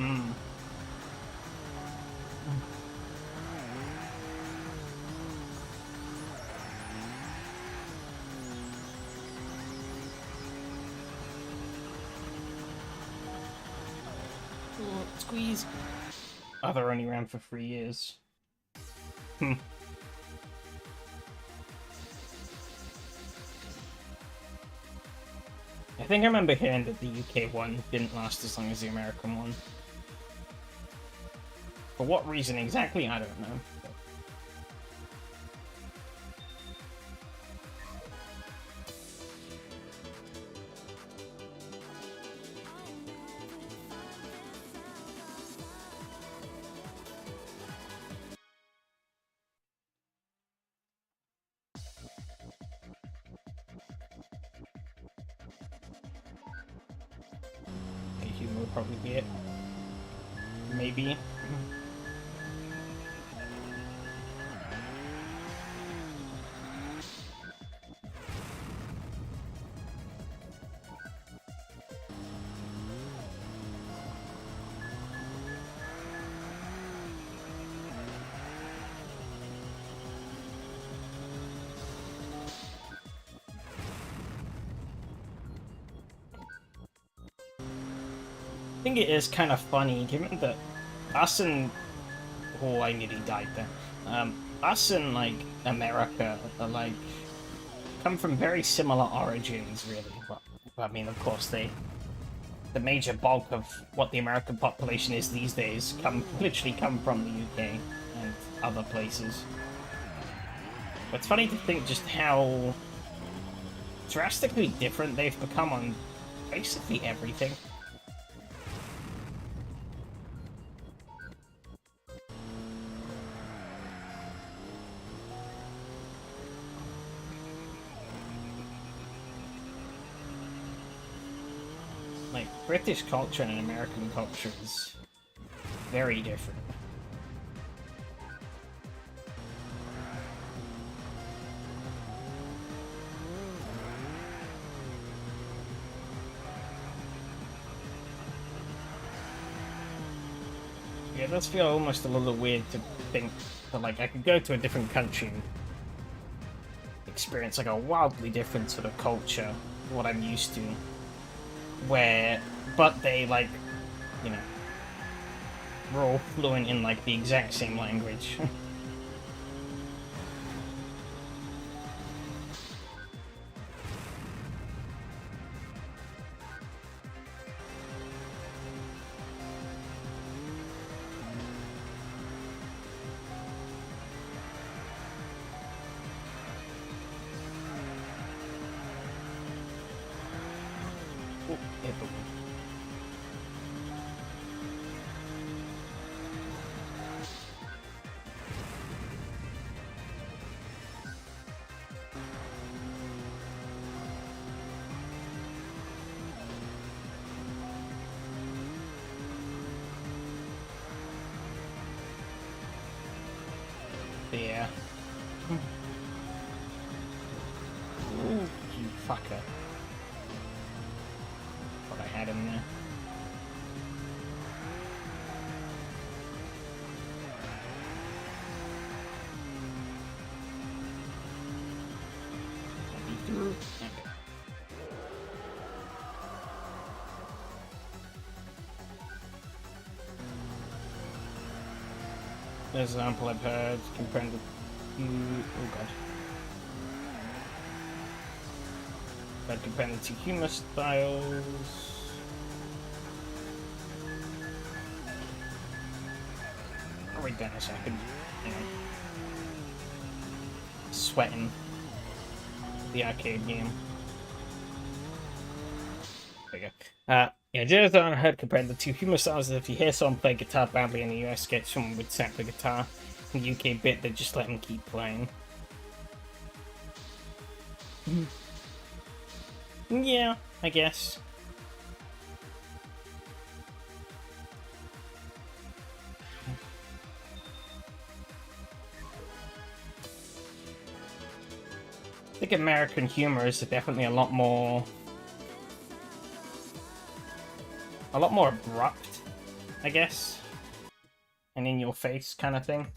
Oh, squeeze. Oh, they're only around for 3 years. I think I remember hearing that the UK one didn't last as long as the American one. For what reason exactly, I don't know. Will probably be it. maybe. I think it is kind of funny, given that us and... Oh, I nearly died there. Us and, like, America are, like, come from very similar origins, really. Well, I mean, of course, the major bulk of what the American population is these days literally come from the UK and other places. But it's funny to think just how drastically different they've become on basically everything. Like, British culture and American culture is very different. Yeah, it does feel almost a little weird to think that, like, I could go to a different country and experience, like, a wildly different sort of culture, what I'm used to. But they, like, you know, we're all fluent in, like, the exact same language. Oh, hit the wall. Yeah. Ooh, you fucker. Thought I had him there. Okay. There's an example I've heard compared to... Oh god. But compared to humor styles... Oh wait, Dennis, I could... You know... Sweating. The arcade game. There you go. Yeah, Jonathan heard compared the two humor styles is if you hear someone play guitar badly in the US, get someone with sample guitar. In the UK bit, they just let them keep playing. Yeah, I guess. I think American humor is definitely a lot more abrupt, I guess, and in your face kind of thing.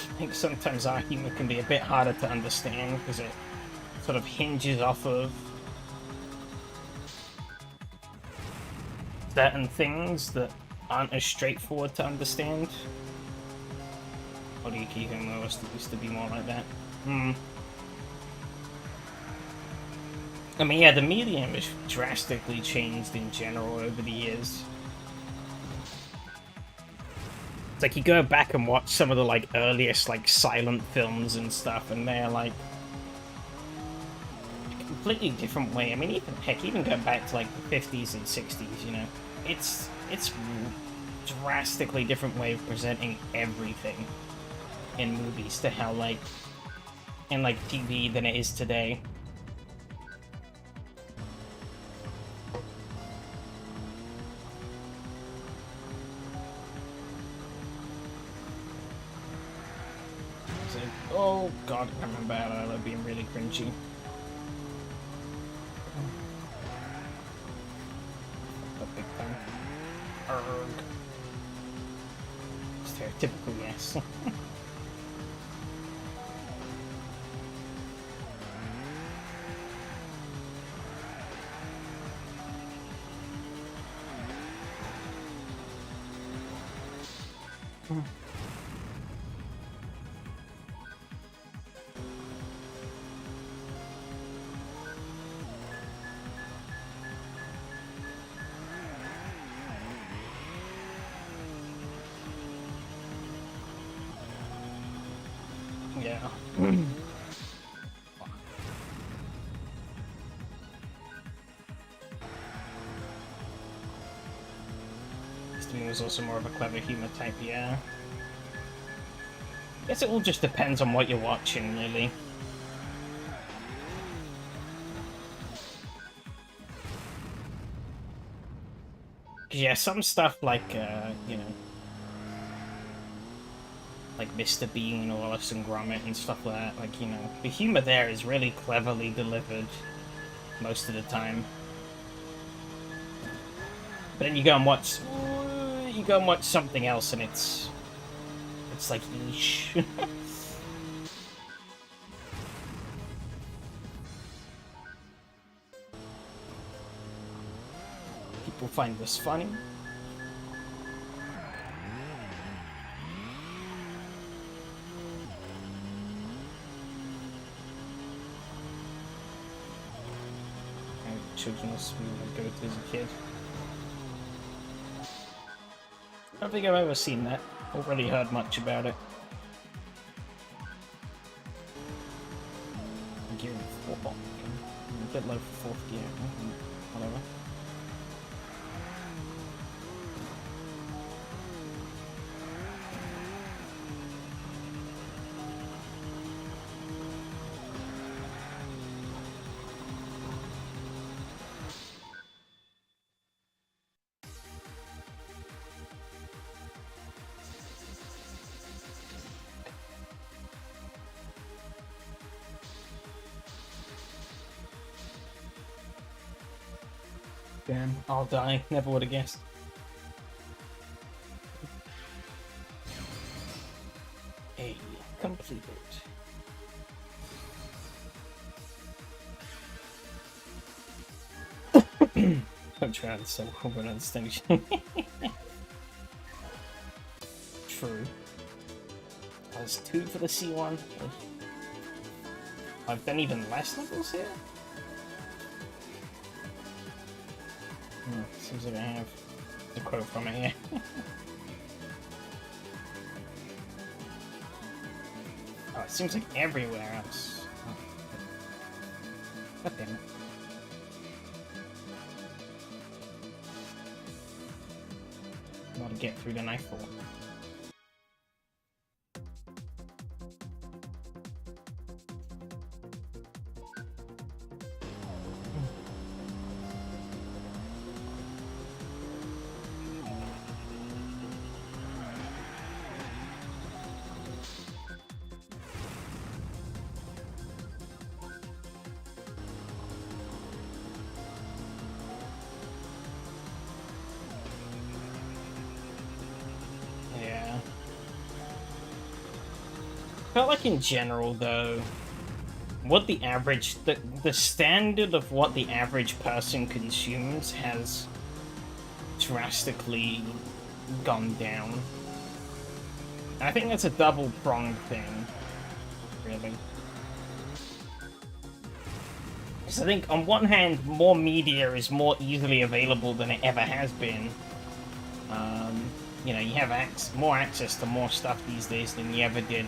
I think sometimes our humor can be a bit harder to understand because it sort of hinges off of certain things that aren't as straightforward to understand. Or do you keep humor used to be more like that? I mean, yeah, the medium has drastically changed in general over the years. like you go back and watch some of the like earliest like silent films and stuff, and they're like a completely different way. I mean, even heck, even going back to like the 50s and 60s, you know, it's drastically different way of presenting everything in movies to how like in like TV than it is today. Oh god, I remember that being really cringy. A big thing. Arrgh. Stereotypical, yes. Yeah. This was also more of a clever humor type, yeah. Guess it all just depends on what you're watching, really. Yeah, some stuff like, you know, like Mr. Bean or Wallace and Gromit and stuff like that, like, you know, the humor there is really cleverly delivered most of the time. But then you go and watch something else and it's like niche. People find this funny. Children's movie I go to as a kid. I don't think I've ever seen that, or really heard much about it. Gear 4 bomb. A bit low for 4th gear, whatever. Damn, I'll die. Never would have guessed. Hey, completed. I'm trying to sell Corbin Station. True. That's 2 for the C1. I've done even less levels here? Seems like I have the quote from it here. Oh, it seems like everywhere else. Oh. God damn it. I want to get through the nightfall. Felt like in general, though, what the average, the standard of what the average person consumes has drastically gone down. And I think that's a double-pronged thing, really. Because I think, on one hand, more media is more easily available than it ever has been. you know, you have more access to more stuff these days than you ever did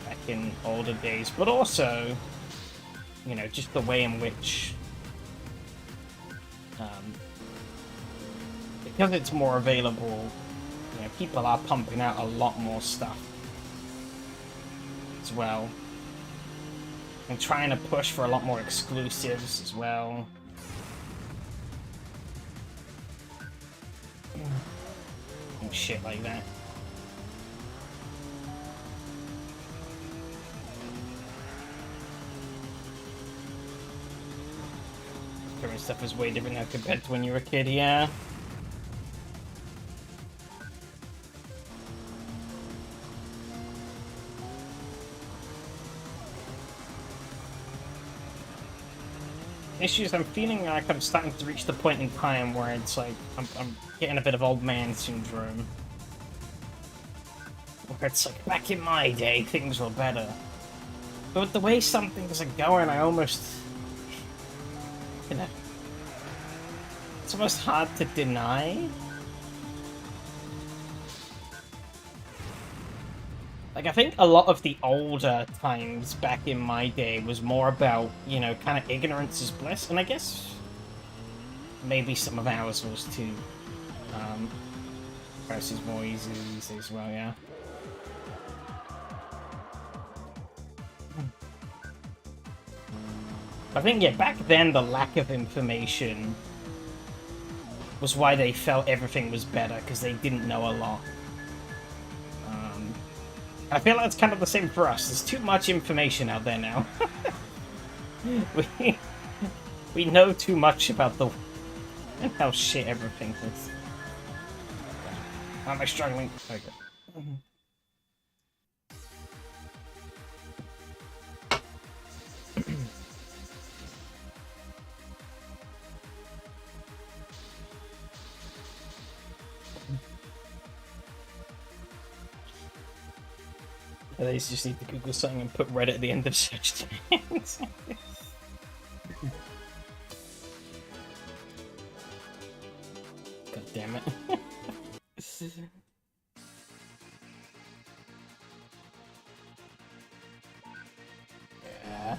back in older days. But also, you know, just the way in which, because it's more available, you know, people are pumping out a lot more stuff as well. And trying to push for a lot more exclusives as well. And shit like that. Current stuff is way different now compared to when you were a kid, yeah. Issues, I'm feeling like I'm starting to reach the point in time where it's like I'm getting a bit of old man syndrome. Where it's like, back in my day, things were better. But with the way some things are going, I almost... You know... It's almost hard to deny. Like, I think a lot of the older times back in my day was more about, you know, kind of ignorance is bliss, and I guess maybe some of ours was too. Versus more easy these days as well, yeah. I think, yeah, back then the lack of information was why they felt everything was better, because they didn't know a lot. I feel like it's kind of the same for us. There's too much information out there now. we know too much about the and how shit everything is. How am I struggling? Okay. They just need to Google something and put Reddit at the end of search terms. God damn it. Yeah.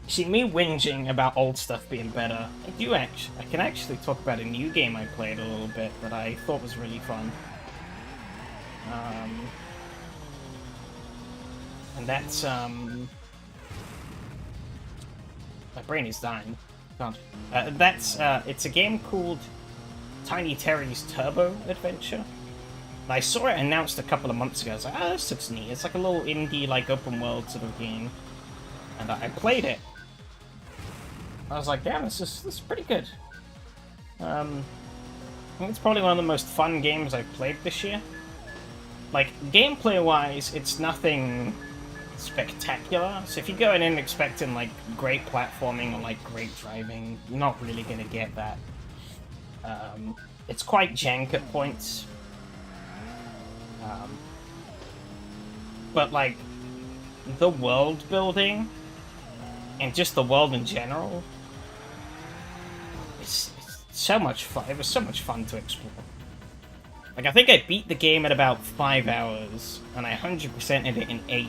See, me whinging about old stuff being better, I can actually talk about a new game I played a little bit that I thought was really fun. And that's, my brain is dying. God. It's a game called Tiny Terry's Turbo Adventure. I saw it announced a couple of months ago. I was like, oh, this looks neat. It's like a little indie, like, open world sort of game. And I played it. I was like, damn, this is pretty good. I think it's probably one of the most fun games I've played this year. Like, gameplay-wise, it's nothing spectacular. So if you go in expecting, like, great platforming or, like, great driving, you're not really gonna get that. It's quite jank at points. But, like, the world building and just the world in general, it's so much fun. It was so much fun to explore. Like, I think I beat the game at about 5 hours, and I 100%ed it in 8.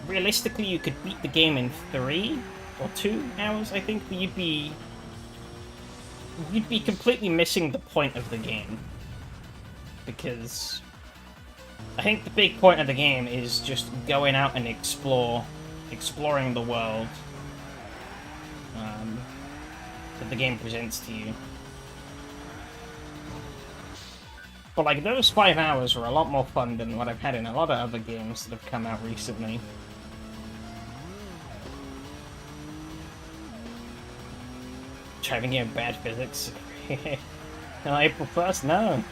Realistically, you could beat the game in 3 or 2 hours, I think, but you'd be completely missing the point of the game. Because I think the big point of the game is just going out and exploring the world that the game presents to you. But, like, those 5 hours were a lot more fun than what I've had in a lot of other games that have come out recently. Driving game bad physics. On April 1st? No.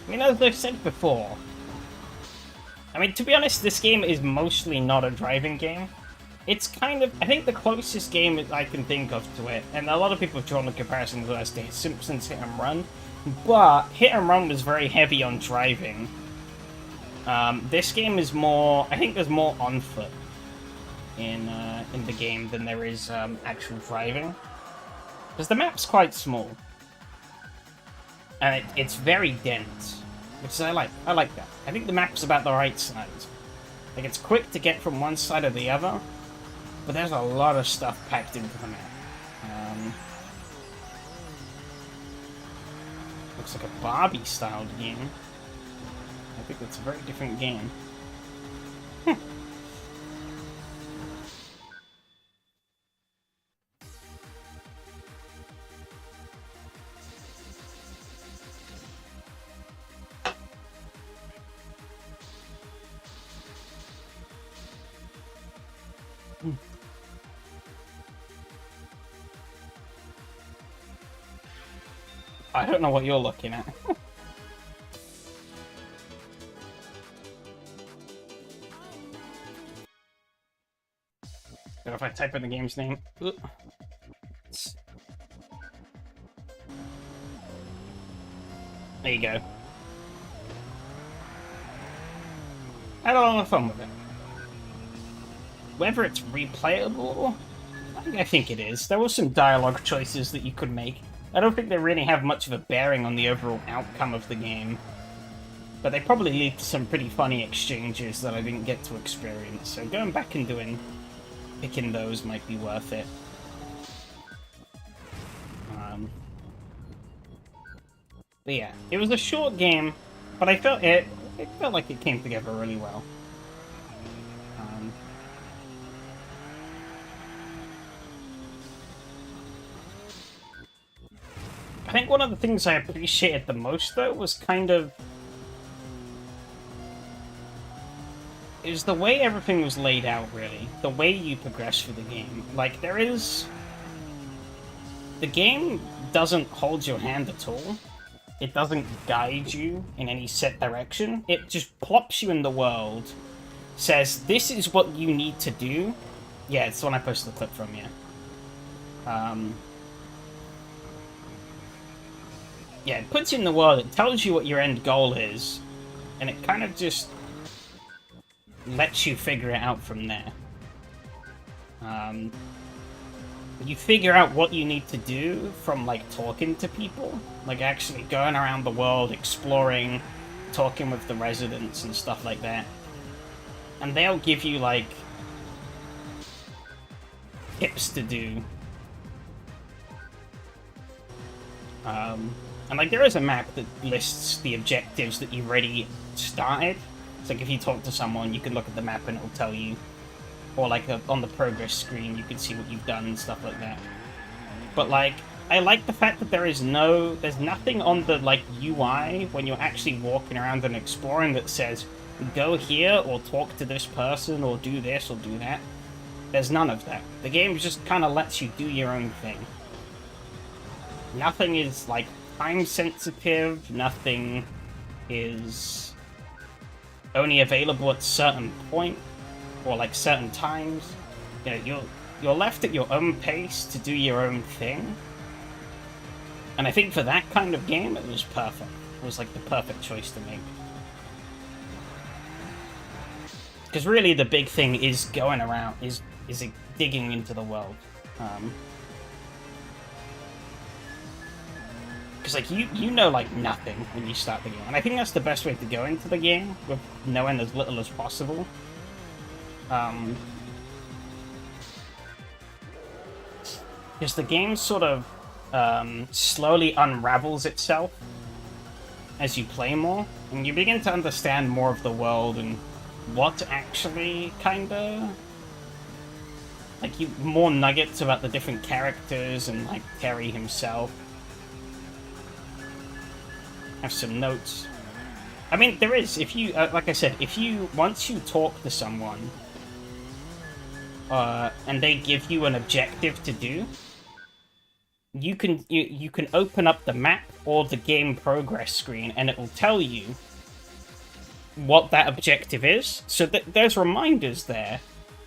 I mean, as I've said before, I mean, to be honest, this game is mostly not a driving game. It's kind of, I think the closest game I can think of to it, and a lot of people have drawn a comparison to last day, Simpsons Hit and Run, but Hit and Run was very heavy on driving. This game is more... I think there's more on foot in the game than there is actual driving. Because the map's quite small. And it's very dense, which I like. I like that. I think the map's about the right size. Like, it's quick to get from one side to the other, but there's a lot of stuff packed into the map. Looks like a Barbie-styled game. I think it's a very different game. I don't know what you're looking at. But if I type in the game's name... There you go. I had a lot of fun with it. Whether it's replayable, I think it is. There were some dialogue choices that you could make. I don't think they really have much of a bearing on the overall outcome of the game. But they probably lead to some pretty funny exchanges that I didn't get to experience. So going back and picking those might be worth it. But yeah, it was a short game, but I felt it felt like it came together really well. I think one of the things I appreciated the most, though, was kind of... It was the way everything was laid out, really. The way you progress through the game. Like, there is... The game doesn't hold your hand at all. It doesn't guide you in any set direction. It just plops you in the world, says, this is what you need to do. Yeah, it's the one I posted the clip from, yeah. Yeah, it puts you in the world, it tells you what your end goal is, and it kind of just lets you figure it out from there. You figure out what you need to do from, like, talking to people. Like, actually going around the world, exploring, talking with the residents and stuff like that. And they'll give you, like, tips to do. And, like, there is a map that lists the objectives that you've already started. It's like, if you talk to someone, you can look at the map and it'll tell you. Or, like, on the progress screen, you can see what you've done and stuff like that. But, like, I like the fact that there's nothing on the, like, UI when you're actually walking around and exploring that says, go here, or talk to this person, or do this, or do that. There's none of that. The game just kind of lets you do your own thing. Nothing is, like, time sensitive, nothing is only available at certain point, or like certain times. You know, you're left at your own pace to do your own thing. And I think for that kind of game, it was perfect. It was like the perfect choice to make. Because really the big thing is going around, is digging into the world. Because, like, you know, like, nothing when you start the game. And I think that's the best way to go into the game, with knowing as little as possible. Because the game sort of slowly unravels itself as you play more, and you begin to understand more of the world and what actually kinda... Like, more nuggets about the different characters and, like, Terry himself. Have some notes. I mean, there is, if you, like I said, once you talk to someone, and they give you an objective to do, you can open up the map or the game progress screen, and it will tell you what that objective is. So there's reminders there,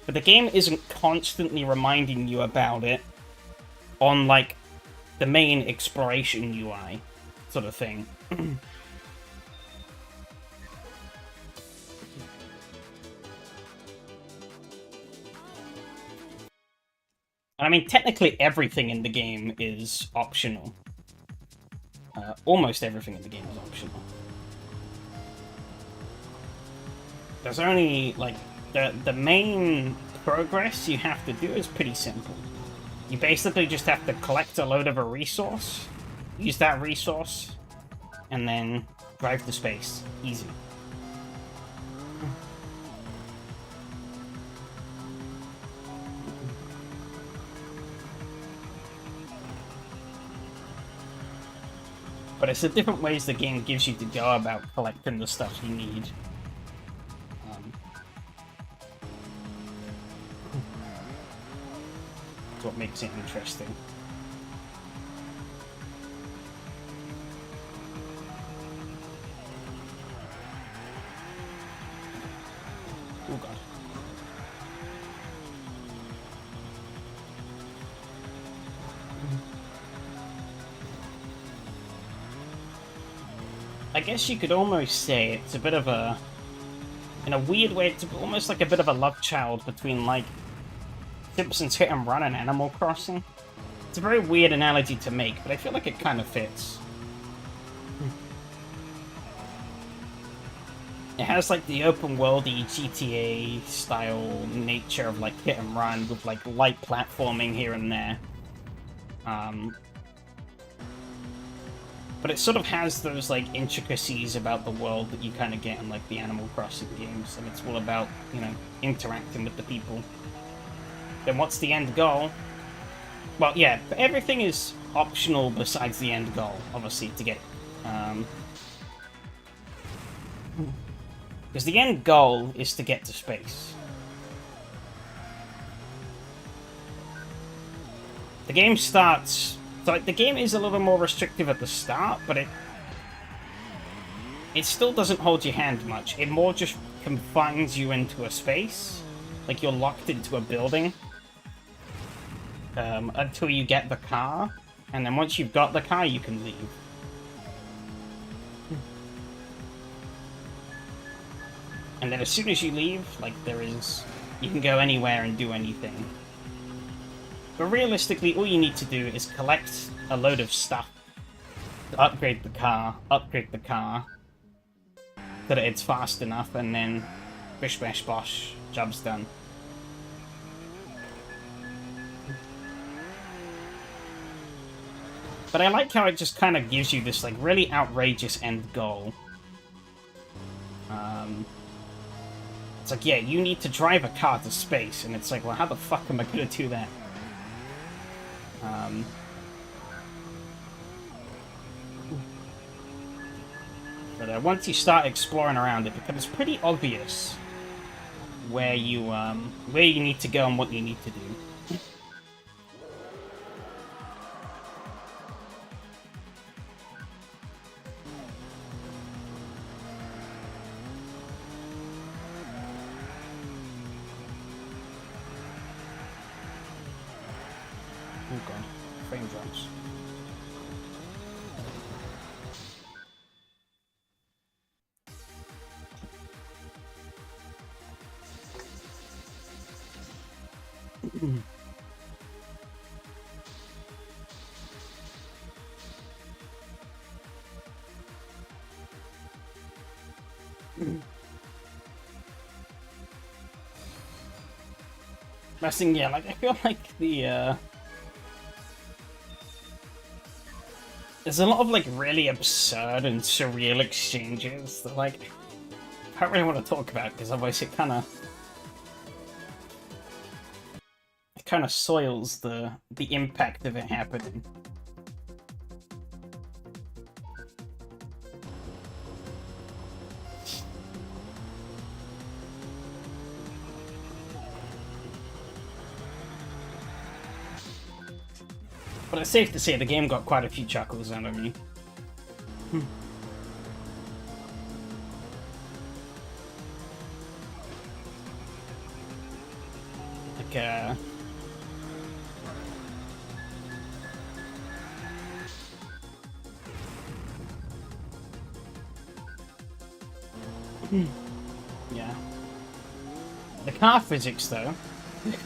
but the game isn't constantly reminding you about it on, like, the main exploration UI. sort of thing. I mean, technically everything in the game is optional. Almost everything in the game is optional. There's only, like, the main progress you have to do is pretty simple. You basically just have to collect a load of a resource, use that resource, and then drive to space. Easy. But it's the different ways the game gives you to go about collecting the stuff you need. That's what makes it interesting. Oh god. I guess you could almost say it's a bit of a... In a weird way, it's almost like a bit of a love child between, like, Simpsons Hit and Run and Animal Crossing. It's a very weird analogy to make, but I feel like it kind of fits. It has, like, the open-worldy GTA-style nature of, like, Hit and Run with, like, light platforming here and there. But it sort of has those, like, intricacies about the world that you kind of get in, like, the Animal Crossing games. And it's all about, you know, interacting with the people. Then what's the end goal? Well, yeah, everything is optional besides the end goal, obviously, to get... Because the end goal is to get to space. The game starts... So, like, the game is a little more restrictive at the start, but it still doesn't hold your hand much. It more just confines you into a space. Like, you're locked into a building. Until you get the car. And then once you've got the car, you can leave. And then as soon as you leave, like, you can go anywhere and do anything. But realistically, all you need to do is collect a load of stuff to upgrade the car, so that it's fast enough, and then bish bash bosh, job's done. But I like how it just kind of gives you this, like, really outrageous end goal. It's like, yeah, you need to drive a car to space, and it's like, well, how the fuck am I gonna do that? But once you start exploring around, it becomes pretty obvious where you need to go and what you need to do. Oh god, frame drops. Messing, yeah, like, I feel like there's a lot of, like, really absurd and surreal exchanges that, like, I don't really want to talk about, because otherwise it kind of soils the impact of it happening. But it's safe to say the game got quite a few chuckles out of me. Like, Yeah. The car physics, though,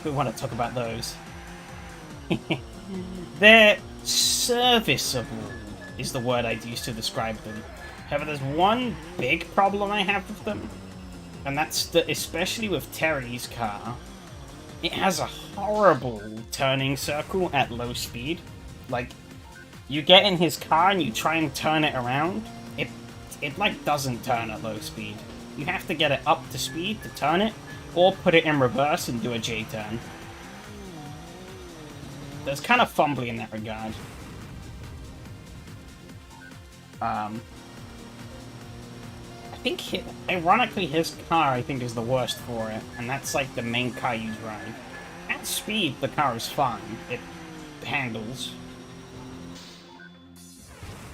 we want to talk about those. They're serviceable, is the word I'd use to describe them. However, there's one big problem I have with them, and that's that, especially with Terry's car, it has a horrible turning circle at low speed. Like, you get in his car and you try and turn it around, it like doesn't turn at low speed. You have to get it up to speed to turn it, or put it in reverse and do a J-turn. There's kind of fumbly in that regard. I think, ironically, his car, I think, is the worst for it, and that's like the main car you drive. At speed, the car is fine. It handles.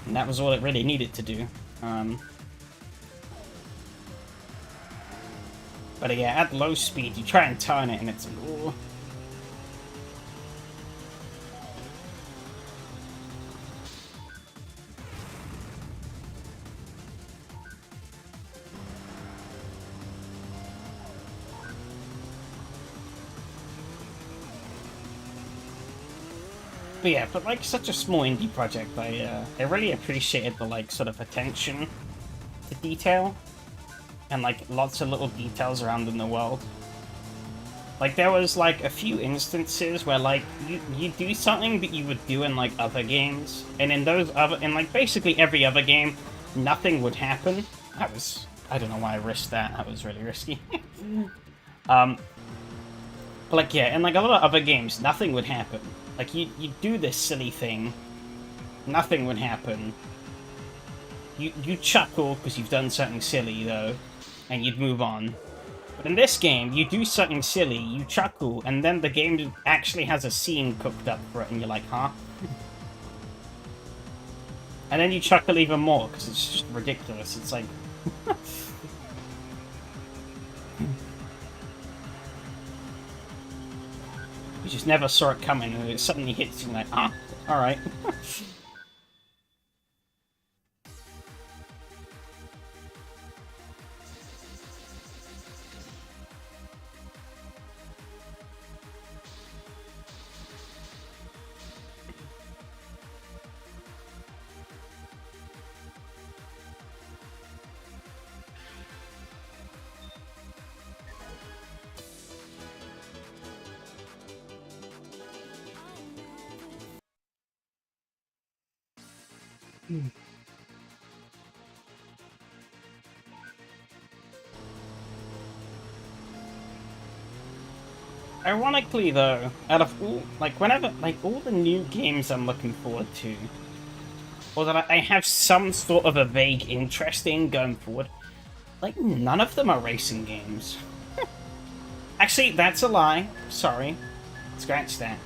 And that was all it really needed to do. But yeah, at low speed, you try and turn it, and it's like, ooh. But yeah, but like such a small indie project, I really appreciated the like sort of attention to detail and like lots of little details around in the world. Like there was like a few instances where like you do something that you would do in like other games, and in those other like basically every other game, nothing would happen. I don't know why I risked that. That was really risky. Like yeah, in like a lot of other games, nothing would happen. Like, you do this silly thing, nothing would happen. You chuckle because you've done something silly, though, and you'd move on. But in this game, you do something silly, you chuckle, and then the game actually has a scene cooked up for it, and you're like, huh? And then you chuckle even more, because it's just ridiculous. It's like... You just never saw it coming, and it suddenly hits you like, ah, alright. Ironically, though, out of all, like, whenever, like, all the new games I'm looking forward to, or that I have some sort of a vague interest in going forward, like, none of them are racing games. Actually, that's a lie. Sorry. Scratch that.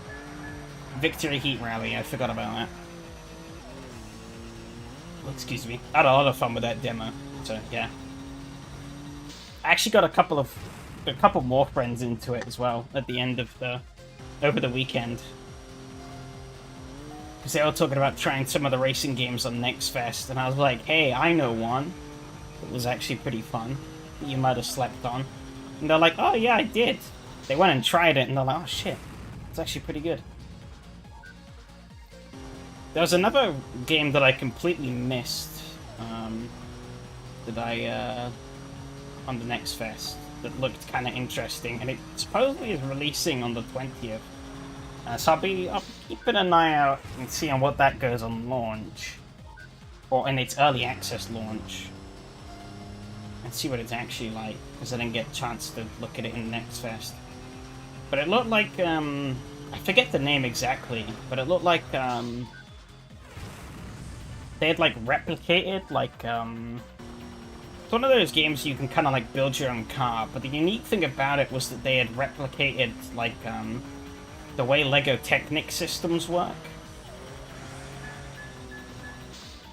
Victory Heat Rally, I forgot about that. Oh, excuse me. I had a lot of fun with that demo, so, yeah. I actually got a couple more friends into it as well at the end of over the weekend, because they were talking about trying some of the racing games on Next Fest, and I was like, hey, I know one that was actually pretty fun that you might have slept on. And they're like, oh yeah, I did. They went and tried it, and they're like, oh shit, it's actually pretty good. There was another game that I completely missed that I on the Next Fest that looked kind of interesting, and it supposedly is releasing on the 20th. So I'll be keeping an eye out and seeing what that goes on launch, or in its early access launch, and see what it's actually like, because I didn't get a chance to look at it in Next Fest. But it looked like I forget the name exactly, but it looked like they had like replicated like it's one of those games you can kind of like build your own car, but the unique thing about it was that they had replicated like the way Lego Technic systems work.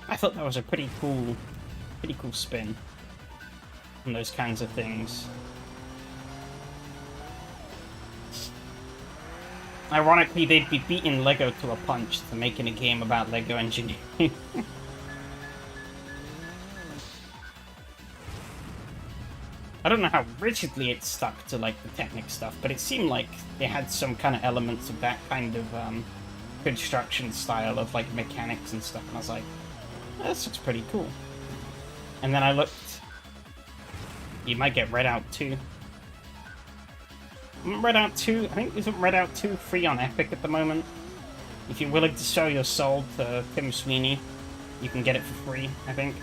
I thought that was a pretty cool spin on those kinds of things. Ironically, they'd be beating Lego to a punch to making a game about Lego engineering. I don't know how rigidly it stuck to like the Technic stuff, but it seemed like it had some kind of elements of that kind of construction style of like mechanics and stuff, and I was like, oh, this looks pretty cool. And then I looked. You might get Redout 2. Redout 2, I think, isn't Redout 2 free on Epic at the moment? If you're willing to sell your soul to Tim Sweeney, you can get it for free, I think.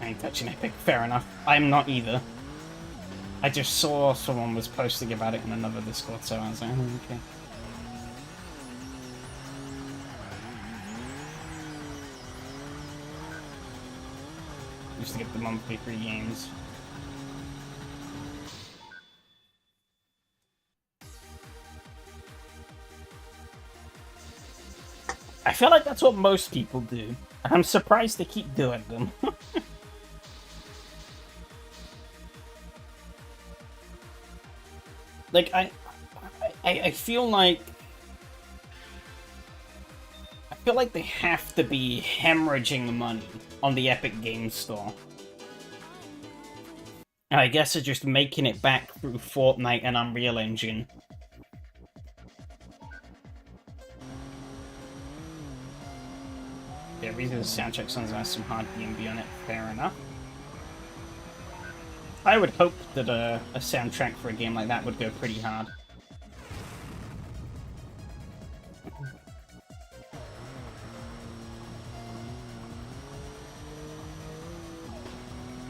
I ain't touching Epic, fair enough. I'm not either. I just saw someone was posting about it in another Discord, so I was like, oh, okay. Just to get the monthly free games. I feel like that's what most people do. I'm surprised they keep doing them. Like, I feel like... I feel like they have to be hemorrhaging money on the Epic Games Store. And I guess they're just making it back through Fortnite and Unreal Engine. Yeah, reason the soundtrack sounds like some hard DMV on it, fair enough. I would hope that a soundtrack for a game like that would go pretty hard.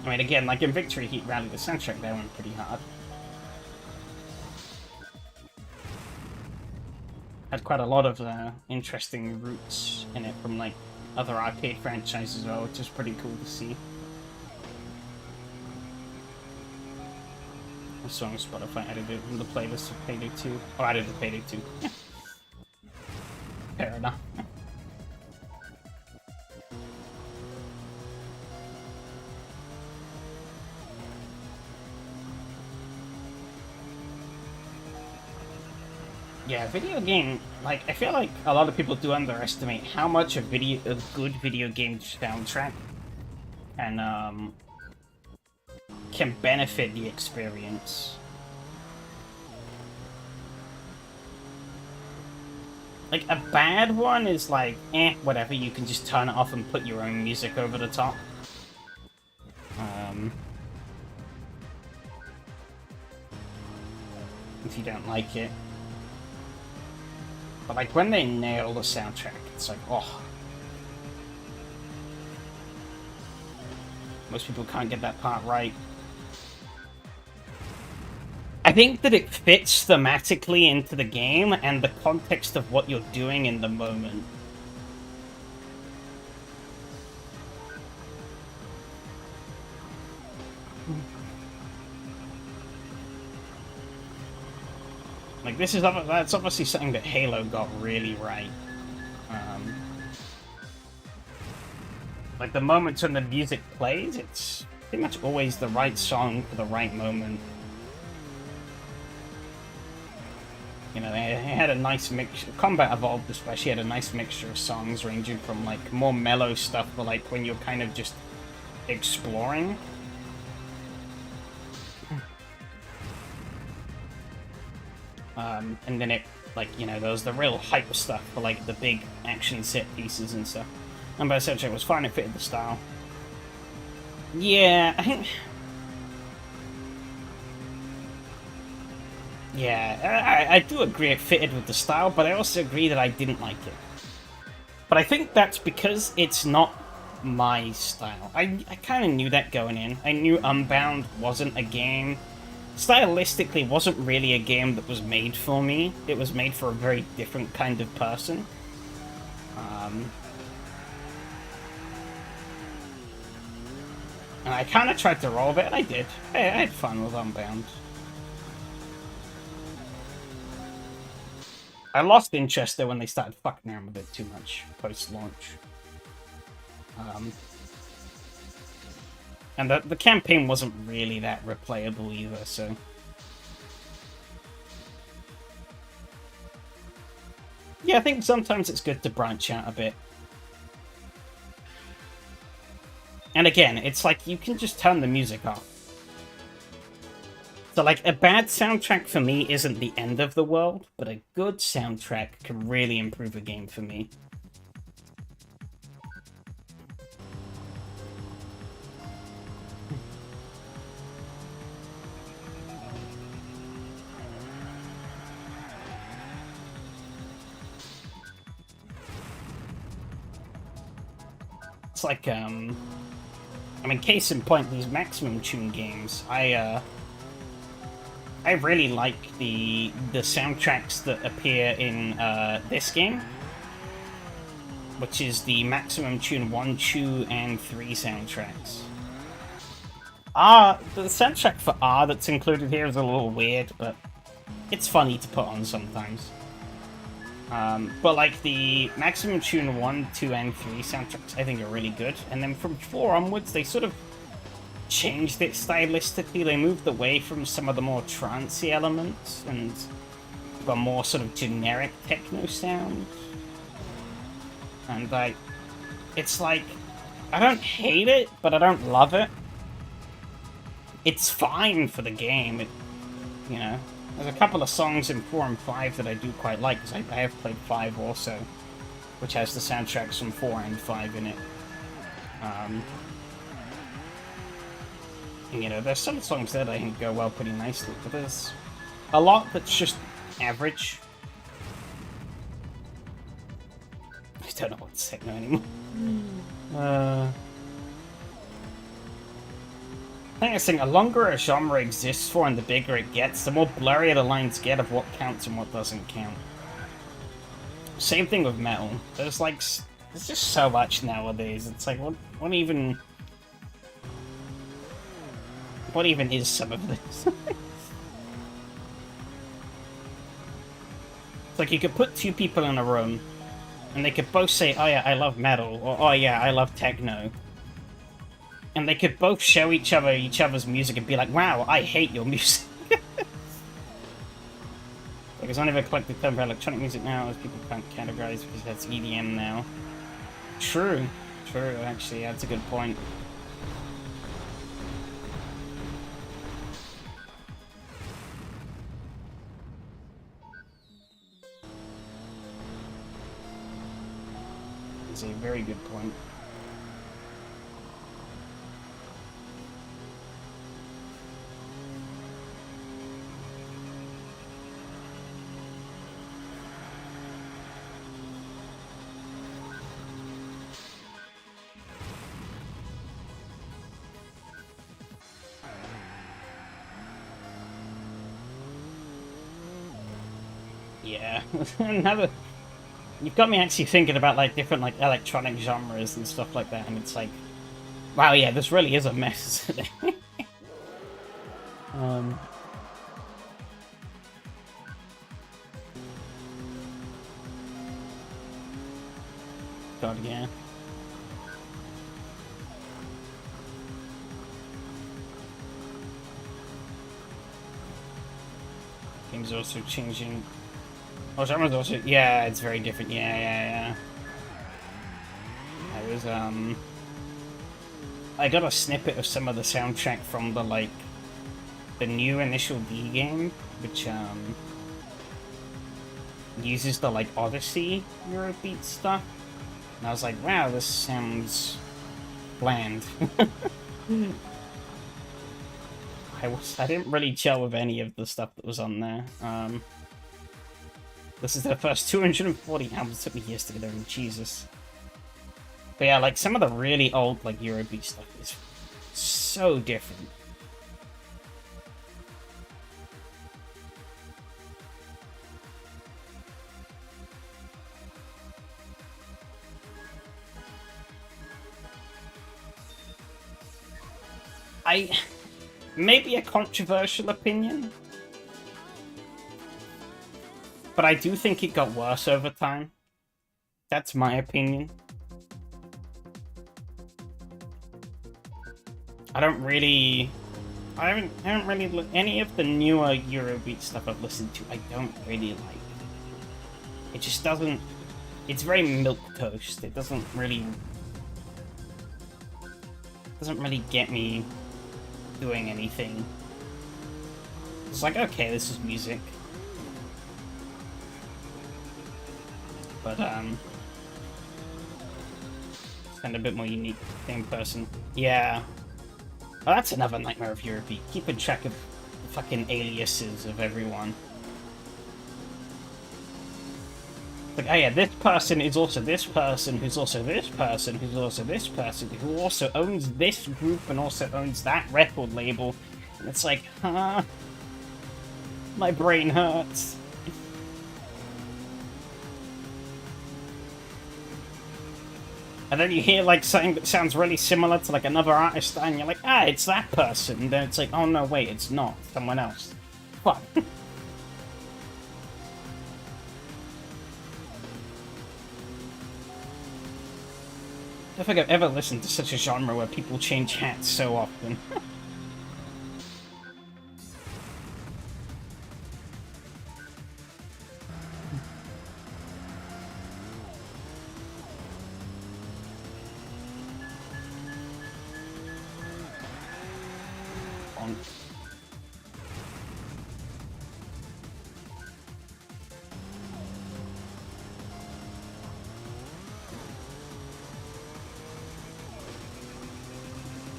I mean, again, like in Victory Heat Rally, the soundtrack there went pretty hard. Had quite a lot of interesting roots in it from like other arcade franchises as well, which is pretty cool to see. I saw on Spotify added it in the playlist of Payday 2. Oh, added the Payday 2. Fair enough. Yeah, video game, like, I feel like a lot of people do underestimate how much a good video game soundtrack can benefit the experience. Like, a bad one is like, whatever, you can just turn it off and put your own music over the top. If you don't like it. But like, when they nail the soundtrack, it's like, oh. Most people can't get that part right. I think that it fits thematically into the game and the context of what you're doing in the moment. Like, that's obviously something that Halo got really right. Like, the moments when the music plays, it's pretty much always the right song for the right moment. You know, they had a nice mix. Combat Evolved especially had a nice mixture of songs ranging from, like, more mellow stuff for, like, when you're kind of just exploring. And then it, like, you know, there was the real hype stuff for, like, the big action set pieces and stuff. And by the soundtrack was fine, it fitted the style. Yeah, I think... Yeah, I do agree it fitted with the style, but I also agree that I didn't like it. But I think that's because it's not my style. I kind of knew that going in. I knew Unbound wasn't a game... Stylistically, wasn't really a game that was made for me. It was made for a very different kind of person. And I kind of tried to roll with it, and I did. I had fun with Unbound. I lost interest though when they started fucking around with it too much post-launch. And the campaign wasn't really that replayable either, so... Yeah, I think sometimes it's good to branch out a bit. And again, it's like you can just turn the music off. So, like, a bad soundtrack for me isn't the end of the world, but a good soundtrack can really improve a game for me. It's like, I mean, case in point, these Maximum Tune games, I really like the soundtracks that appear in this game, which is the Maximum Tune 1, 2, and 3 soundtracks. The soundtrack for R that's included here is a little weird, but it's funny to put on sometimes. But like the Maximum Tune 1, 2, and 3 soundtracks I think are really good, and then from 4 onwards they sort of changed it stylistically. They moved away from some of the more trancey elements and got more sort of generic techno sound. And it's like, I don't hate it, but I don't love it. It's fine for the game. You know, there's a couple of songs in 4 and 5 that I do quite like, because I have played 5 also, which has the soundtracks from 4 and 5 in it. You know, there's some songs there that I think go well pretty nicely, but there's a lot that's just average. I don't know what to say now anymore. I think I think the longer a genre exists for and the bigger it gets, the more blurry the lines get of what counts and what doesn't count. Same thing with metal. There's just so much nowadays. It's like, what even is some of this? It's like you could put two people in a room and they could both say, oh yeah, I love metal, or oh yeah, I love techno. And they could both show each other's music and be like, wow, I hate your music. Like, there's only a collective term for electronic music now, as people can't categorize because that's EDM now. True, actually, that's a good point. That's a very good point. Yeah, you've got me actually thinking about like different like electronic genres and stuff like that, and it's like, wow, yeah, this really is a mess. God, yeah. Games also changing. Oh, genres also. Yeah, it's very different. Yeah. I got a snippet of some of the soundtrack from the new Initial D game, which uses the Odyssey Eurobeat stuff, and I was like, wow, this sounds bland. I didn't really gel with any of the stuff that was on there. This is the first 240 albums. It took me years to get there, and Jesus. But yeah, like some of the really old Eurobeat stuff is so different. Maybe a controversial opinion, but I do think it got worse over time. That's my opinion. I haven't really any of the newer Eurobeat stuff I've listened to. I don't really like. It just doesn't... It's very milquetoast. It doesn't really get me doing anything. It's like, okay, this is music. But, it's kind of a bit more unique in person. Yeah. Well, that's another nightmare of Europe. Keeping track of the fucking aliases of everyone. Like, oh yeah, this person is also this person, who's also this person, who's also this person, who also owns this group and also owns that record label. And it's like, huh? My brain hurts. And then you hear, like, something that sounds really similar to, like, another artist, and you're like, ah, it's that person. And then it's like, oh no, wait, it's not. Someone else. Fuck. I don't think I've ever listened to such a genre where people change hats so often.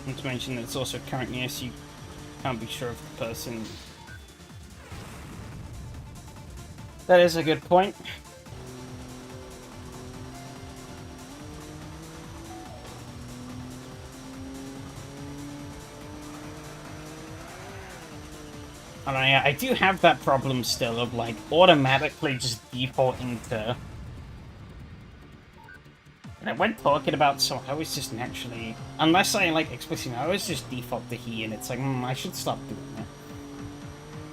Not to mention that it's also current year, so you can't be sure of the person. That is a good point. And I do have that problem still of, like, automatically just defaulting to... And when talking about someone, I always just naturally... Unless I, like, explicitly, I always just default to he, and it's like, I should stop doing that.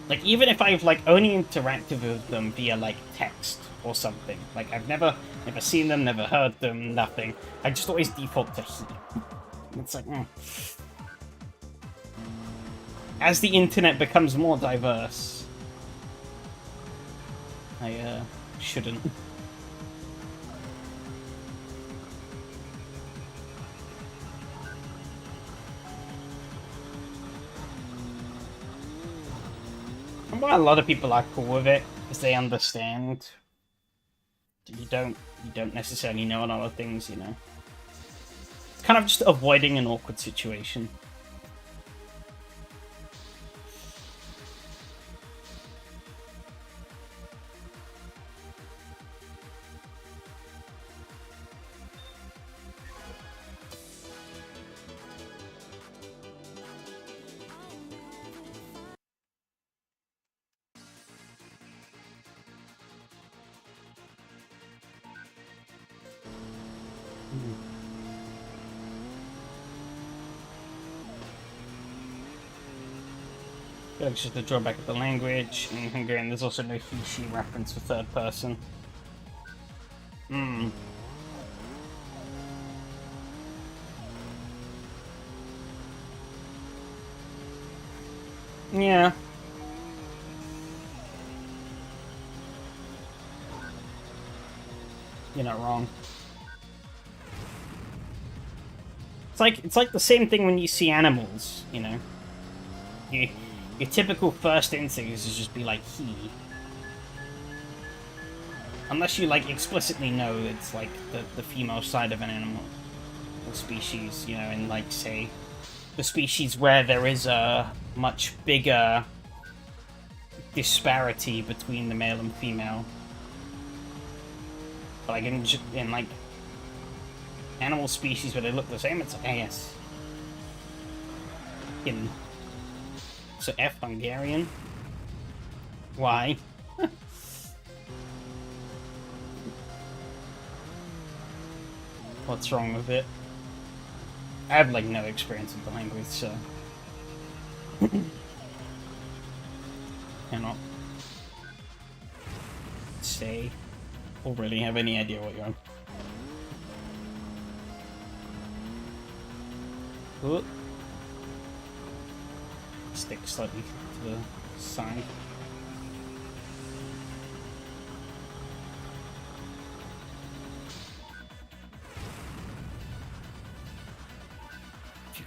Like, even if I've, like, only interacted with them via, like, text or something. Like, I've never seen them, never heard them, nothing. I just always default to he. It's like, As the internet becomes more diverse, I, shouldn't. And why a lot of people are cool with it, is they understand you don't necessarily know a lot of things, you know. It's kind of just avoiding an awkward situation. It's just a drawback of the language. In Hungarian, there's also no he/she reference for third person. Yeah. You're not wrong. It's like the same thing when you see animals, you know. Your typical first instinct is to just be like, he. Unless you, like, explicitly know it's, like, the female side of an animal or species, you know, in, like, say, the species where there is a much bigger disparity between the male and female. But, like, in like, animal species where they look the same, it's like, yes. So F Hungarian? Why? What's wrong with it? I have, like, no experience with the language, so... cannot say or really have any idea what you're on. Ooh. Stick slightly to the side.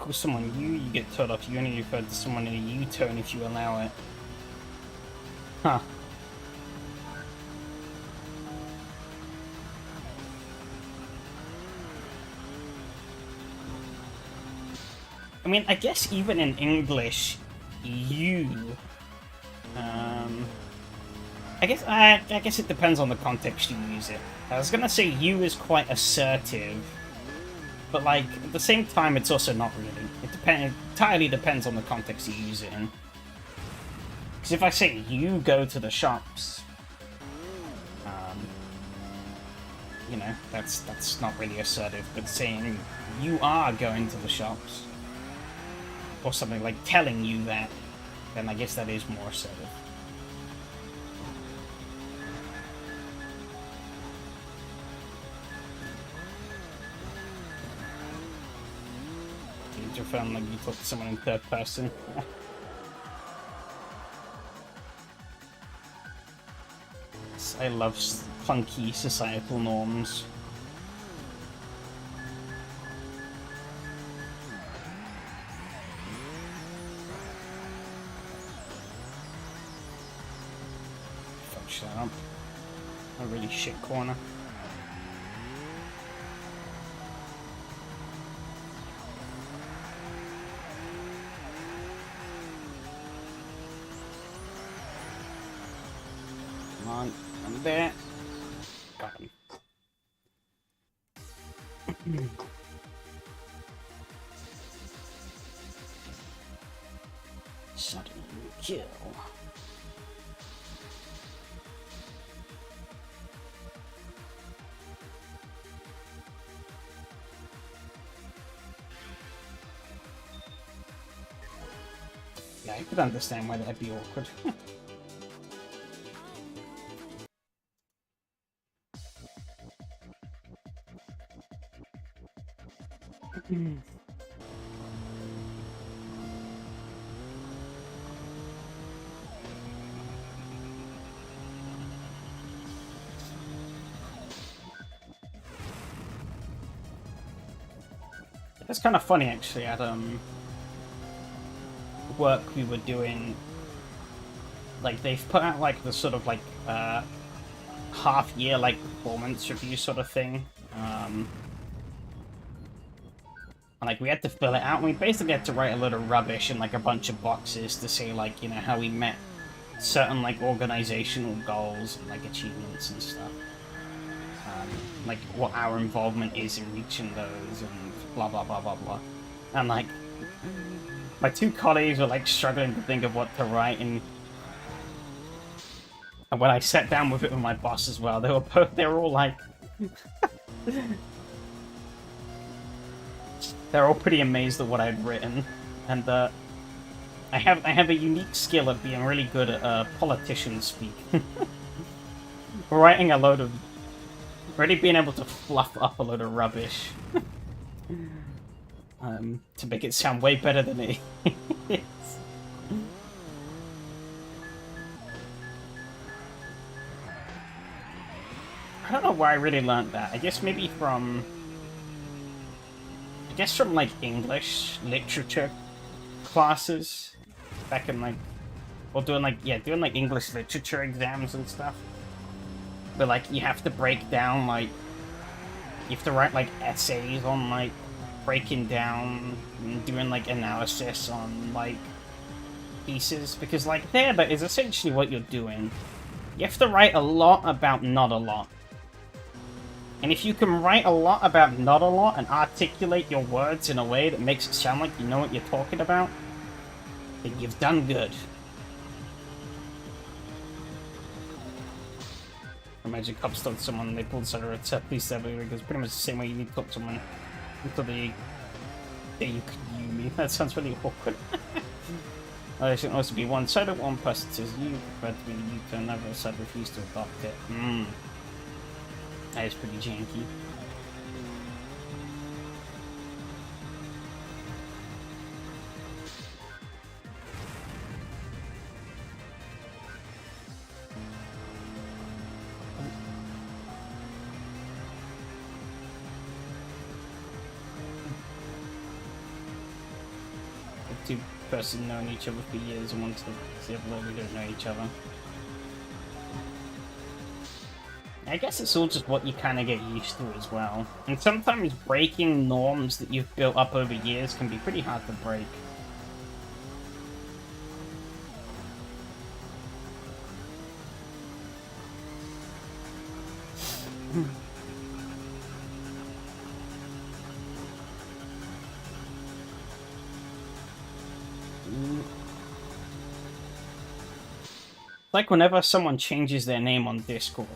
call someone you get told off. You only refer to someone in a U-tone if you allow it. Huh. I mean, I guess even in English, you... I guess it depends on the context you use it. I was gonna say you is quite assertive, but like at the same time, it's also not really. It entirely depends on the context you use it in. Because if I say you go to the shops, you know, that's not really assertive. But saying you are going to the shops, or something like telling you that, then I guess that is more assertive. You found like you talk to someone in third person. I love funky societal norms. Fudge that up. A really shit corner. Come on, I'm there. Got him. Sudden kill. Yeah, I could understand why that'd be awkward. It's kind of funny actually. At work we were doing, like they've put out like the sort of like half year like performance review sort of thing. And, like we had to fill it out, and we basically had to write a lot of rubbish in like a bunch of boxes to say like, you know, how we met certain like organizational goals and like achievements and stuff. Like what our involvement is in reaching those and blah blah blah blah blah. And like my two colleagues were like struggling to think of what to write, and when I sat down with it with my boss as well, they were all like they're all pretty amazed at what I'd written. And I have a unique skill of being really good at politician speak. Writing a load of... really being able to fluff up a load of rubbish. To make it sound way better than it is. I don't know where I really learned that. I guess maybe from... like English literature classes back in like, or doing like English literature exams and stuff. But like you have to break down like, you have to write like essays on like breaking down and doing like analysis on like pieces, because like that is essentially what you're doing. You have to write a lot about not a lot. And if you can write a lot about not a lot and articulate your words in a way that makes it sound like you know what you're talking about, then you've done good. Imagine cops talk to someone and they pull the or a police there, because pretty much the same way you need to talk to someone until they you can you me. That sounds really awkward. There should also be one side of one person says you prefer to be the youth, and another side refuse to adopt it. That is pretty janky. person known each other for years and wants to say, well, we don't know each other. I guess it's all just what you kind of get used to as well. And sometimes breaking norms that you've built up over years can be pretty hard to break. Like whenever someone changes their name on Discord,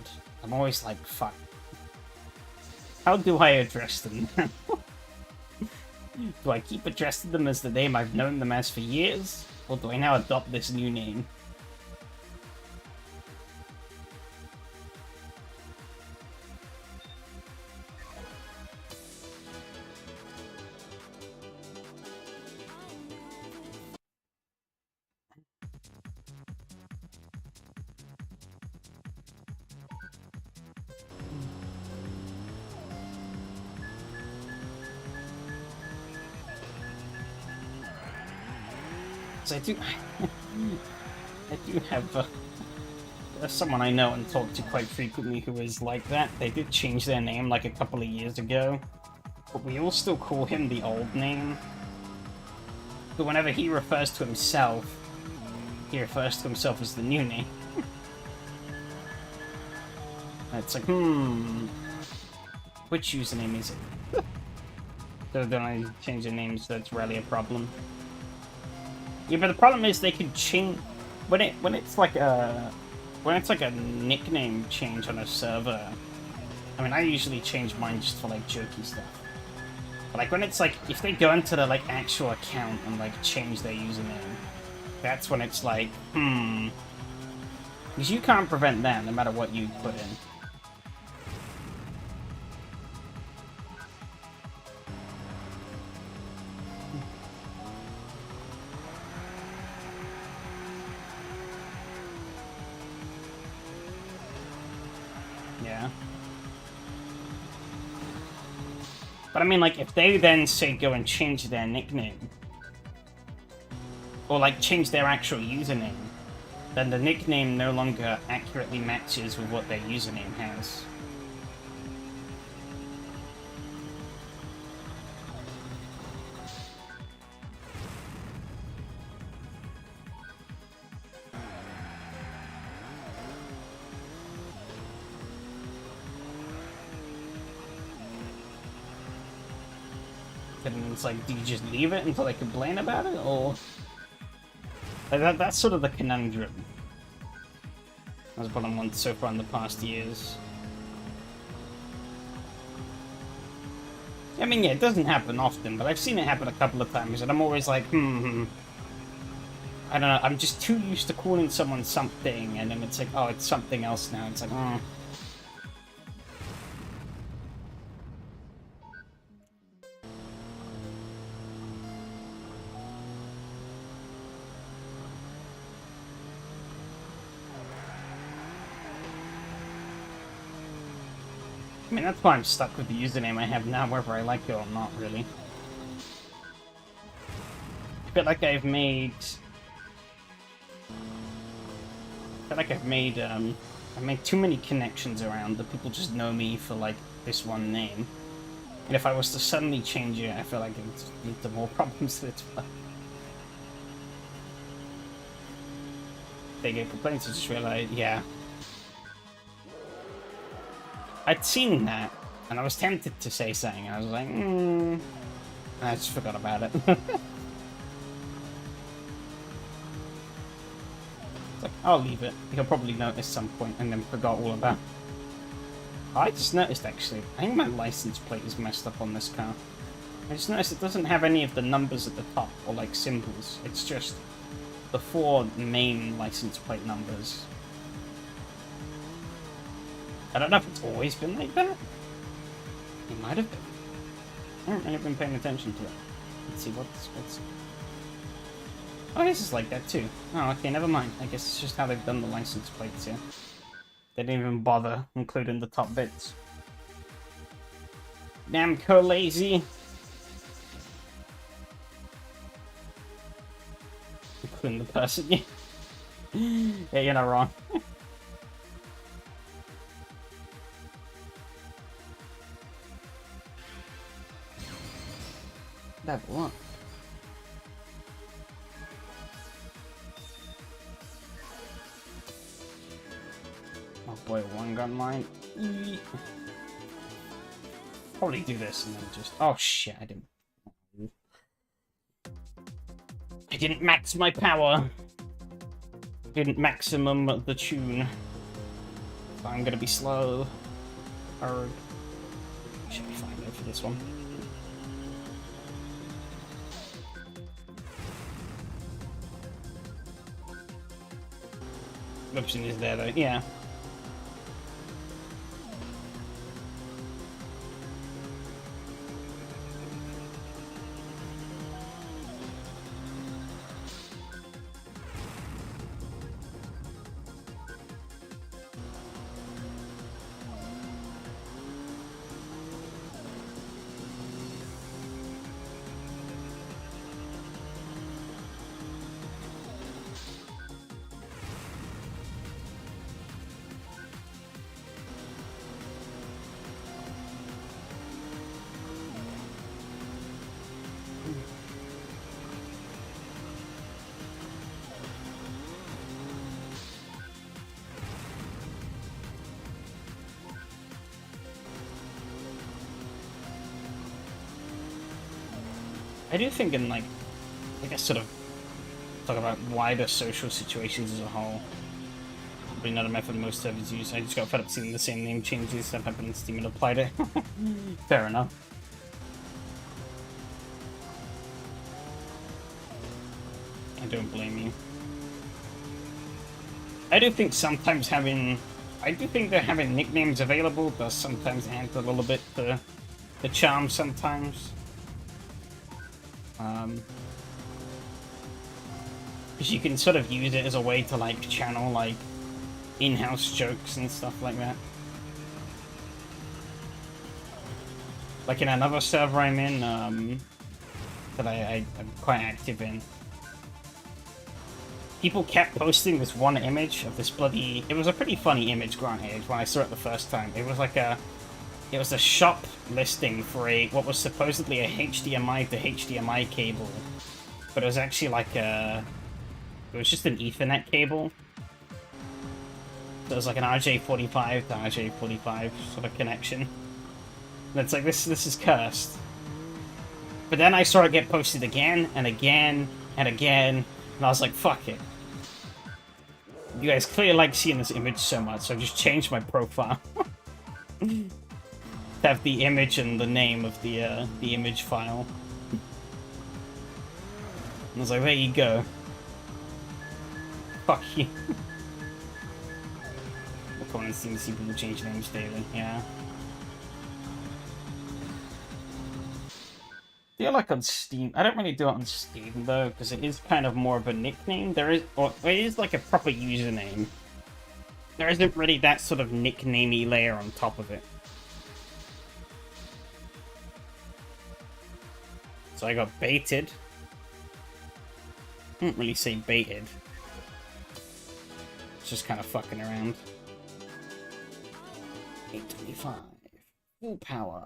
I'm always like, fuck. How do I address them? Do I keep addressing them as the name I've known them as for years? Or do I now adopt this new name? I do have someone I know and talk to quite frequently who is like that. They did change their name like a couple of years ago, but we all still call him the old name. But whenever he refers to himself, he refers to himself as the new name. It's like, which username is it? So then I change the name, so it's rarely a problem. Yeah, but the problem is they could change when it's like a nickname change on a server. I mean, I usually change mine just for like jokey stuff. But like when it's like if they go into the like actual account and like change their username, that's when it's like, because you can't prevent that no matter what you put in. Yeah. But I mean, like, if they then say go and change their nickname, or like change their actual username, then the nickname no longer accurately matches with what their username has. And it's like, do you just leave it until they complain about it, or like that's sort of the conundrum. That's what I'm on so far in the past years. I mean, yeah, it doesn't happen often, but I've seen it happen a couple of times, and I'm always like, I don't know, I'm just too used to calling someone something, and then it's like, oh, it's something else now. It's like, oh. I mean, that's why I'm stuck with the username I have now, whether I like it or not, really. I feel like I've made too many connections around that people just know me for, like, this one name. And if I was to suddenly change it, I feel like it would lead to more problems than it's worth. They get complaints, I just realized, yeah. I'd seen that, and I was tempted to say something. I was like, I just forgot about it. It's like, I'll leave it. He'll probably notice some point, and then forgot all about it. I just noticed, actually, I think my license plate is messed up on this car. I just noticed it doesn't have any of the numbers at the top, or like symbols. It's just the 4 main license plate numbers. I don't know if it's always been like that. It might have been. I haven't really been paying attention to it. Let's see what's... Oh, this is like that too. Oh, okay, never mind. I guess it's just how they've done the license plates here. They didn't even bother including the top bits. Damn co-lazy. between the person. Yeah, you're not wrong. Level up. Oh boy, one gun line. Probably do this and then just. Oh shit! I didn't max my power. Didn't maximum the tune. So I'm gonna be slow. Or should be fine though for this one. Option is there though, yeah. I do think in, like, I guess sort of talk about wider social situations as a whole. Probably not a method most servers use. I just got fed up seeing the same name changes that happened in Steam and applied it. Fair enough. I don't blame you. I do think sometimes having... I do think that having nicknames available does sometimes add a little bit the charm sometimes. Because you can sort of use it as a way to, like, channel, like, in-house jokes and stuff like that. Like in another server I'm in, that I'm quite active in, people kept posting this one image of this bloody... It was a pretty funny image, granted, when I saw it the first time. It was like a... It was a shop listing for what was supposedly a HDMI to HDMI cable. But it was actually like a... It was just an Ethernet cable. So it was like an RJ45 to RJ45 sort of connection. And it's like, this is cursed. But then I saw it get posted again, and again, and again, and I was like, fuck it. You guys clearly like seeing this image so much, so I just changed my profile. To have the image and the name of the image file. And I was like, there you go. Fuck you. We'll come on and see people change names daily, yeah. I feel like on Steam, I don't really do it on Steam though, because it is kind of more of a nickname. There is, or it is like a proper username. There isn't really that sort of nicknamey layer on top of it. So I got baited. I don't really say baited. It's just kind of fucking around. 825. Full power.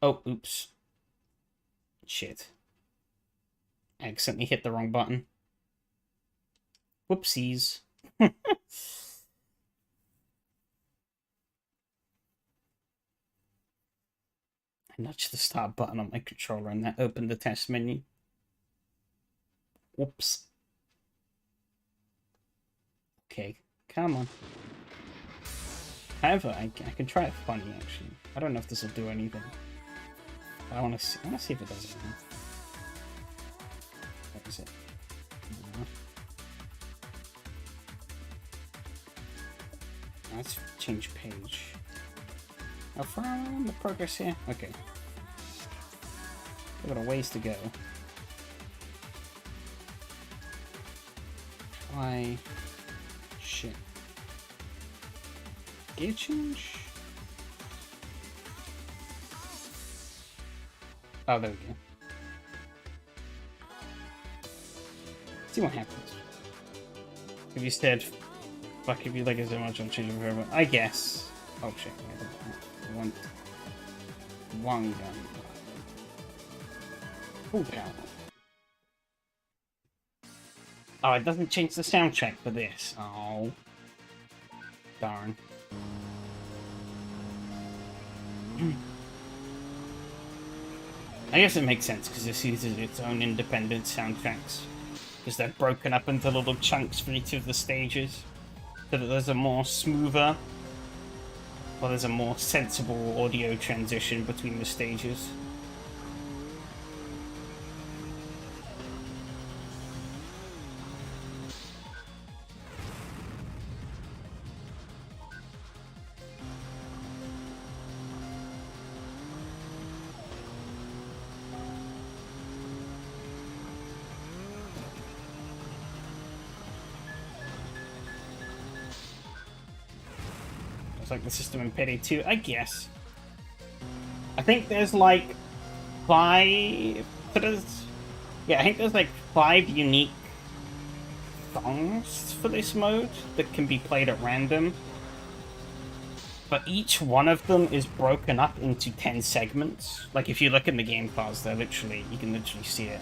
Oh, oops. Shit. I accidentally hit the wrong button. Whoopsies. I nudged the start button on my controller and that opened the test menu. Whoops. Okay, come on. However, I can try it funny, actually. I don't know if this will do anything. I want to see if it does anything. What is it? Let's change page. How far am I on the progress here? Okay. We've got a ways to go. I... Shit. Gear change? Oh, there we go. See what happens. If you said, fuck, if you like it so much, I'll change it forever. I guess. Oh shit, I want one gun. Full power. Oh, it doesn't change the soundtrack for this. Oh. Darn. I guess it makes sense because this uses its own independent soundtracks. Because they're broken up into little chunks for each of the stages. So that there's a more smoother, well, there's a more sensible audio transition between the stages. Like the system in Payday 2, I guess. I think there's like 5... Yeah, I think there's like 5 unique songs for this mode that can be played at random. But each one of them is broken up into 10 segments. Like if you look in the game files, they're literally, you can literally see it.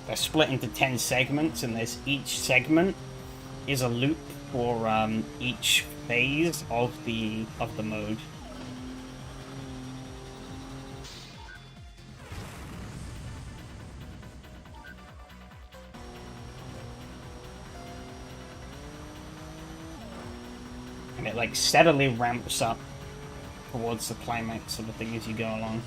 They're split into 10 segments, and there's each segment is a loop for each phase of the mode. And it like steadily ramps up towards the climax of the thing as you go along.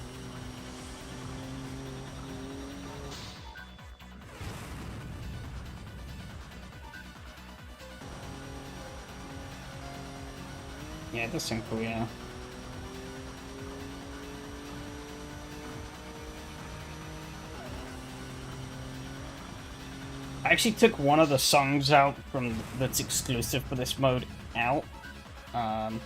Yeah, it does seem cool, yeah. I actually took one of the songs out from that's exclusive for this mode out, and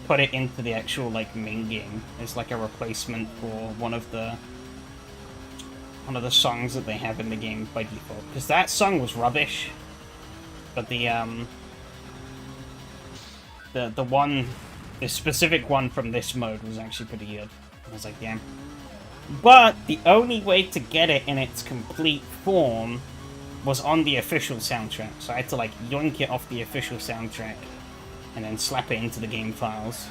put it into the actual like main game as like a replacement for one of the songs that they have in the game by default. Because that song was rubbish, but the specific one from this mode was actually pretty good. I was like, damn. But the only way to get it in its complete form was on the official soundtrack. So I had to like yoink it off the official soundtrack and then slap it into the game files.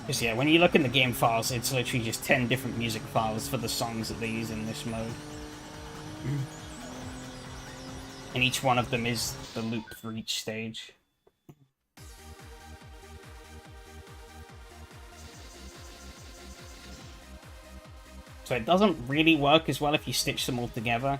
Because yeah, when you look in the game files, it's literally just 10 different music files for the songs that they use in this mode. And each one of them is the loop for each stage. So it doesn't really work as well if you stitch them all together.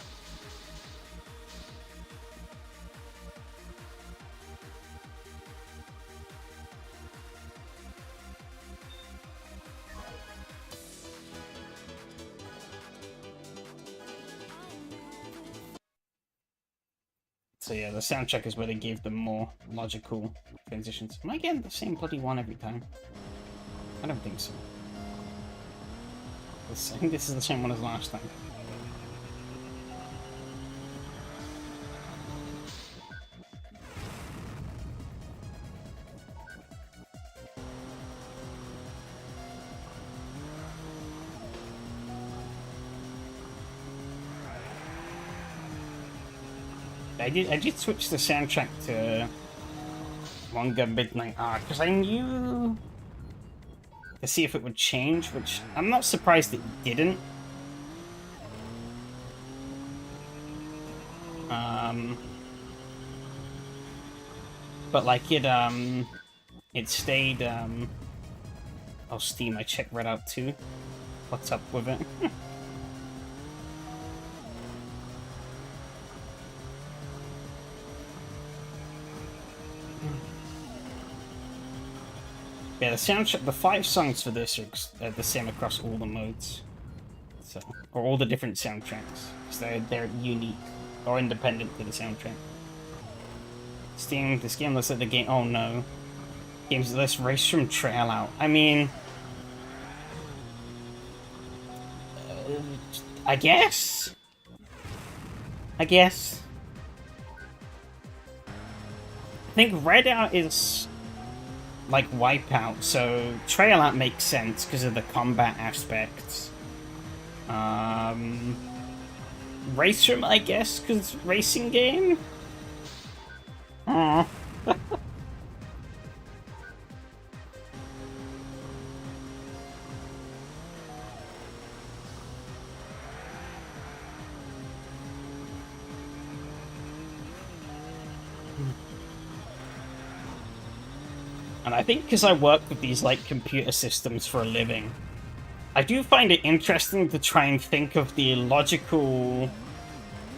So yeah, the soundtrack is where they gave them more logical transitions. Am I getting the same bloody one every time? I don't think so. I think this is the same one as last time. I did switch the soundtrack to Longer Midnight Arc because I knew to see if it would change, which I'm not surprised it didn't. But like it stayed. Oh, Steam! I checked Redout too. What's up with it? Yeah, the soundtrack, the 5 songs for this are the same across all the modes. So, or all the different soundtracks. Because they're unique or independent to the soundtrack. Steam, this game looks like the game. Oh no. Games list race from trail out. I mean. I guess? I guess. I think Redout is like Wipeout, so trail out makes sense because of the combat aspects. Race from, I guess, because racing game? Aww. And I think because I work with these, like, computer systems for a living, I do find it interesting to try and think of the logical...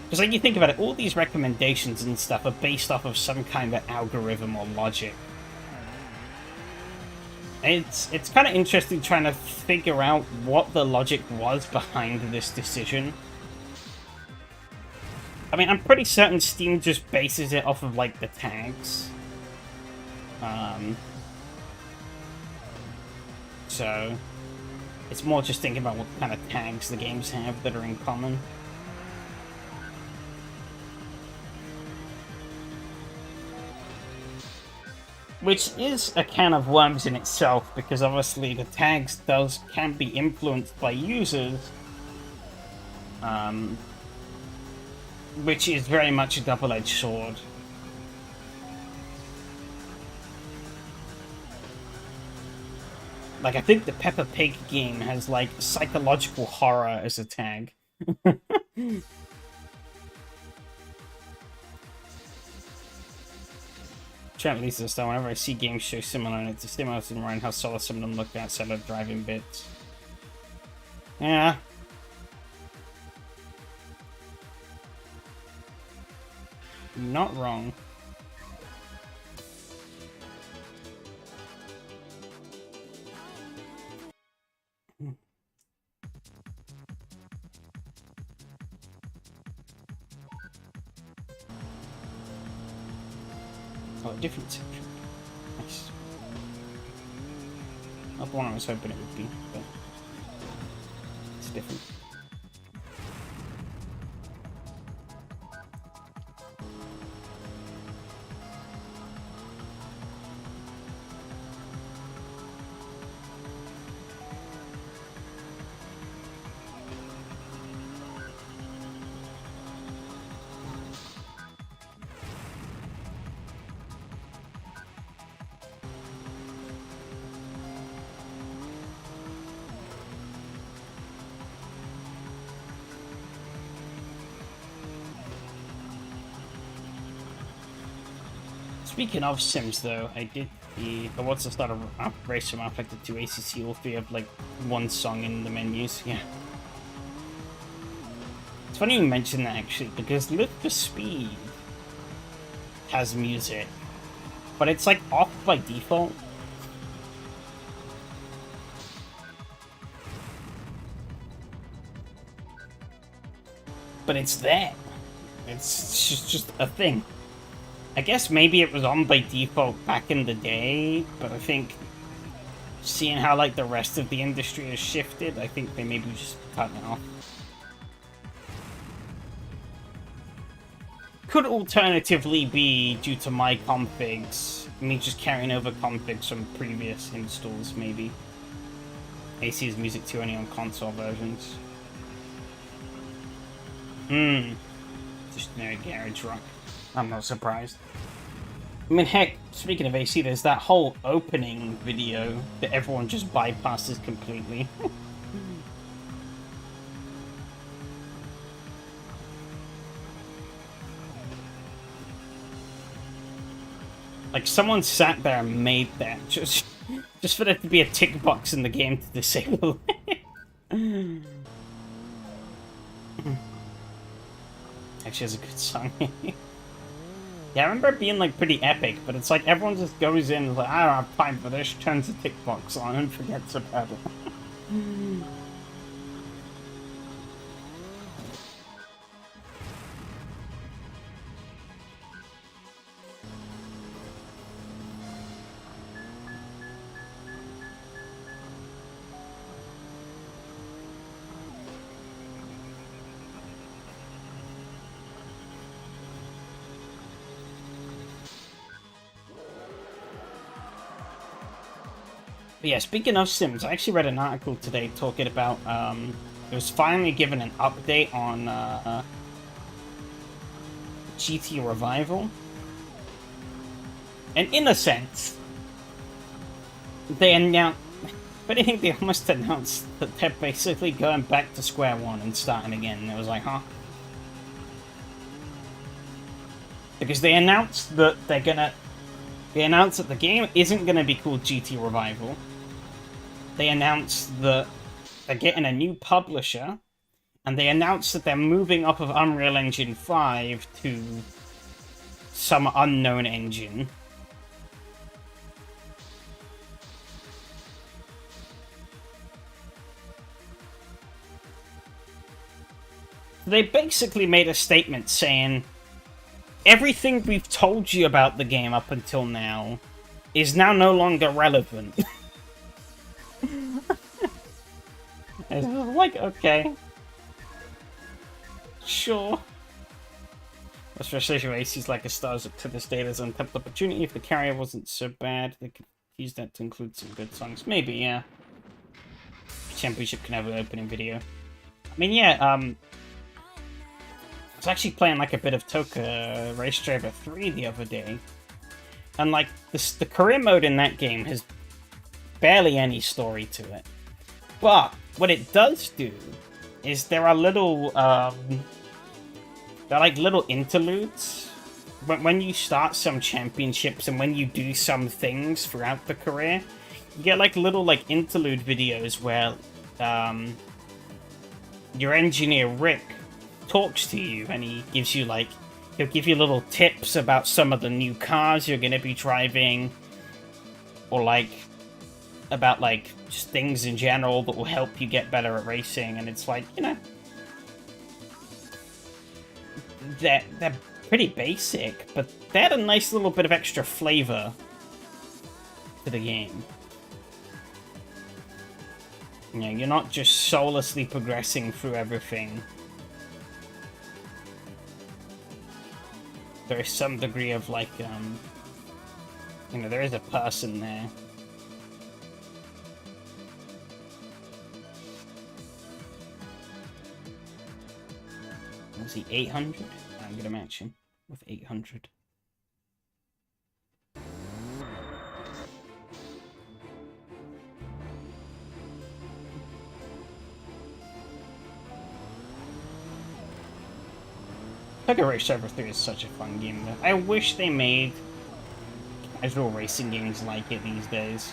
Because, like, you think about it, all these recommendations and stuff are based off of some kind of algorithm or logic. It's kind of interesting trying to figure out what the logic was behind this decision. I mean, I'm pretty certain Steam just bases it off of, like, the tags. So, it's more just thinking about what kind of tags the games have that are in common. Which is a can of worms in itself, because obviously the tags can be influenced by users. Which is very much a double-edged sword. Like, I think the Peppa Pig game has, like, psychological horror as a tag. Chat Lisa style, whenever I see games show similar, and it's a similar to around how solid some of them look outside of driving bits. Yeah. Not wrong. Oh, a different section. Nice. Not the one I was hoping it would be, but it's different. Speaking of Sims, though, I did what's the start of Race from Affected to ACC, all 3 have like one song in the menus, yeah. It's funny you mention that actually, because Live for Speed has music, but it's like off by default. But it's there. It's just a thing. I guess maybe it was on by default back in the day, but I think seeing how like the rest of the industry has shifted, I think they maybe just cut it off. Could alternatively be due to my configs, me just carrying over configs from previous installs, maybe. AC's music too only on console versions. Just generic garage rock. I'm not surprised. I mean, heck, speaking of AC, there's that whole opening video that everyone just bypasses completely. Like, someone sat there and made that just for there to be a tick box in the game to disable it. Actually, has a good song. Yeah, I remember it being like pretty epic, but it's like everyone just goes in and like, I don't have time for this, turns the tick box on and forgets about it. But yeah, speaking of Sims, I actually read an article today talking about, it was finally given an update on GT Revival. And in a sense, they announced, but I think they almost announced that they're basically going back to square one and starting again. And it was like, huh? Because they announced that they announced that the game isn't gonna be called GT Revival. They announced that they're getting a new publisher, and they announced that they're moving off of Unreal Engine 5 to some unknown engine. They basically made a statement saying, everything we've told you about the game up until now is now no longer relevant. Like, okay. Sure. Especially if AC's like a stars up to this day, there's untapped opportunity. If the carrier wasn't so bad, they could use that to include some good songs. Maybe, yeah. Championship can have an opening video. I mean, yeah, I was actually playing like a bit of Toka Race Driver 3 the other day. And like, the career mode in that game has barely any story to it. But what it does do is there are little, they're like little interludes. When you start some championships and when you do some things throughout the career, you get like little like interlude videos where your engineer Rick talks to you and he gives you like, he'll give you little tips about some of the new cars you're going to be driving, or like about like just things in general that will help you get better at racing. And it's like, you know, they're pretty basic, but they had a nice little bit of extra flavor to the game. You know, you're not just soullessly progressing through everything. There is some degree of like, you know, there is a person there. Was he 800? I'm gonna match him with 800. Toka Race Driver 3 is such a fun game though. I wish they made casual racing games like it these days.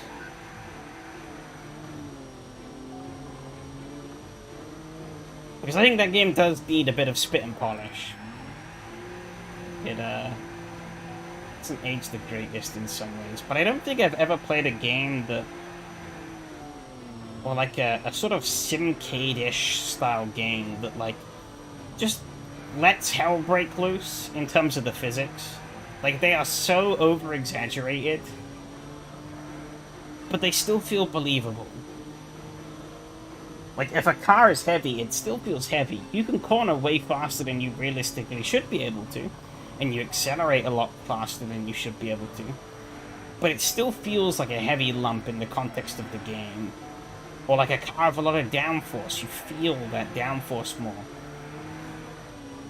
Because I think that game does need a bit of spit and polish. It doesn't age the greatest in some ways, but I don't think I've ever played a game that, or like a sort of Simcade-ish style game that like just lets hell break loose in terms of the physics. Like, they are so over-exaggerated, but they still feel believable. Like, if a car is heavy, it still feels heavy. You can corner way faster than you realistically should be able to, and you accelerate a lot faster than you should be able to. But it still feels like a heavy lump in the context of the game. Or like a car with a lot of downforce. You feel that downforce more.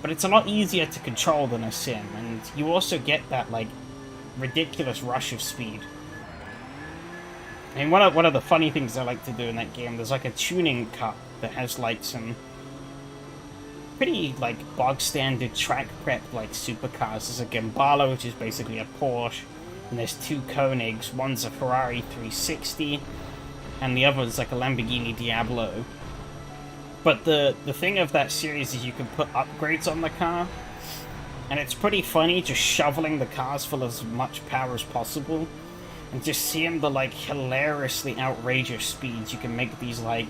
But it's a lot easier to control than a sim, and you also get that, like, ridiculous rush of speed. I mean, one of the funny things I like to do in that game, there's like a tuning cup that has like some pretty like bog standard track prep like supercars. There's a Gambala, which is basically a Porsche, and there's two Koenigs. One's a Ferrari 360, and the other is like a Lamborghini Diablo. But the thing of that series is you can put upgrades on the car, And it's pretty funny just shoveling the cars full of as much power as possible. And just seeing the, like, hilariously outrageous speeds you can make these, like,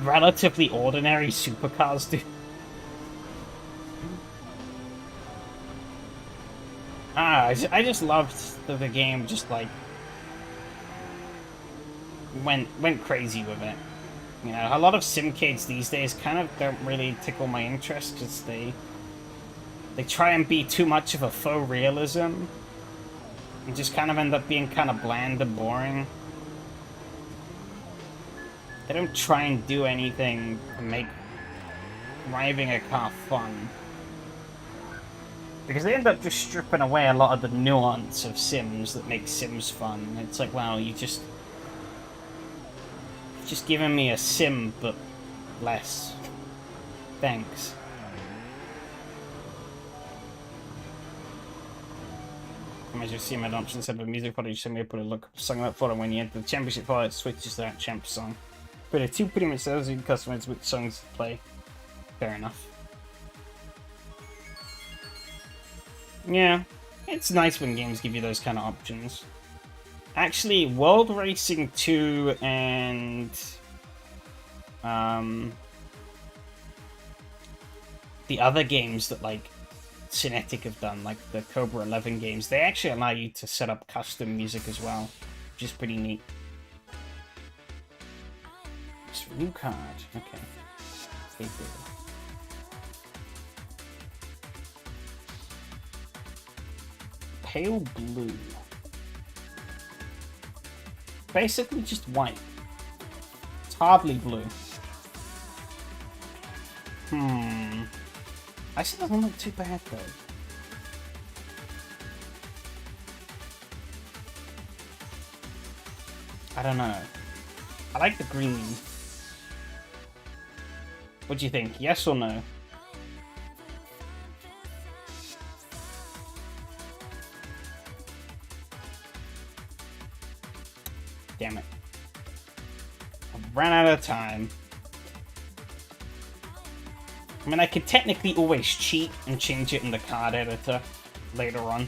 relatively ordinary supercars do. I just loved that the game just, like, went crazy with it. You know, a lot of simcades these days kind of don't really tickle my interest because they try and be too much of a faux realism and just kind of end up being kind of bland and boring. They don't try and do anything to make driving a car fun. Because they end up just stripping away a lot of the nuance of Sims that makes Sims fun. It's like, wow, you just giving me a Sim, but less. Thanks. As you see my launch instead of a music footage, so maybe put a look song up for it when you enter the championship file, it switches to that champ song. But it pretty much tells you customize which songs to play. Fair enough. Yeah, it's nice when games give you those kind of options. Actually, World Racing 2 and the other games that like Cinetic have done, like the Cobra 11 games, they actually allow you to set up custom music as well, which is pretty neat. It's a new card, okay. Okay, good. Pale blue. Basically just white. It's hardly blue. Actually doesn't look too bad though. I don't know. I like the green. What do you think? Yes or no? Damn it. I ran out of time. I mean, I could technically always cheat and change it in the card editor later on.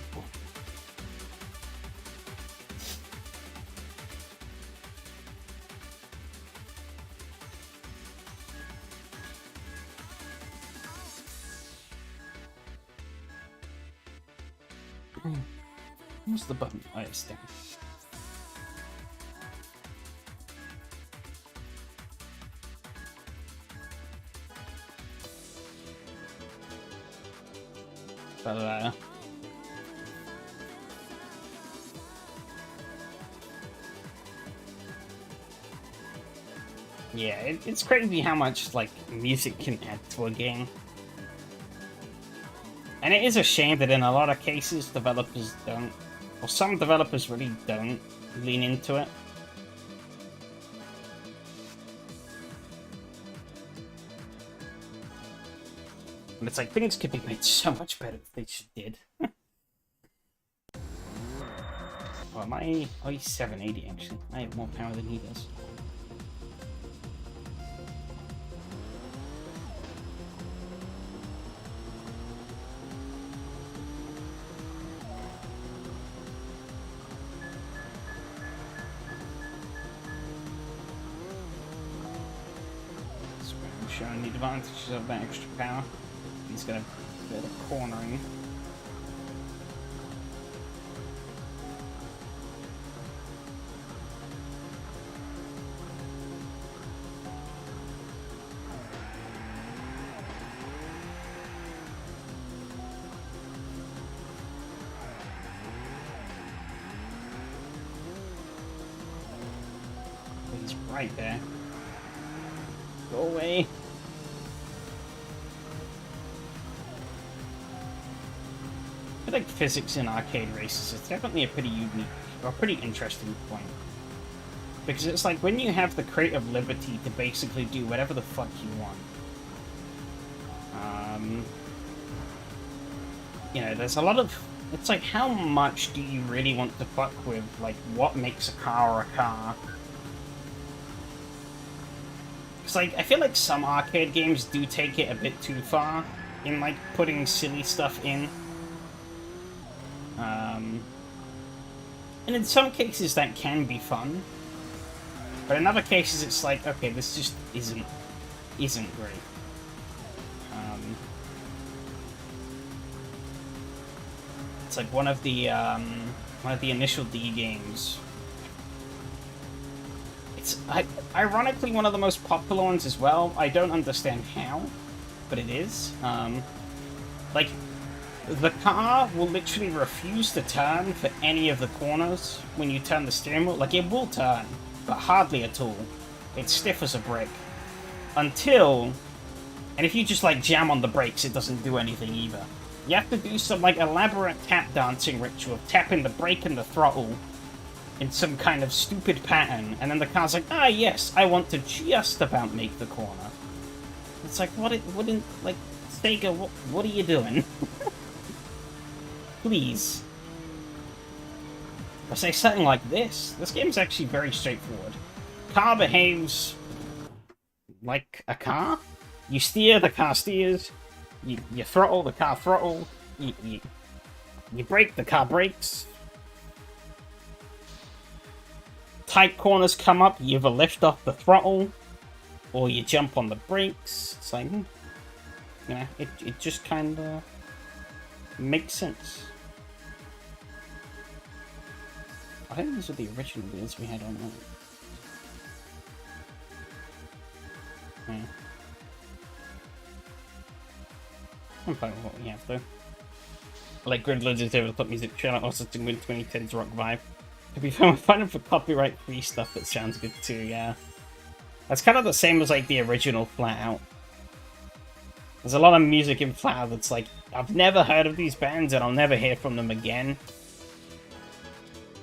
What's the button? Oh, it's down. Yeah, it's crazy how much like music can add to a game. And it is a shame that in a lot of cases developers don't, or some developers really don't lean into it. And it's like, things could be made so much better if they just did. Oh, oh, he's 780 actually. I have more power than he does. So I'm showing the advantages of that extra power. He's got a bit of cornering. He's right there. Go away. I feel like physics in arcade races is definitely a pretty unique, or pretty interesting point. Because it's like when you have the creative liberty to basically do whatever the fuck you want. You know, there's a lot of... It's like, how much do you really want to fuck with, like, what makes a car a car? It's like, I feel like some arcade games do take it a bit too far. in like putting silly stuff in. And in some cases that can be fun, but in other cases it's like, okay, this just isn't great. It's like one of the initial D games. It's ironically one of the most popular ones as well. I don't understand how, but it is. Like, the car will literally refuse to turn for any of the corners when you turn the steering wheel. Like, it will turn, but hardly at all. It's stiff as a brick. Until... And if you just, like, jam on the brakes, it doesn't do anything either. You have to do some, like, elaborate tap dancing ritual of tapping the brake and the throttle in some kind of stupid pattern, and then the car's like, ah, yes, I want to just about make the corner. It's like, what in, like, Sega, what are you doing? Please. I say something like this. This game's actually very straightforward. Car behaves like a car. You steer, the car steers. You throttle, the car throttle. You brake, the car brakes. Tight corners come up, you either lift off the throttle, or you jump on the brakes. It's like, you know, it just kind of makes sense. I think these are the original wheels we had on that. Yeah. I'm fine with what we have, though. I like Gridloads is able to put music channel also to win 2010's rock vibe. To be fair, we're finding for copyright-free stuff that sounds good too, yeah. That's kind of the same as, like, the original Flat Out. There's a lot of music in Flat Out that's like, I've never heard of these bands and I'll never hear from them again.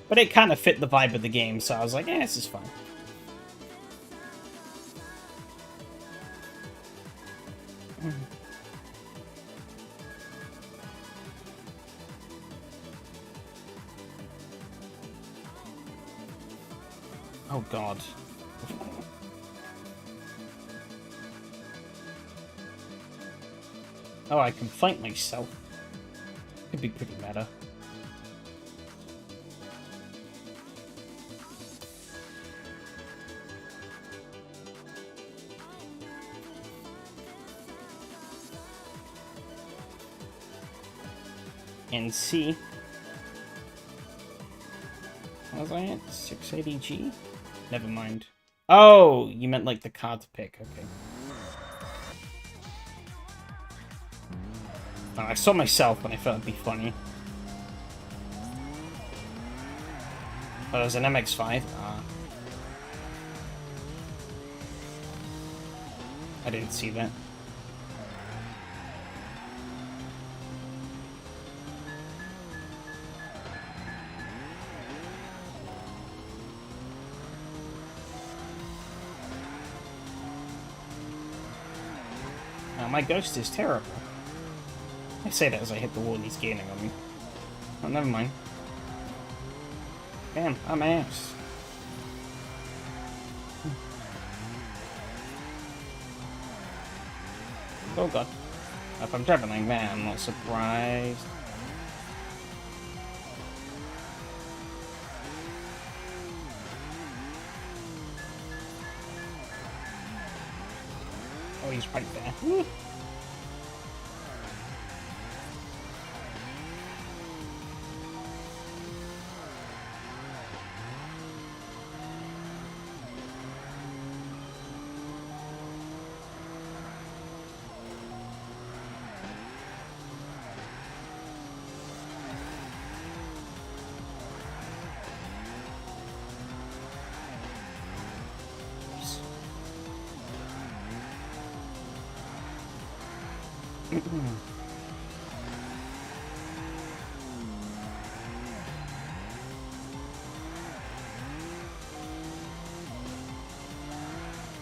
But it kind of fit the vibe of the game, so I was like, this is fine. Oh god. Oh, I can fight myself. Could be pretty meta. And C. What was I at? 680G? Never mind. Oh, you meant like the card to pick. Okay. Oh, I saw myself and I thought it'd be funny. Oh, there's an MX-5. I didn't see that. My ghost is terrible. I say that as I hit the wall and he's gaining on me. Oh, never mind. Damn, I'm ass. Oh god. If I'm driving like that, I'm not surprised. Oh, he's right there. Woo.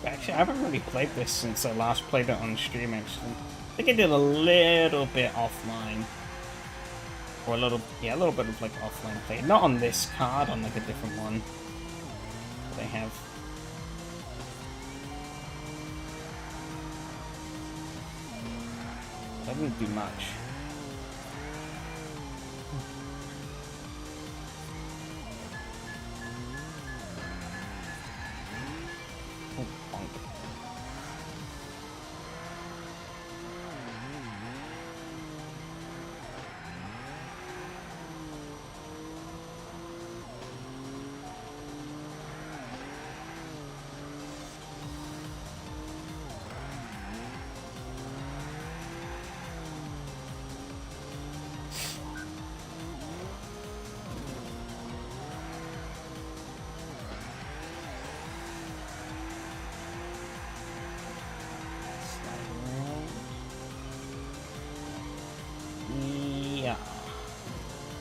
Actually, I haven't really played this since I last played it on stream, actually. I think I did a little bit offline. Or a little bit of, like, offline play. Not on this card, on, like, a different one that I have. I didn't do much. Oh, bonk. Yeah.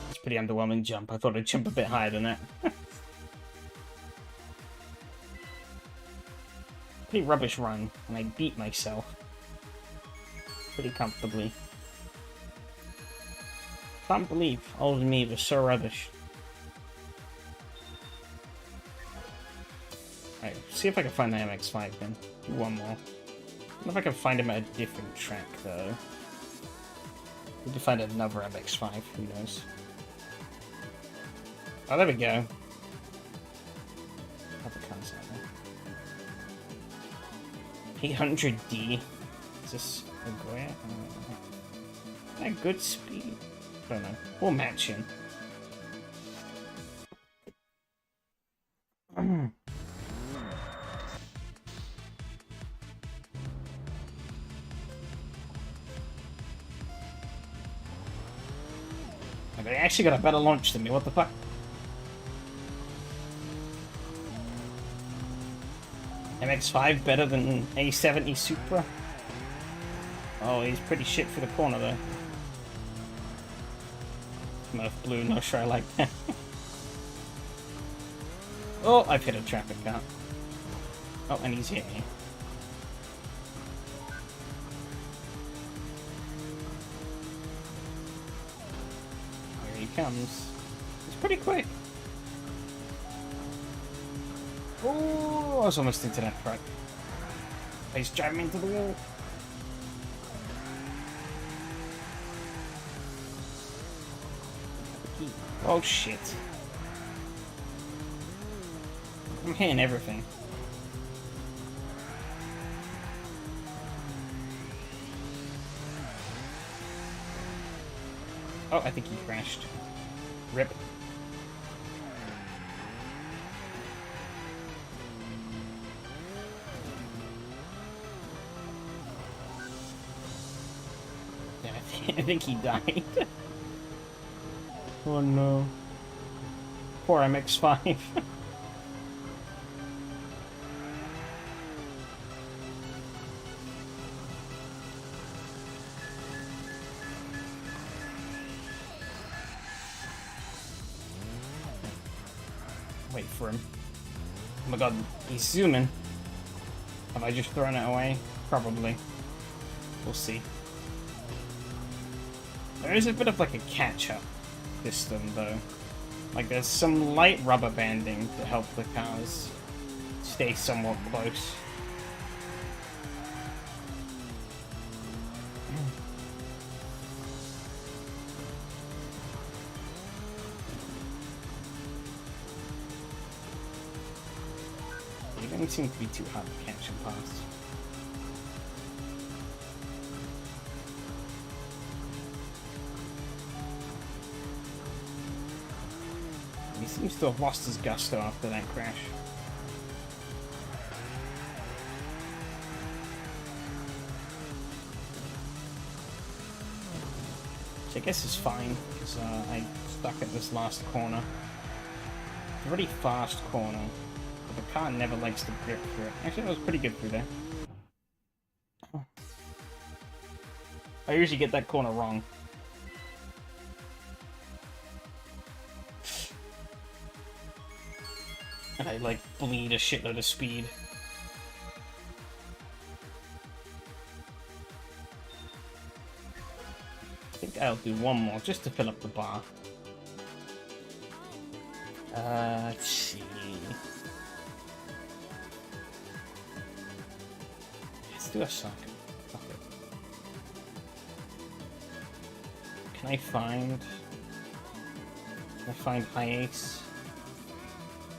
It's a pretty underwhelming jump. I thought I'd jump a bit higher than that. Pretty rubbish run, and I beat myself pretty comfortably. Can't believe old me was so rubbish. Alright, see if I can find the MX-5 then. Do one more. I don't know if I can find him at a different track though. Need to find another MX-5, who knows. Oh, there we go. Other cars out there. 800D. Is this a great? That good speed? I don't know. We'll match him. They actually got a better launch than me, what the fuck? MX-5 better than A70 Supra? Oh, he's pretty shit for the corner though. Smurf Blue, not sure I like that. Oh, I've hit a traffic car. Oh, and he's hit me. Here he comes. He's pretty quick. Oh, I was almost into that truck. He's driving into the wall. Oh shit. I'm hitting everything. Oh, I think he crashed. Rip. Yeah, I think he died. Oh no. Poor MX-5. Wait for him. Oh my god, he's zooming. Have I just thrown it away? Probably. We'll see. There is a bit of like a catch-up system though. Like there's some light rubber banding to help the cars stay somewhat close. It doesn't seem to be too hard to catch and pass. He seems to have lost his gusto after that crash. Which I guess is fine, because I stuck at this last corner. It's a really fast corner, but the car never likes to grip through it. Actually, that was pretty good through there. I usually get that corner wrong. And I, like, bleed a shitload of speed. I think I'll do one more, just to fill up the bar. Let's see. Let's do a second. Fuck it. Can I find high ace?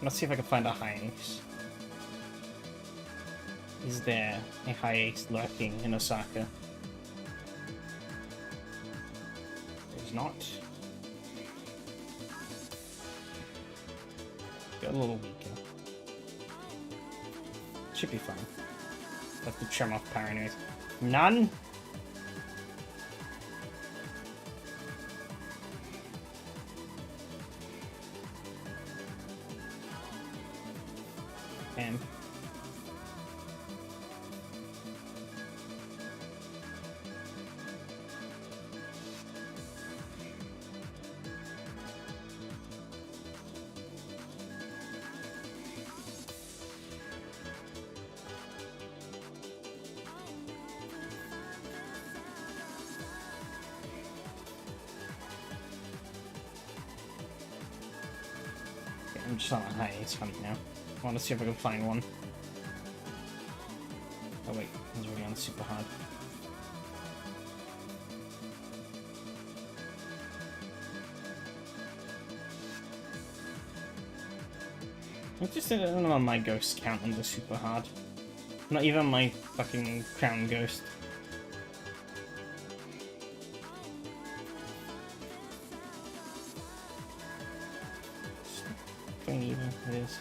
Let's see if I can find a high ace. Is there a high ace lurking in Osaka? There's not. Get a little weaker. Should be fine. Have to trim off power anyways. None? And I'm just on a high ace hunt now. I want to see if I can find one. Oh wait, he's already on super hard. I just don't know my ghosts count on the super hard. Not even my fucking crown ghost. Clean even, it is.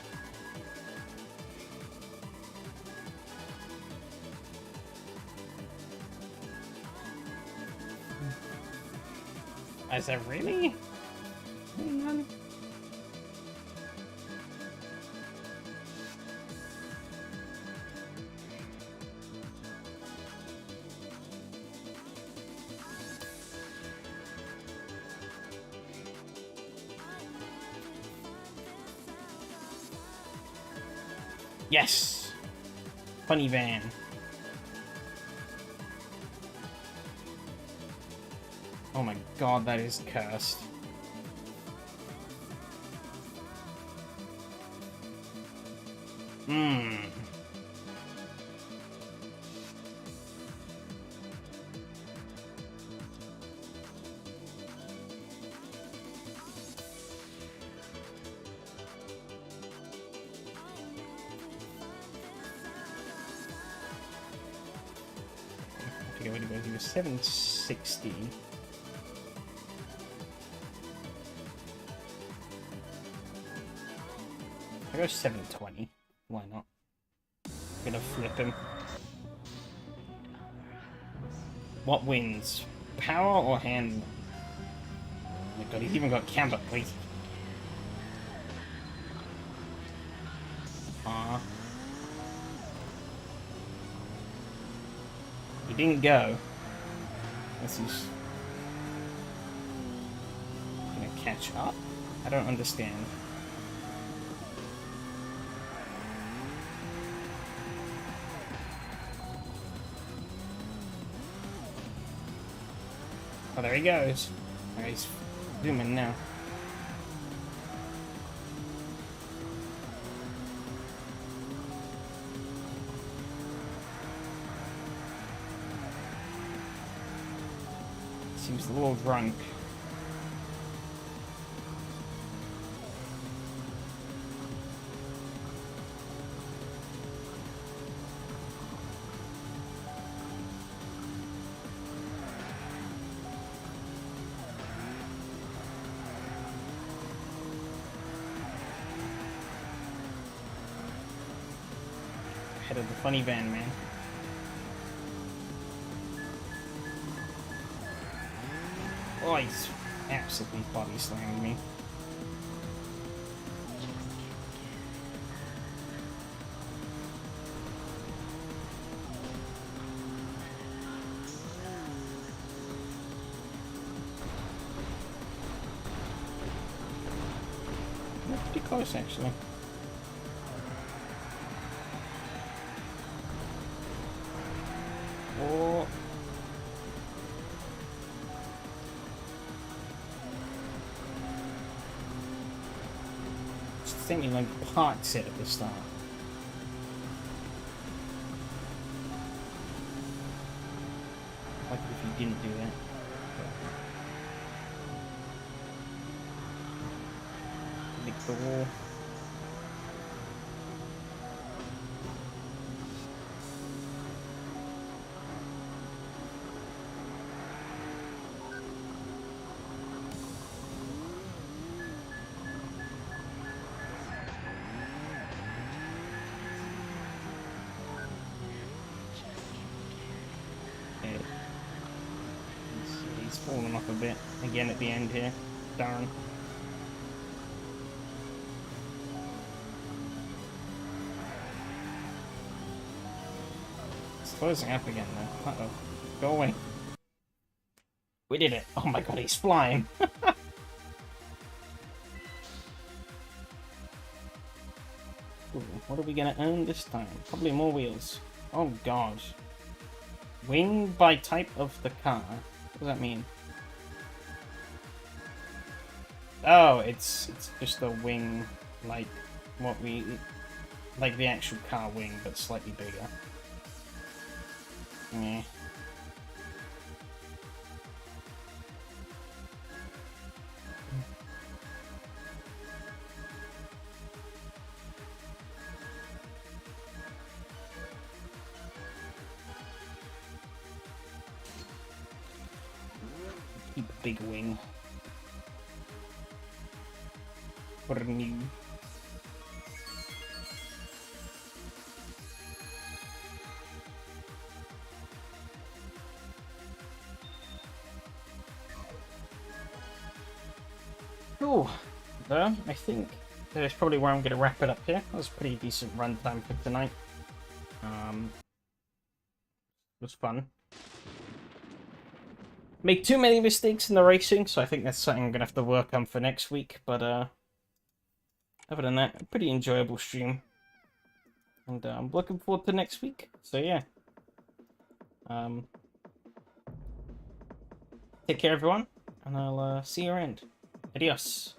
Is that really? None? Yes! Funny van. Oh my god, that is cursed. Hmm. I forget what he was. He was 760. I go 720. Why not? Gonna flip him. What wins? Power or hand? Oh my god, he's even got camber, please. Aw. He didn't go. Unless he's gonna catch up? I don't understand. Oh, there he goes. Oh, he's zooming now. Seems a little drunk. Head of the funny van, man. Oh, he's absolutely body slamming me. That's pretty close, actually. Oh. Just thinking like parts it at the start. Like if you didn't do that. Hit the wall. Okay. He's fallen off a bit again at the end here. Darn. It's closing up again though. Uh-oh. Go away. We did it. Oh my god, he's flying. Ooh, what are we gonna own this time? Probably more wheels. Oh god. Wing by type of the car. What does that mean? Oh, it's just a wing like what we like the actual car wing, but slightly bigger. Yeah. Keep a big wing. Brrrr. Cool. There, I think that's probably where I'm going to wrap it up here. That was a pretty decent runtime for tonight. It was fun. Make too many mistakes in the racing, so I think that's something I'm going to have to work on for next week. But other than that, a pretty enjoyable stream. And I'm looking forward to next week. So yeah. Take care, everyone. And I'll see you around. Adios.